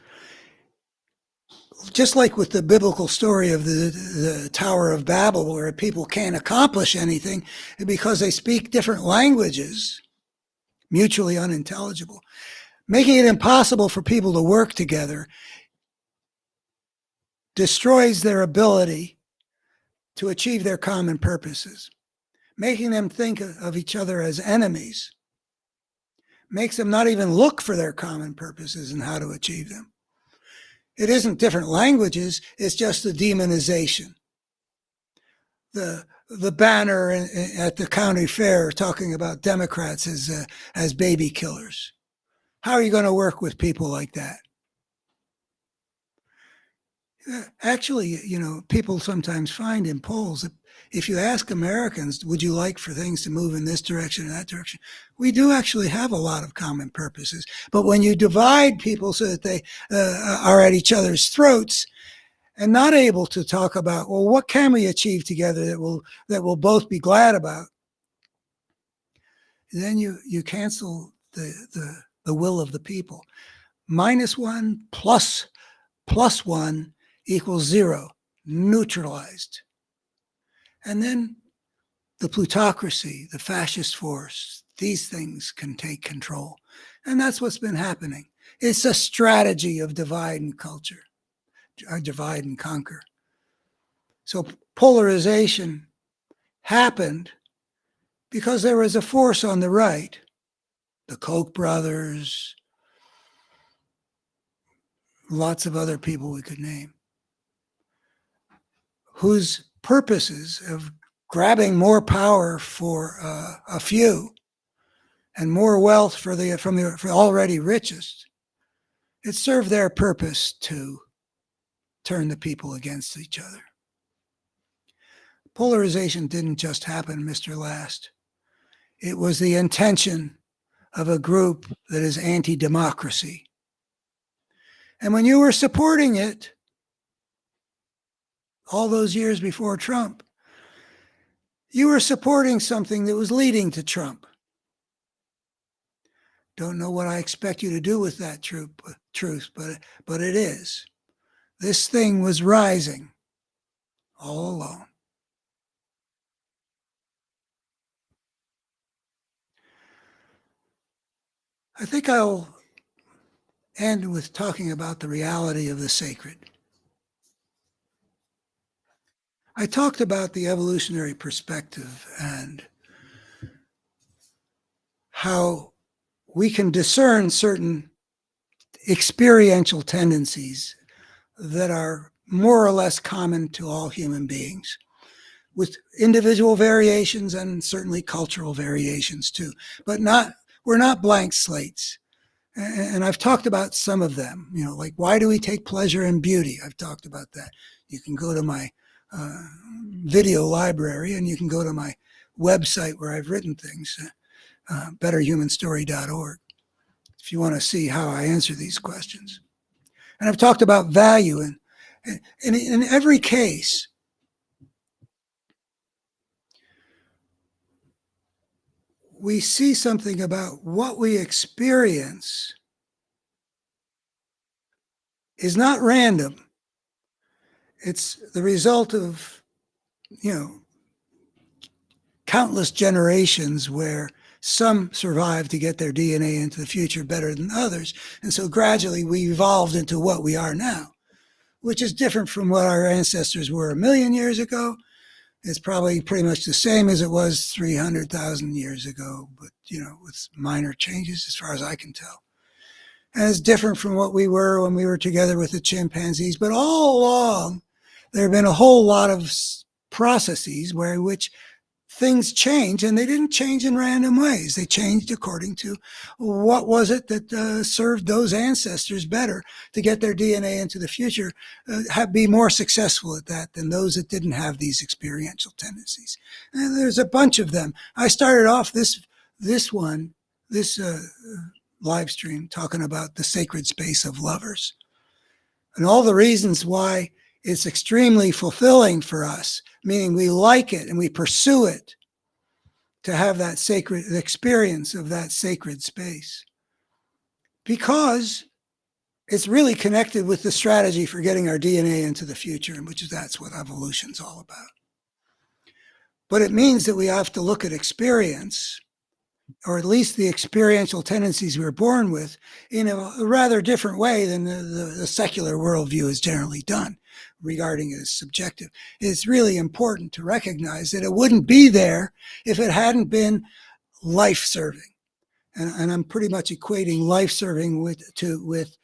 just like with the biblical story of the Tower of Babel, where people can't accomplish anything because they speak different languages, mutually unintelligible, making it impossible for people to work together destroys their ability to achieve their common purposes. Making them think of each other as enemies makes them not even look for their common purposes and how to achieve them. It isn't different languages, it's just the demonization. The banner at the county fair talking about Democrats as baby killers. How are you going to work with people like that? Actually, people sometimes find in polls that if you ask Americans, would you like for things to move in this direction or that direction? We do actually have a lot of common purposes. But when you divide people so that they are at each other's throats and not able to talk about, well, what can we achieve together that we'll both be glad about? Then you cancel the will of the people. -1 plus 1 equals 0, neutralized. And then the plutocracy, the fascist force, these things can take control. And that's what's been happening. It's a strategy of divide and culture, or divide and conquer. So polarization happened because there was a force on the right, the Koch brothers, lots of other people we could name, whose purposes of grabbing more power for a few and more wealth from the already richest, it served their purpose to turn the people against each other. Polarization didn't just happen, Mr. Last. It was the intention of a group that is anti-democracy. And when you were supporting it all those years before Trump, you were supporting something that was leading to Trump. Don't know what I expect you to do with that truth, but it is. This thing was rising all along. I think I'll end with talking about the reality of the sacred. I talked about the evolutionary perspective and how we can discern certain experiential tendencies that are more or less common to all human beings, with individual variations and certainly cultural variations too. But we're not blank slates. And I've talked about some of them, like why do we take pleasure in beauty? I've talked about that. You can go to my video library and you can go to my website where I've written things, betterhumanstory.org, if you want to see how I answer these questions. And I've talked about value, and in every case, we see something about what we experience is not random. It's the result of, you know, countless generations where some survived to get their DNA into the future better than others. And so gradually we evolved into what we are now, which is different from what our ancestors were a million years ago. It's probably pretty much the same as it was 300,000 years ago, but, you know, with minor changes as far as I can tell. And it's different from what we were when we were together with the chimpanzees. But all along, there have been a whole lot of processes where which things change, and they didn't change in random ways. They changed according to what was it that served those ancestors better to get their DNA into the future, be more successful at that than those that didn't have these experiential tendencies. And there's a bunch of them. I started off this live stream talking about the sacred space of lovers and all the reasons why it's extremely fulfilling for us, meaning we like it and we pursue it to have that sacred experience of that sacred space. Because it's really connected with the strategy for getting our DNA into the future, and that's what evolution's all about. But it means that we have to look at experience, or at least the experiential tendencies we're born with, in a rather different way than the secular worldview is generally done, regarding it as subjective. It's really important to recognize that it wouldn't be there if it hadn't been life-serving. And I'm pretty much equating life-serving with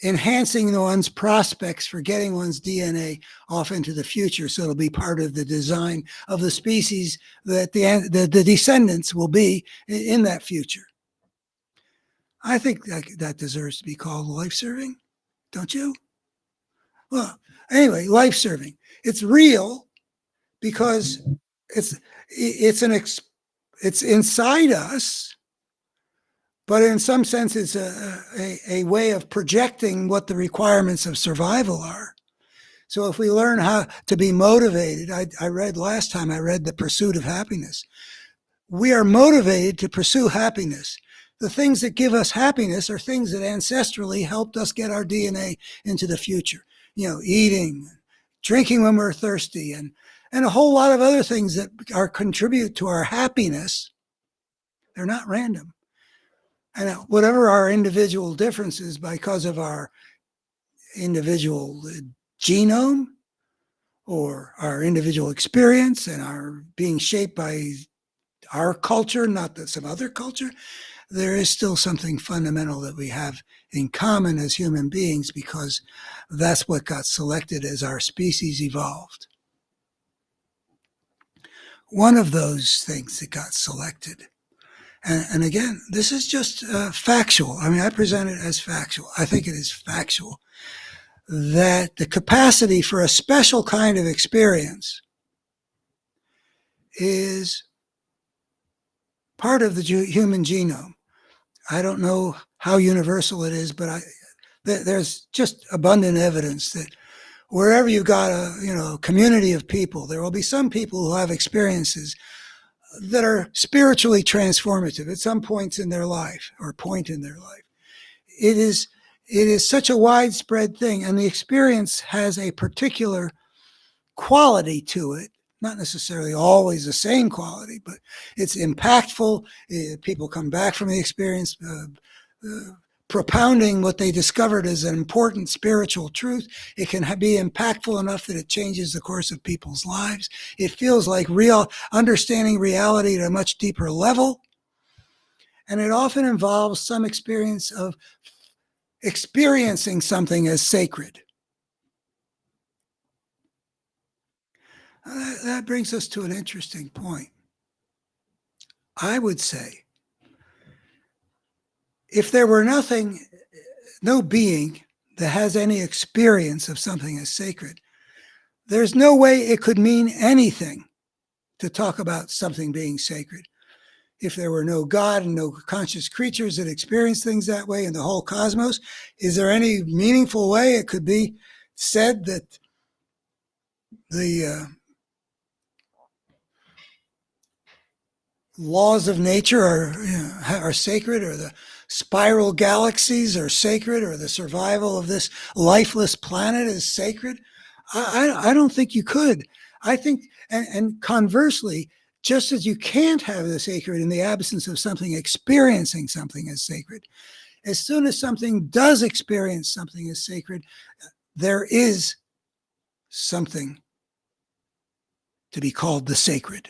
enhancing one's prospects for getting one's DNA off into the future, so it'll be part of the design of the species that the descendants will be in that future. I think that deserves to be called life-serving, don't you? Well, anyway, life-serving. It's real because it's inside us, but in some sense, it's a way of projecting what the requirements of survival are. So if we learn how to be motivated, I read last time, I read The Pursuit of Happiness. We are motivated to pursue happiness. The things that give us happiness are things that ancestrally helped us get our DNA into the future. You know, eating, drinking when we're thirsty, and a whole lot of other things that contribute to our happiness. They're not random. And whatever our individual differences because of our individual genome or our individual experience and our being shaped by our culture, not that some other culture, there is still something fundamental that we have in common as human beings, because that's what got selected as our species evolved. One of those things that got selected, and again, this is just factual. I mean, I present it as factual. I think it is factual that the capacity for a special kind of experience is part of the human genome. I don't know how universal it is, but there's just abundant evidence that wherever you've got a community of people, there will be some people who have experiences that are spiritually transformative at some points in their life or point in their life. It is such a widespread thing, and the experience has a particular quality to it, not necessarily always the same quality, but it's impactful. People come back from the experience propounding what they discovered as an important spiritual truth. It can be impactful enough that it changes the course of people's lives. It feels like real understanding reality at a much deeper level. And it often involves some experience of experiencing something as sacred. That brings us to an interesting point. I would say, if there were no being that has any experience of something as sacred, there's no way it could mean anything to talk about something being sacred. If there were no God and no conscious creatures that experience things that way in the whole cosmos, is there any meaningful way it could be said that the laws of nature are sacred, or the spiral galaxies are sacred, or the survival of this lifeless planet is sacred. I don't think you could. I think, and conversely, just as you can't have the sacred in the absence of something experiencing something as sacred, as soon as something does experience something as sacred, there is something to be called the sacred.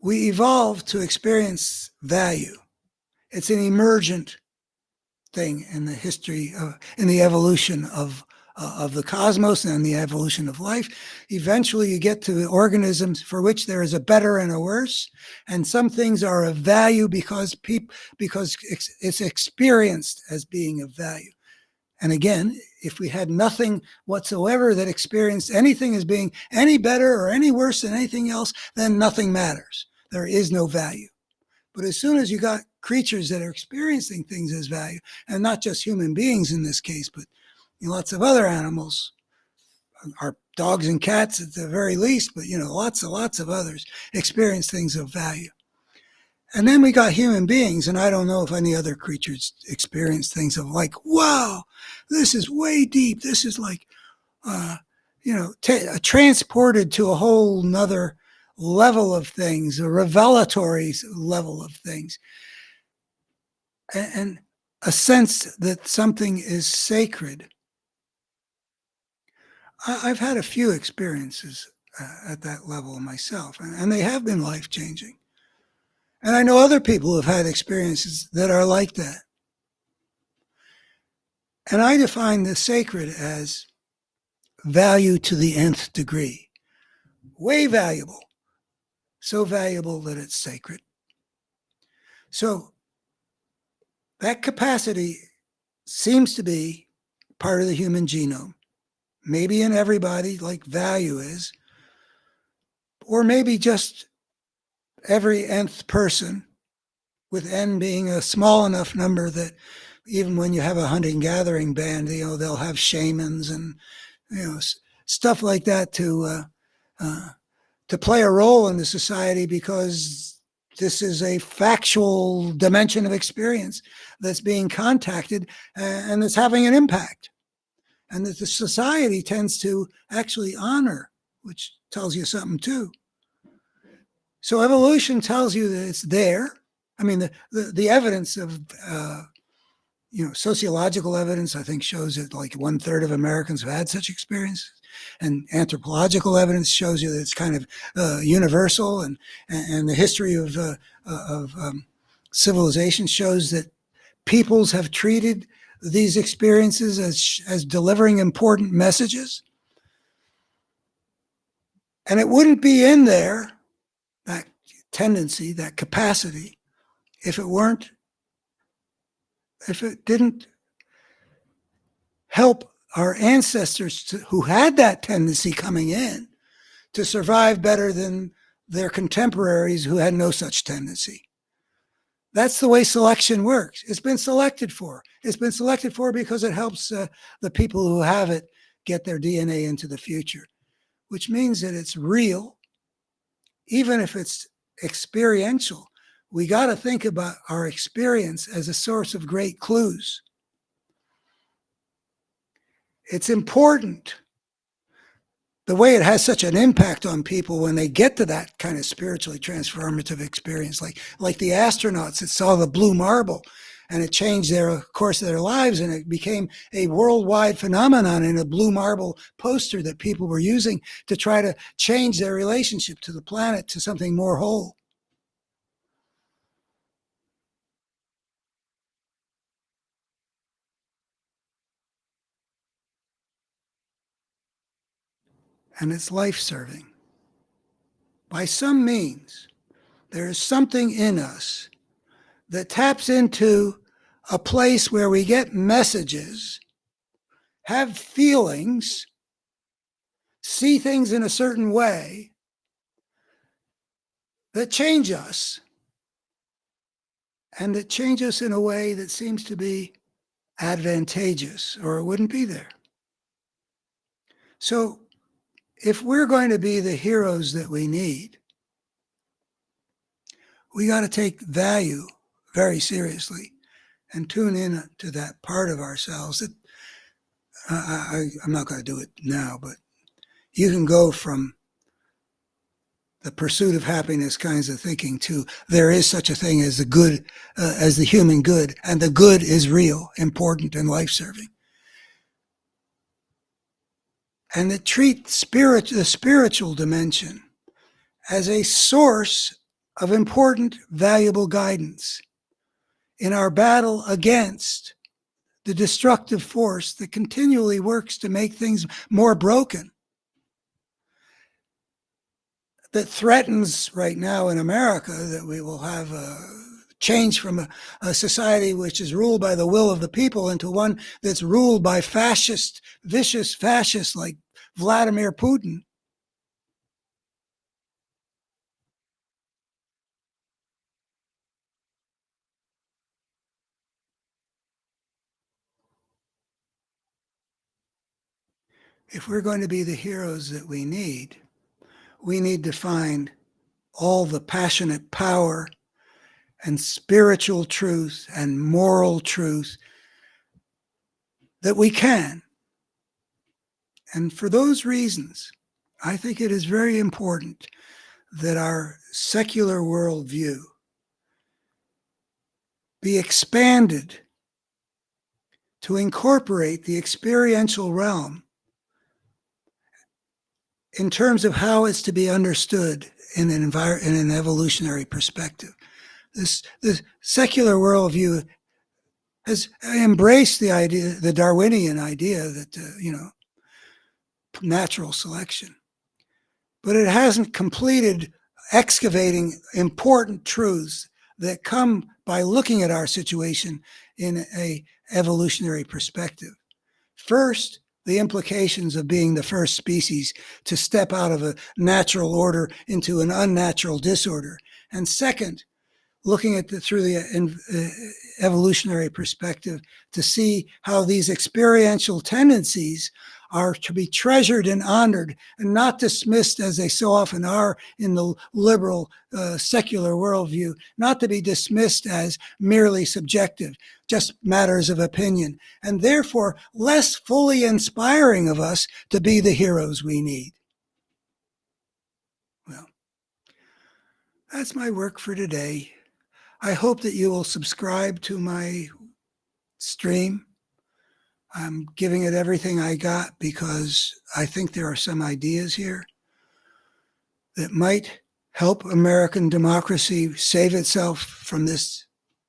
We evolve to experience value. It's an emergent thing in the history of, in the evolution of the cosmos and the evolution of life. Eventually, you get to organisms for which there is a better and a worse, and some things are of value because it's experienced as being of value. And again, if we had nothing whatsoever that experienced anything as being any better or any worse than anything else, then nothing matters. There is no value. But as soon as you got creatures that are experiencing things as value, and not just human beings in this case, but lots of other animals, our dogs and cats at the very least, but lots of others experience things of value. And then we got human beings, and I don't know if any other creatures experience things of like, wow, this is way deep. This is like, transported to a whole nother level of things, a revelatory level of things, and a sense that something is sacred. I've had a few experiences at that level myself, and they have been life-changing. And I know other people who have had experiences that are like that. And I define the sacred as value to the nth degree. Way valuable. So valuable that it's sacred. So that capacity seems to be part of the human genome. Maybe in everybody, like value is, or maybe just every nth person, with n being a small enough number that even when you have a hunting-gathering band, they'll have shamans and stuff like that to play a role in the society, because this is a factual dimension of experience that's being contacted and that's having an impact, and that the society tends to actually honor, which tells you something too. So evolution tells you that it's there. I mean, the evidence of sociological evidence, I think, shows that like 1/3 of Americans have had such experiences, and anthropological evidence shows you that it's kind of universal, and the history of civilization shows that peoples have treated these experiences as delivering important messages. And it wouldn't be in there, that tendency, that capacity, if it didn't help our ancestors who had that tendency coming in to survive better than their contemporaries who had no such tendency. That's the way selection works. It's been selected for. It's been selected for because it helps the people who have it get their DNA into the future, which means that it's real, even if it's experiential. We got to think about our experience as a source of great clues. It's important. The way it has such an impact on people when they get to that kind of spiritually transformative experience, like the astronauts that saw the blue marble, and it changed their course of their lives, and it became a worldwide phenomenon in a blue marble poster that people were using to try to change their relationship to the planet to something more whole. And it's life-serving. By some means, there is something in us that taps into a place where we get messages, have feelings, see things in a certain way that change us, and that change us in a way that seems to be advantageous, or it wouldn't be there. So if we're going to be the heroes that we need, we got to take value very seriously and tune in to that part of ourselves that I'm not going to do it now, but you can go from the pursuit of happiness kinds of thinking to there is such a thing as the good, as the human good, and the good is real, important, and life-serving. And that treat the spiritual dimension as a source of important, valuable guidance in our battle against the destructive force that continually works to make things more broken, that threatens right now in America that we will have a change from a society which is ruled by the will of the people into one that's ruled by vicious fascists like Vladimir Putin. If we're going to be the heroes that we need to find all the passionate power and spiritual truth and moral truth that we can. And for those reasons, I think it is very important that our secular worldview be expanded to incorporate the experiential realm in terms of how it's to be understood in an evolutionary perspective. This secular worldview has embraced the Darwinian idea that, natural selection, but it hasn't completed excavating important truths that come by looking at our situation in a evolutionary perspective. First, the implications of being the first species to step out of a natural order into an unnatural disorder. And second, looking at through the evolutionary perspective to see how these experiential tendencies are to be treasured and honored and not dismissed as they so often are in the liberal secular worldview, not to be dismissed as merely subjective, just matters of opinion, and therefore less fully inspiring of us to be the heroes we need. Well, that's my work for today. I hope that you will subscribe to my stream. I'm giving it everything I got because I think there are some ideas here that might help American democracy save itself from this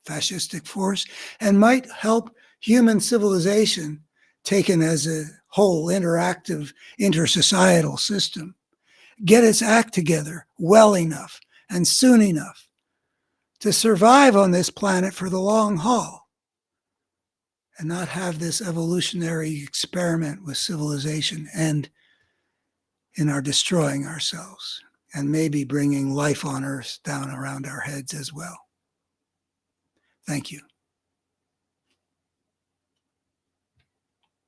fascistic force and might help human civilization taken as a whole interactive intersocietal system get its act together well enough and soon enough to survive on this planet for the long haul and not have this evolutionary experiment with civilization end in our destroying ourselves and maybe bringing life on Earth down around our heads as well. Thank you.